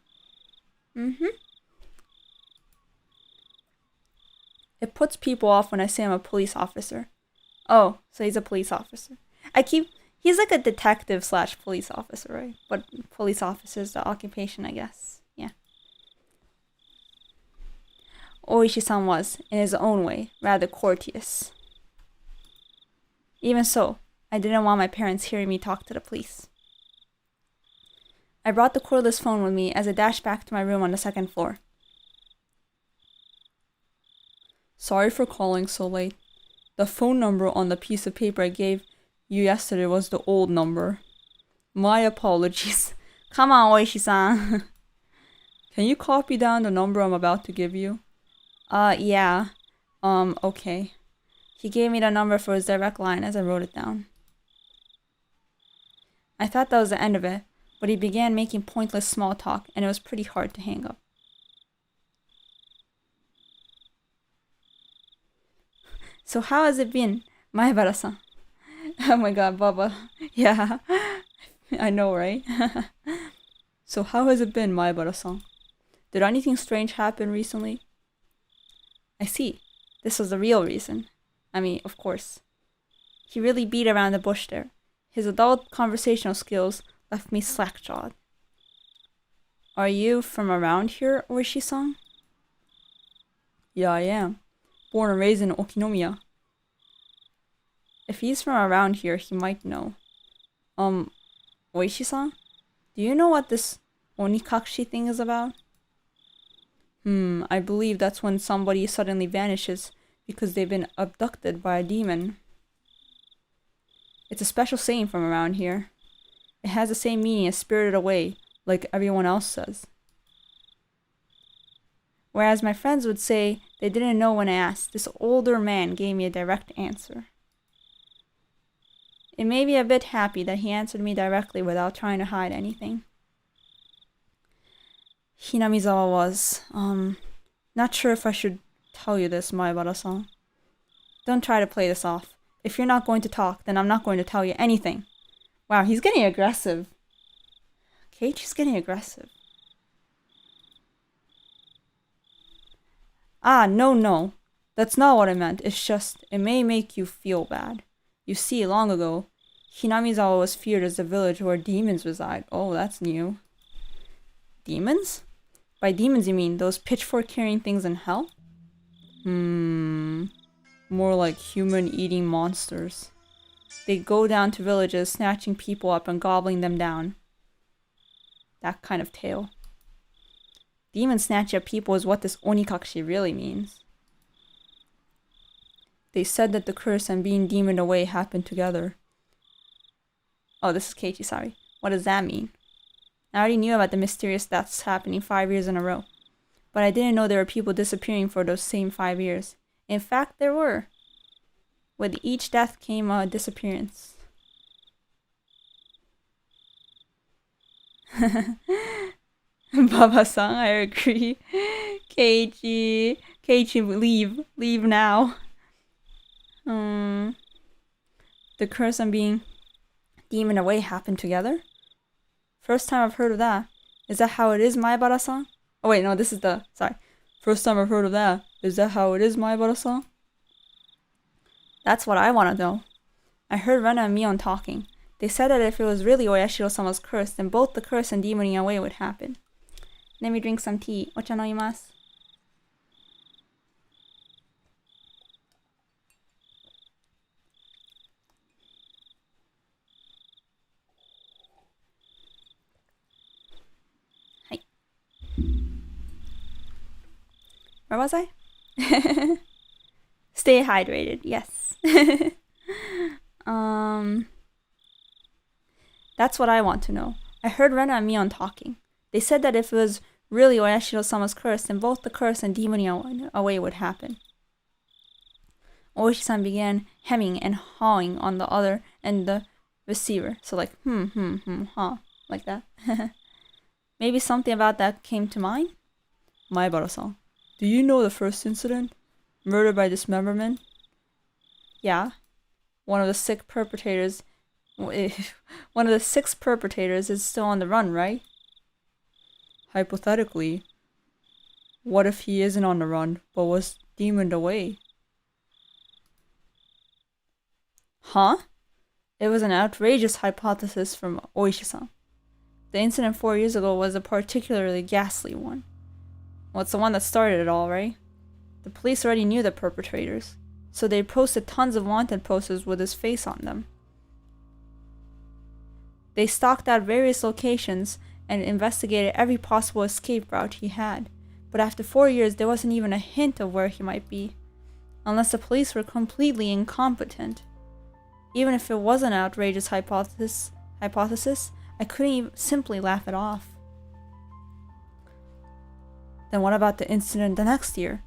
Speaker 1: It puts people off when I say I'm a police officer. Oh, so he's a police officer. He's like a detective / police officer, right? But police officer is the occupation, I guess. Yeah. Oishi-san was, in his own way, rather courteous. Even so, I didn't want my parents hearing me talk to the police. I brought the cordless phone with me as I dashed back to my room on the second floor. Sorry for calling so late. The phone number on the piece of paper I gave you yesterday was the old number. My apologies. Come on, Oishi-san. Can you copy down the number I'm about to give you? Yeah. Okay. He gave me the number for his direct line as I wrote it down. I thought that was the end of it, but he began making pointless small talk, and it was pretty hard to hang up. So how has it been, Maebara-san? Oh my god, Baba. Yeah, I know, right? So how has it been, Maebara-san? Did anything strange happen recently? I see. This was the real reason. I mean, of course. He really beat around the bush there. His adult conversational skills left me slack-jawed. Are you from around here, Oishi-san? Yeah, I am. Born and raised in Okinomiya. If he's from around here, he might know. Oishi-san? Do you know what this Onikakushi thing is about? I believe that's when somebody suddenly vanishes because they've been abducted by a demon. It's a special saying from around here. It has the same meaning as spirited away, like everyone else says. Whereas my friends would say they didn't know when I asked, this older man gave me a direct answer. It made me a bit happy that he answered me directly without trying to hide anything. Hinamizawa was, not sure if I should tell you this, Maebara-san. Don't try to play this off. If you're not going to talk, then I'm not going to tell you anything. Wow, he's getting aggressive. Keiichi's getting aggressive. Ah, no. That's not what I meant. It's just, it may make you feel bad. You see, long ago, Hinamizawa was feared as the village where demons reside. Oh, that's new. Demons? By demons you mean those pitchfork-carrying things in hell? More like human-eating monsters. They go down to villages, snatching people up and gobbling them down. That kind of tale. Demon snatching up people is what this Onikakushi really means. They said that the curse and being demoned away happened together. Oh, this is Keiichi, sorry. What does that mean? I already knew about the mysterious deaths happening 5 years in a row. But I didn't know there were people disappearing for those same 5 years. In fact, there were. With each death came a disappearance. Baba-san, I agree. Keiichi, leave. Leave now. The curse and being demoned away happened together? First time I've heard of that. Is that how it is, Maebara-san? Oh wait, no, this is the... Sorry. First time I've heard of that. Is that how it is, Maebara-san? That's what I want to know. I heard Rena and Mion talking. They said that if it was really Oyashiro-sama's curse, then both the curse and demoning away would happen. Let me drink some tea. Ocha noimasu. Hi. Where was I? Stay hydrated, yes. That's what I want to know. I heard Rena and Mion talking. They said that if it was really Oyashiro-sama's curse, then both the curse and demoning away would happen. Oishi-san began hemming and hawing on the other end of the receiver. So like, ha, like that. Maybe something about that came to mind? Maebara-san, do you know the first incident? Murder by dismemberment? Yeah. One of the six perpetrators is still on the run, right? Hypothetically. What if he isn't on the run, but was demoned away? Huh? It was an outrageous hypothesis from Oishi-san. The incident 4 years ago was a particularly ghastly one. Well, it's the one that started it all, right? The police already knew the perpetrators, so they posted tons of wanted posters with his face on them. They stalked out various locations and investigated every possible escape route he had, but after 4 years there wasn't even a hint of where he might be, unless the police were completely incompetent. Even if it was an outrageous hypothesis, I couldn't even simply laugh it off. Then what about the incident the next year,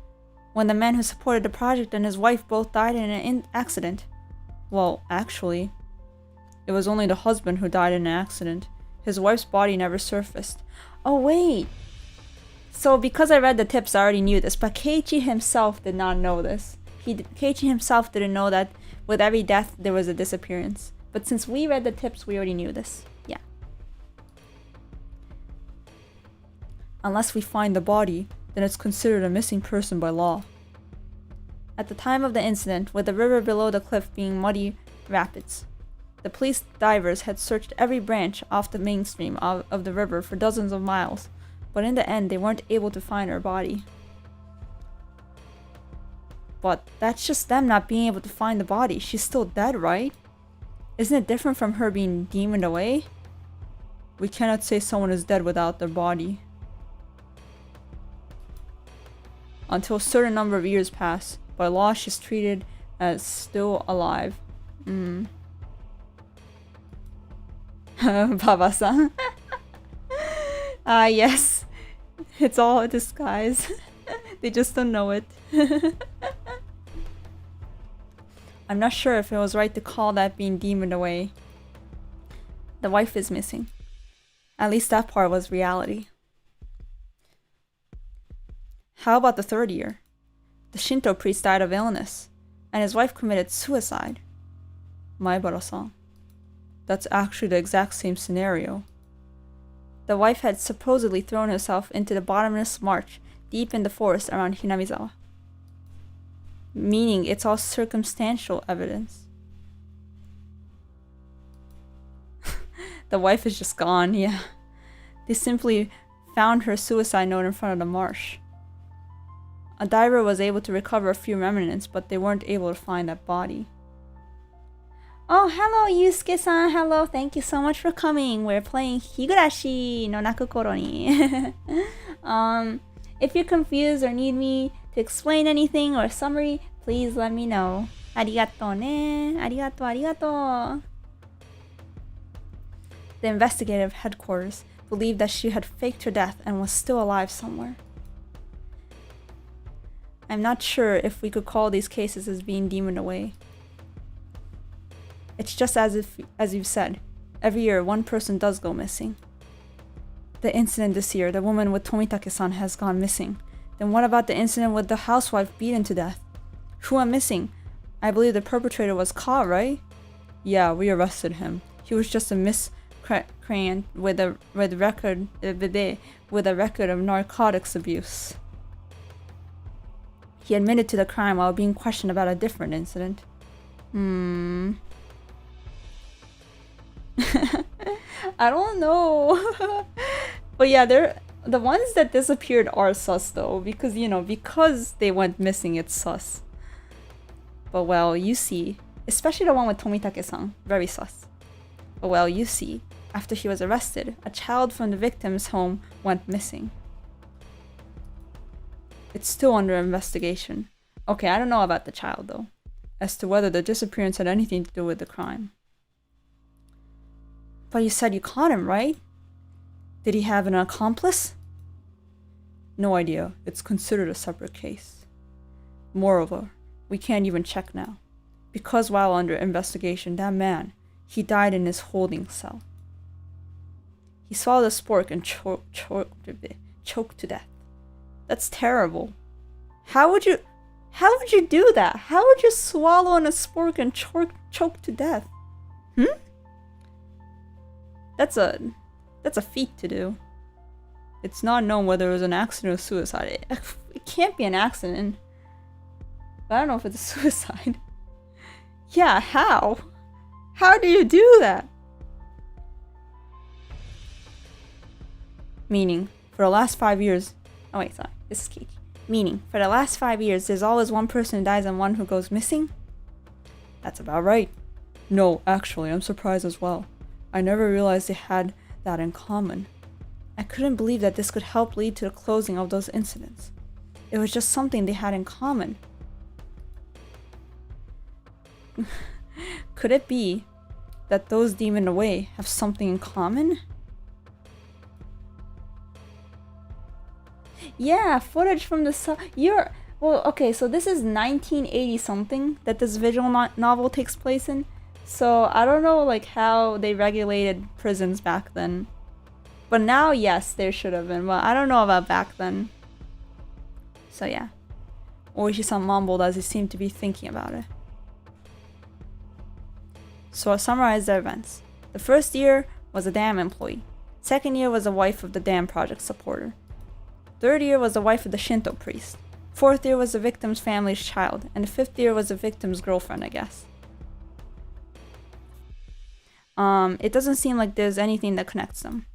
Speaker 1: when the man who supported the project and his wife both died in an accident? Well, actually, it was only the husband who died in an accident. His wife's body never surfaced. Oh wait! So because I read the tips, I already knew this, but Keiichi himself did not know this. Keiichi himself didn't know that with every death there was a disappearance. But since we read the tips, we already knew this. Yeah. Unless we find the body, then it's considered a missing person by law. At the time of the incident, with the river below the cliff being muddy rapids, the police divers had searched every branch off the mainstream of the river for dozens of miles, but in the end they weren't able to find her body. But that's just them not being able to find the body. She's still dead, right? Isn't it different from her being demoned away? We cannot say someone is dead without their body. Until a certain number of years pass, by law she's treated as still alive. Baba-san. Ah, yes. It's all a disguise. They just don't know it. I'm not sure if it was right to call that being demoned away. The wife is missing. At least that part was reality. How about the third year? The Shinto priest died of illness, and his wife committed suicide. Maibara-san. That's actually the exact same scenario. The wife had supposedly thrown herself into the bottomless marsh deep in the forest around Hinamizawa. Meaning it's all circumstantial evidence. The wife is just gone, yeah. They simply found her suicide note in front of the marsh. A diver was able to recover a few remnants, but they weren't able to find that body. Oh, hello, Yusuke-san. Hello, thank you so much for coming. We're playing Higurashi no naku koro ni. If you're confused or need me to explain anything or a summary, please let me know. Arigato ne. Arigato, arigato. The investigative headquarters believed that she had faked her death and was still alive somewhere. I'm not sure if we could call these cases as being demoned away. It's just as you've said, every year one person does go missing. The incident this year, the woman with Tomitake-san has gone missing. Then what about the incident with the housewife beaten to death? Who went missing? I believe the perpetrator was caught, right? Yeah, we arrested him. He was just a miscreant with a record of narcotics abuse. He admitted to the crime while being questioned about a different incident. I don't know. But yeah, the ones that disappeared are sus though, because because they went missing, it's sus. But well, you see, especially the one with Tomitake-san, very sus. But well, you see, after he was arrested, a child from the victim's home went missing. It's still under investigation. Okay, I don't know about the child though, as to whether the disappearance had anything to do with the crime. But you said you caught him, right? Did he have an accomplice? No idea. It's considered a separate case. Moreover, we can't even check now. Because while under investigation, that man, he died in his holding cell. He swallowed a spork and choked to death. That's terrible. How would you do that? How would you swallow a spork and choke to death? That's a feat to do. It's not known whether it was an accident or suicide. It can't be an accident. But I don't know if it's a suicide. Yeah, how? How do you do that? Meaning, for the last 5 years... Oh wait, sorry. This is key. Meaning, for the last 5 years, there's always one person who dies and one who goes missing? That's about right. No, actually, I'm surprised as well. I never realized they had that in common. I couldn't believe that this could help lead to the closing of those incidents. It was just something they had in common. Could it be that those demoned away have something in common? Yeah, footage from the well, okay, so this is 1980 something that this visual novel takes place in. So I don't know like how they regulated prisons back then. But now, yes, there should have been. But I don't know about back then. So yeah. Oishi-san mumbled as he seemed to be thinking about it. So I'll summarize the events. The first year was a dam employee. Second year was the wife of the dam project supporter. Third year was the wife of the Shinto priest. Fourth year was the victim's family's child, and the fifth year was the victim's girlfriend, I guess. It doesn't seem like there's anything that connects them.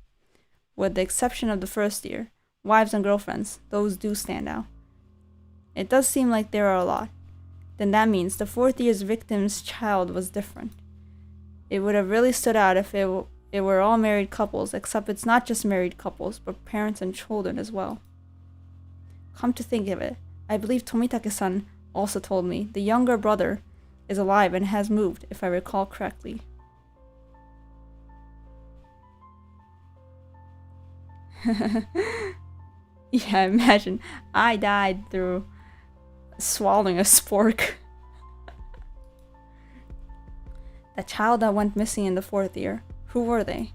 Speaker 1: With the exception of the first year, wives and girlfriends, those do stand out. It does seem like there are a lot. Then that means the fourth year's victim's child was different. It would have really stood out if it were all married couples, except it's not just married couples, but parents and children as well. Come to think of it, I believe Tomitake-san also told me the younger brother is alive and has moved, if I recall correctly. Yeah, imagine I died through swallowing a spork. The child that went missing in the fourth year, who were they?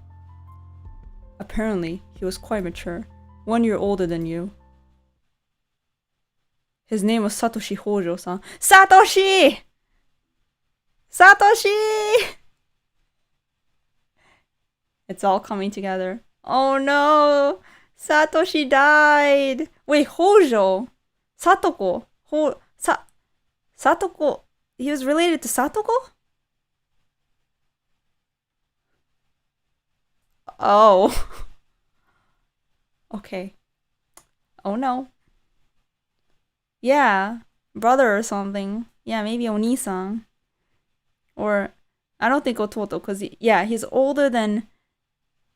Speaker 1: Apparently, he was quite mature, 1 year older than you. His name was Satoshi Hojo-san. Satoshi! Satoshi! It's all coming together. Oh no! Satoshi died! Wait, Hojo? Satoko? Satoko? He was related to Satoko? Oh. Okay. Oh no. Yeah. Brother or something. Yeah, maybe Oni-san. Or, I don't think Ototo, because, yeah, he's older than...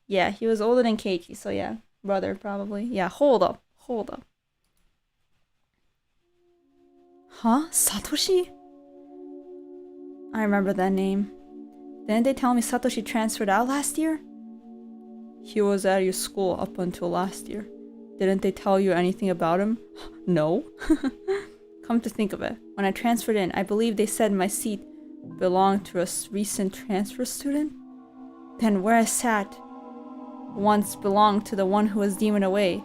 Speaker 1: Yeah, he was older than Keiichi, so yeah. Brother, probably. Yeah, hold up. Huh? Satoshi? I remember that name. Didn't they tell me Satoshi transferred out last year? He was at your school up until last year. Didn't they tell you anything about him? No. Come to think of it, when I transferred in, I believe they said my seat belonged to a recent transfer student? Then where I sat once belonged to the one who was demoted away.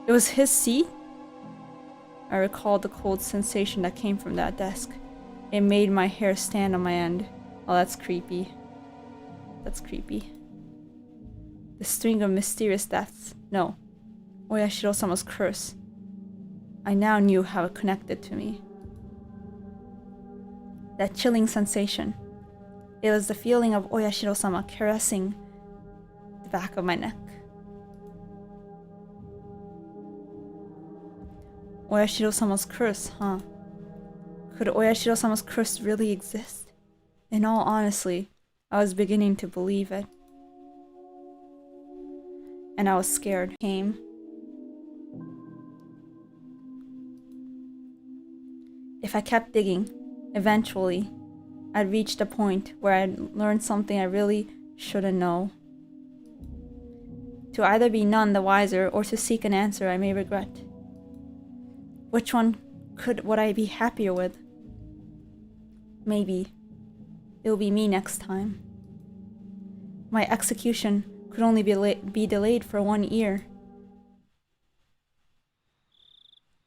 Speaker 1: It was his seat? I recalled the cold sensation that came from that desk. It made my hair stand on my end. Oh, that's creepy. That's creepy. The string of mysterious deaths. No. Oyashiro-sama's curse. I now knew how it connected to me. That chilling sensation. It was the feeling of Oyashiro-sama caressing the back of my neck. Oyashiro-sama's curse, huh? Could Oyashiro-sama's curse really exist? In all honesty, I was beginning to believe it. And I was scared. Came. If I kept digging, eventually, I'd reach a point where I'd learn something I really shouldn't know. To either be none the wiser or to seek an answer I may regret. Which one would I be happier with? Maybe it'll be me next time. My execution could only be delayed for 1 year.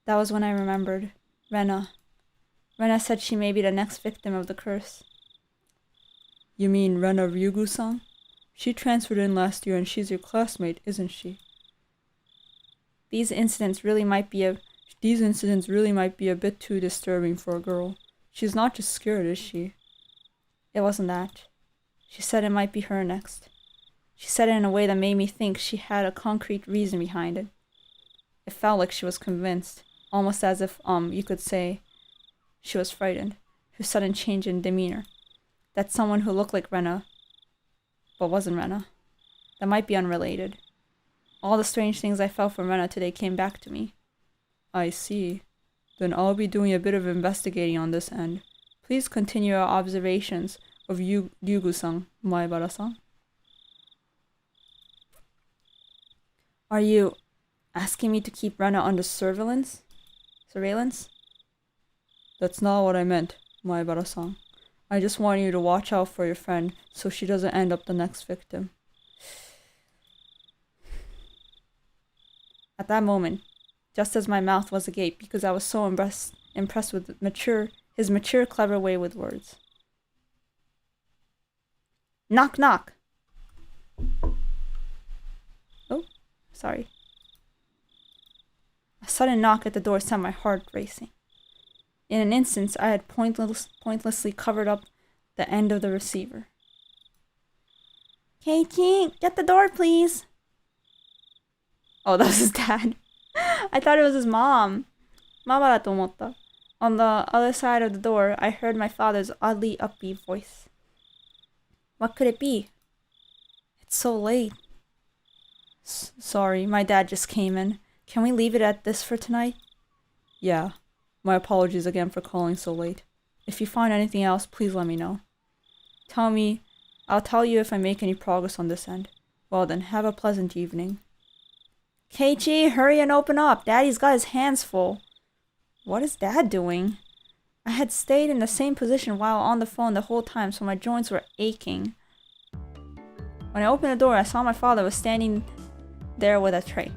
Speaker 1: That was when I remembered Rena. Rena said she may be the next victim of the curse. You mean Rena Ryugu-san? She transferred in last year and she's your classmate, isn't she? These incidents really might be a bit too disturbing for a girl. She's not just scared, is she? It wasn't that. She said it might be her next. She said it in a way that made me think she had a concrete reason behind it. It felt like she was convinced, almost as if, you could say, she was frightened. Her sudden change in demeanor. That someone who looked like Rena, but wasn't Rena. That might be unrelated. All the strange things I felt from Rena today came back to me. I see. Then I'll be doing a bit of investigating on this end. Please continue your observations of Ryugu-san, Maebara-san. Are you asking me to keep Rena under surveillance? That's not what I meant, Maebara-san. I just want you to watch out for your friend so she doesn't end up the next victim. At that moment, just as my mouth was agape because I was so impressed with his mature, clever way with words. Knock, knock. Oh, sorry. A sudden knock at the door sent my heart racing. In an instant, I had pointlessly covered up the end of the receiver. Keiichi, get the door, please. Oh, that was his dad. I thought it was his mom. Mama da to omotta. On the other side of the door, I heard my father's oddly upbeat voice. What could it be? It's so late. Sorry, my dad just came in. Can we leave it at this for tonight? Yeah. My apologies again for calling so late. If you find anything else, please let me know. I'll tell you if I make any progress on this end. Well then, have a pleasant evening. Keiichi, hurry and open up. Daddy's got his hands full. What is Dad doing? I had stayed in the same position while on the phone the whole time, so my joints were aching. When I opened the door, I saw my father was standing there with a tray.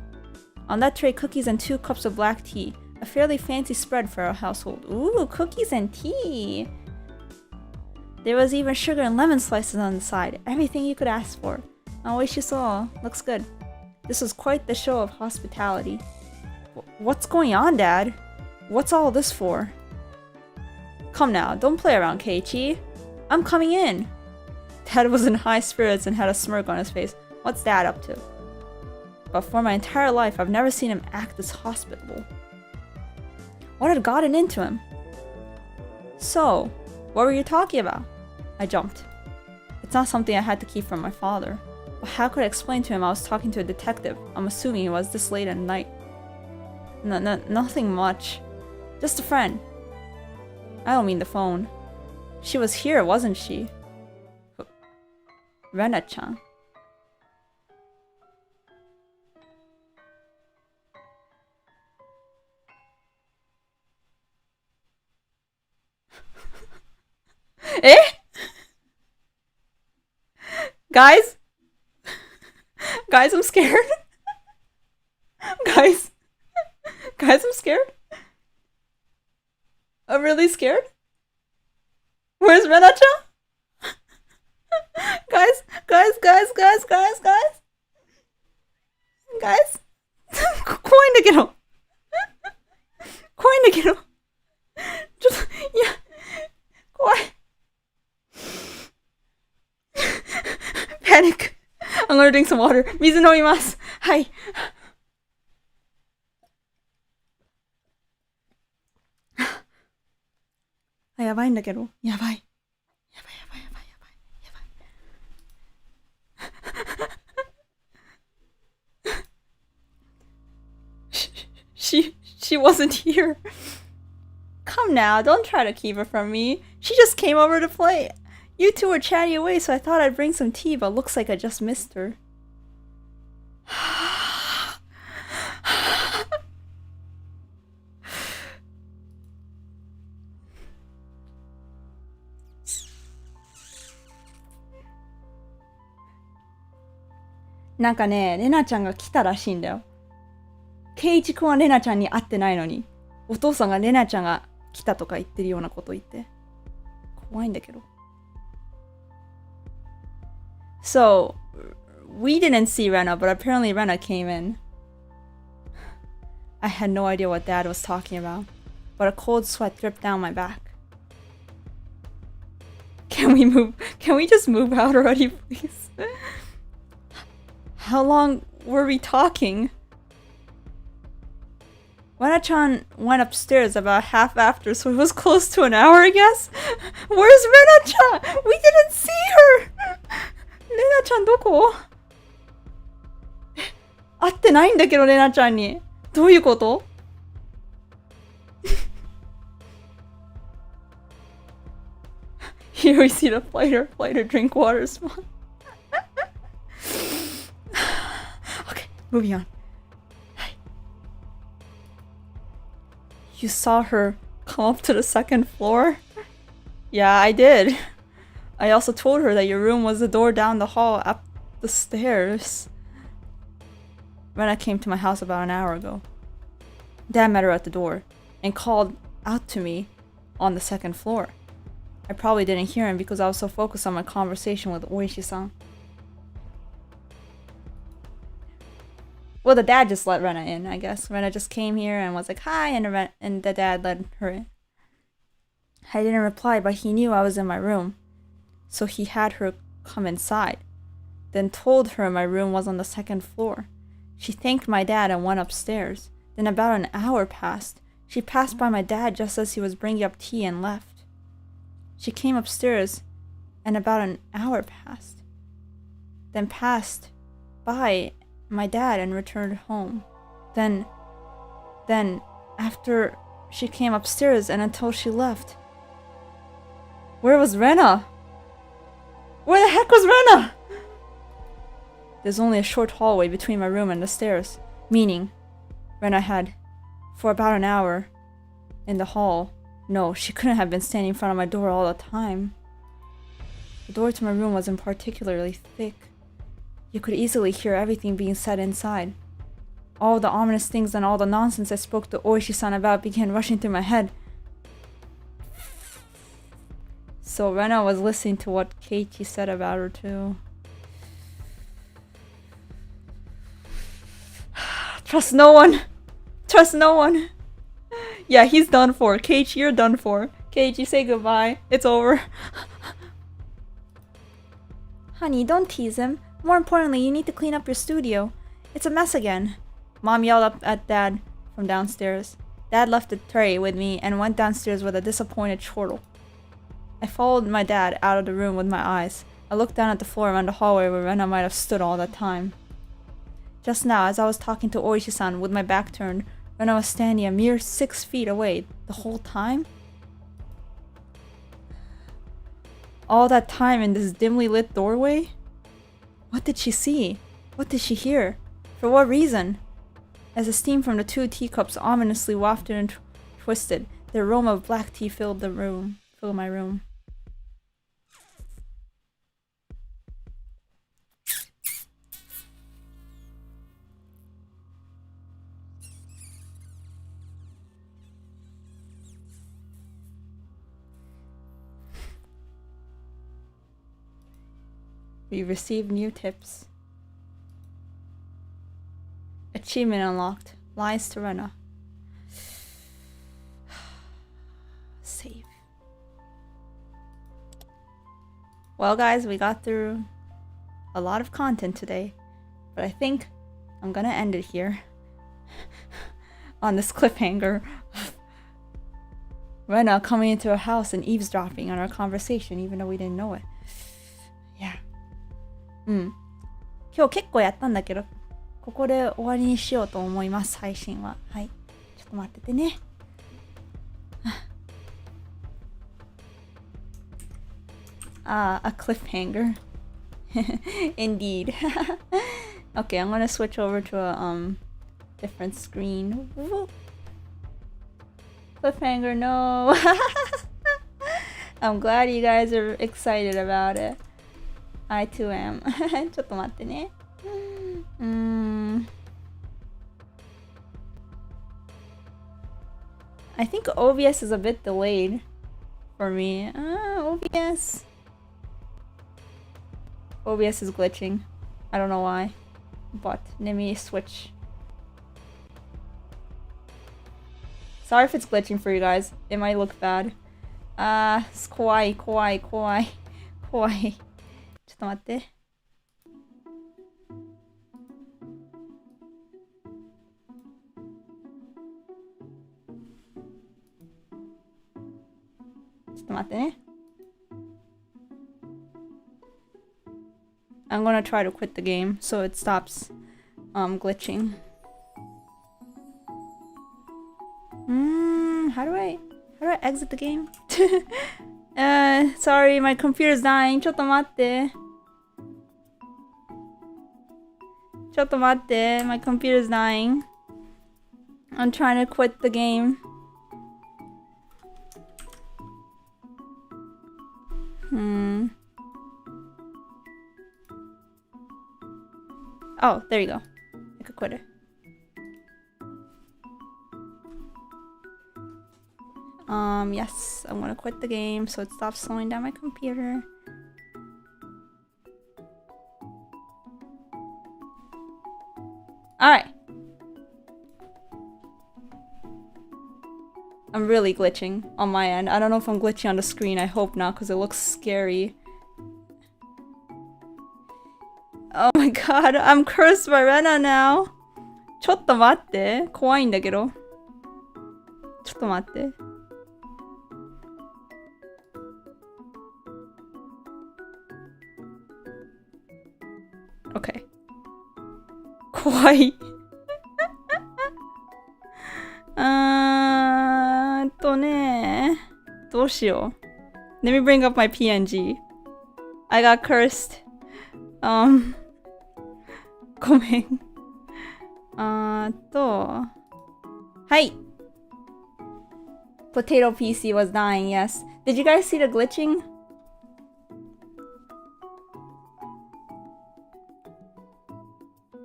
Speaker 1: On that tray, cookies and 2 cups of black tea. A fairly fancy spread for our household. Ooh, cookies and tea! There was even sugar and lemon slices on the side. Everything you could ask for. Oishisou. Looks good. This was quite the show of hospitality. What's going on, Dad? What's all this for? Come now, don't play around, Keiichi. I'm coming in. Dad was in high spirits and had a smirk on his face. What's Dad up to? But for my entire life, I've never seen him act this hospitable. What had gotten into him? So, what were you talking about? I jumped. It's not something I had to keep from my father. But how could I explain to him I was talking to a detective? I'm assuming it was this late at night. Nothing much. Just a friend. I don't mean the phone. She was here, wasn't she? Rena-chan. Eh? Guys? Guys, I'm scared. Guys? Guys, I'm scared. I'm really scared. Where's Rena-chan? Guys? Guys? Guys? 怖いんだけど。怖いんだけど。ちょっと、いや、怖い。Panic. I'm gonna drink some water. 水飲みます。はい。あ、やばいんだけど。やばい。She wasn't here. Come now, don't try to keep her from me. She just came over to play. You two were chatting away, so I thought I'd bring some tea, but looks like I just missed her.なんかね、レナちゃんが来たらしいんだよ。ケイイチ君はレナちゃんに会ってないのに、お父さんがレナちゃんが来たとか言ってるようなこと言って。怖いんだけど。So, we didn't see Rena, but apparently Rena came in. I had no idea what Dad was talking about, but a cold sweat dripped down my back. Can we just move out already, please? How long were we talking? Rena-chan went upstairs about half after, so it was close to an hour, I guess? Where's Rena-chan? We didn't see her! Rena-chan どこ？会ってないんだけど、レナちゃんに。どういうこと？ Here we see the fighter drink water spawn. Okay, moving on. You saw her come up to the 2nd floor? Yeah, I did. I also told her that your room was the door down the hall up the stairs. Rena came to my house about an hour ago. Dad met her at the door and called out to me on the 2nd floor. I probably didn't hear him because I was so focused on my conversation with Oishi-san. Well, the dad just let Rena in, I guess. Rena just came here and was like, hi, and the dad let her in. I didn't reply, but he knew I was in my room. So he had her come inside. Then told her my room was on the 2nd floor. She thanked my dad and went upstairs. Then about an hour passed. She passed by my dad just as he was bringing up tea and left. She came upstairs, and about an hour passed. Then passed by my dad and returned home. Then after she came upstairs and until she left. Where was Rena? Where the heck was Rena? There's only a short hallway between my room and the stairs, meaning Rena had, for about an hour, in the hall. No, she couldn't have been standing in front of my door all the time. The door to my room wasn't particularly thick. You could easily hear everything being said inside. All the ominous things and all the nonsense I spoke to Oishi-san about began rushing through my head. So Rena was listening to what Keiichi said about her too. Trust no one. Trust no one. Yeah, he's done for. Keiichi, you're done for. Keiichi, say goodbye. It's over. Honey, don't tease him. More importantly, you need to clean up your studio. It's a mess again. Mom yelled up at Dad from downstairs. Dad left the tray with me and went downstairs with a disappointed chortle. I followed my dad out of the room with my eyes. I looked down at the floor around the hallway where Rena might have stood all that time. Just now, as I was talking to Oishi-san with my back turned, Rena was standing a mere 6 feet away the whole time? All that time in this dimly lit doorway? What did she see? What did she hear? For what reason? As the steam from the 2 teacups ominously wafted and twisted, the aroma of black tea filled my room. We received new tips. Achievement unlocked. Lies to Rena. Save. Well guys, we got through a lot of content today, but I think I'm gonna end it here on this cliffhanger of Rena coming into a house and eavesdropping on our conversation even though we didn't know it. Yeah. 今日結構やったんだけど、ここで終わりにしようと思います、配信は。はい。ちょっと待っててね。A cliffhanger. Indeed. Okay, I'm gonna switch over to a different screen. Whoop. Cliffhanger, no. I'm glad you guys are excited about it. I too am. ちょっと待ってね。I think OBS is a bit delayed for me. OBS. OBS is glitching. I don't know why. But let me switch. Sorry if it's glitching for you guys. It might look bad. It's kawaii. ちょっと待って。ちょっと待ってね。I'm gonna try to quit the game so it stops glitching. How do I exit the game? Sorry, my computer's dying. ちょっと待って。My computer's dying. I'm trying to quit the game. Oh, there you go. I could quit it. Yes, I'm gonna quit the game so it stops slowing down my computer. Alright. I'm really glitching on my end. I don't know if I'm glitching on the screen. I hope not, because it looks scary. Oh my god, I'm cursed by Rena now. ちょっと待って。怖いんだけど。ちょっと待って。Okay. 怖い。どうしよう。Let me bring up my PNG. I got cursed. ごめん。はい。Potato PC was dying, yes. Did you guys see the glitching?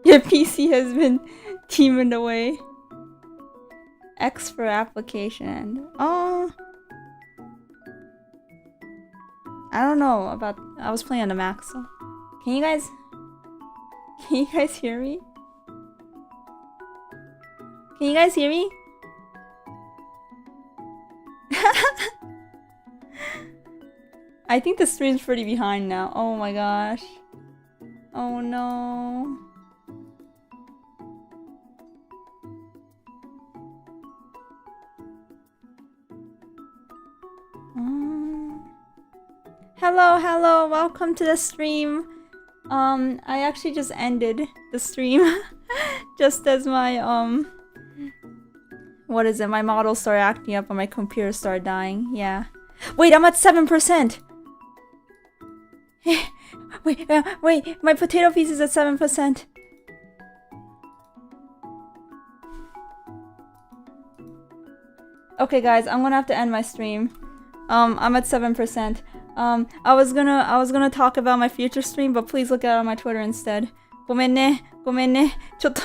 Speaker 1: Your PC has been teamed away. X for application. Oh. I don't know about... I was playing on the Mac, so... Can you guys hear me? Can you guys hear me? I think the stream's pretty behind now. Oh my gosh. Oh no. Hello, welcome to the stream. I actually just ended the stream just as my what is it? My model started acting up and my computer started dying. Yeah. Wait, I'm at 7%. Wait, my potato piece is at 7%. Okay guys, I'm gonna have to end my stream. I'm at 7%. I was gonna talk about my future stream, but please look at it on my Twitter instead. ごめんね。ちょっと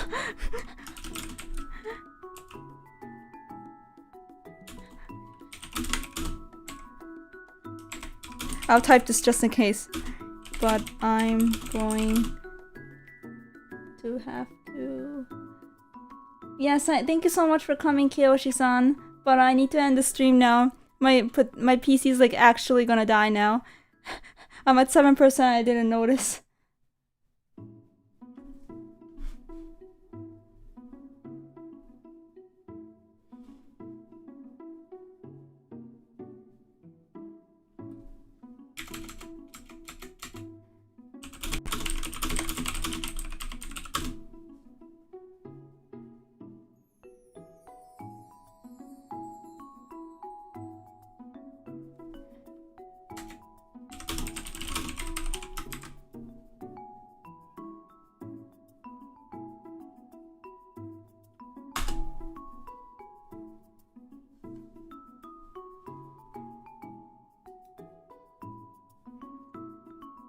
Speaker 1: I'll type this just in case. But I'm going to have to... Yes, thank you so much for coming, Kiyoshi-san. But I need to end the stream now. My PC is like actually gonna die now. I'm at 7%, I didn't notice.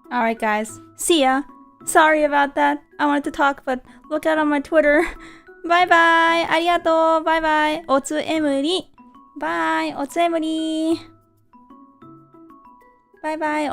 Speaker 1: Alright guys, see ya! Sorry about that. I wanted to talk, but look out on my Twitter. Bye bye! ありがとう! Bye bye! おつえむり! Bye! おつえむり! Bye bye!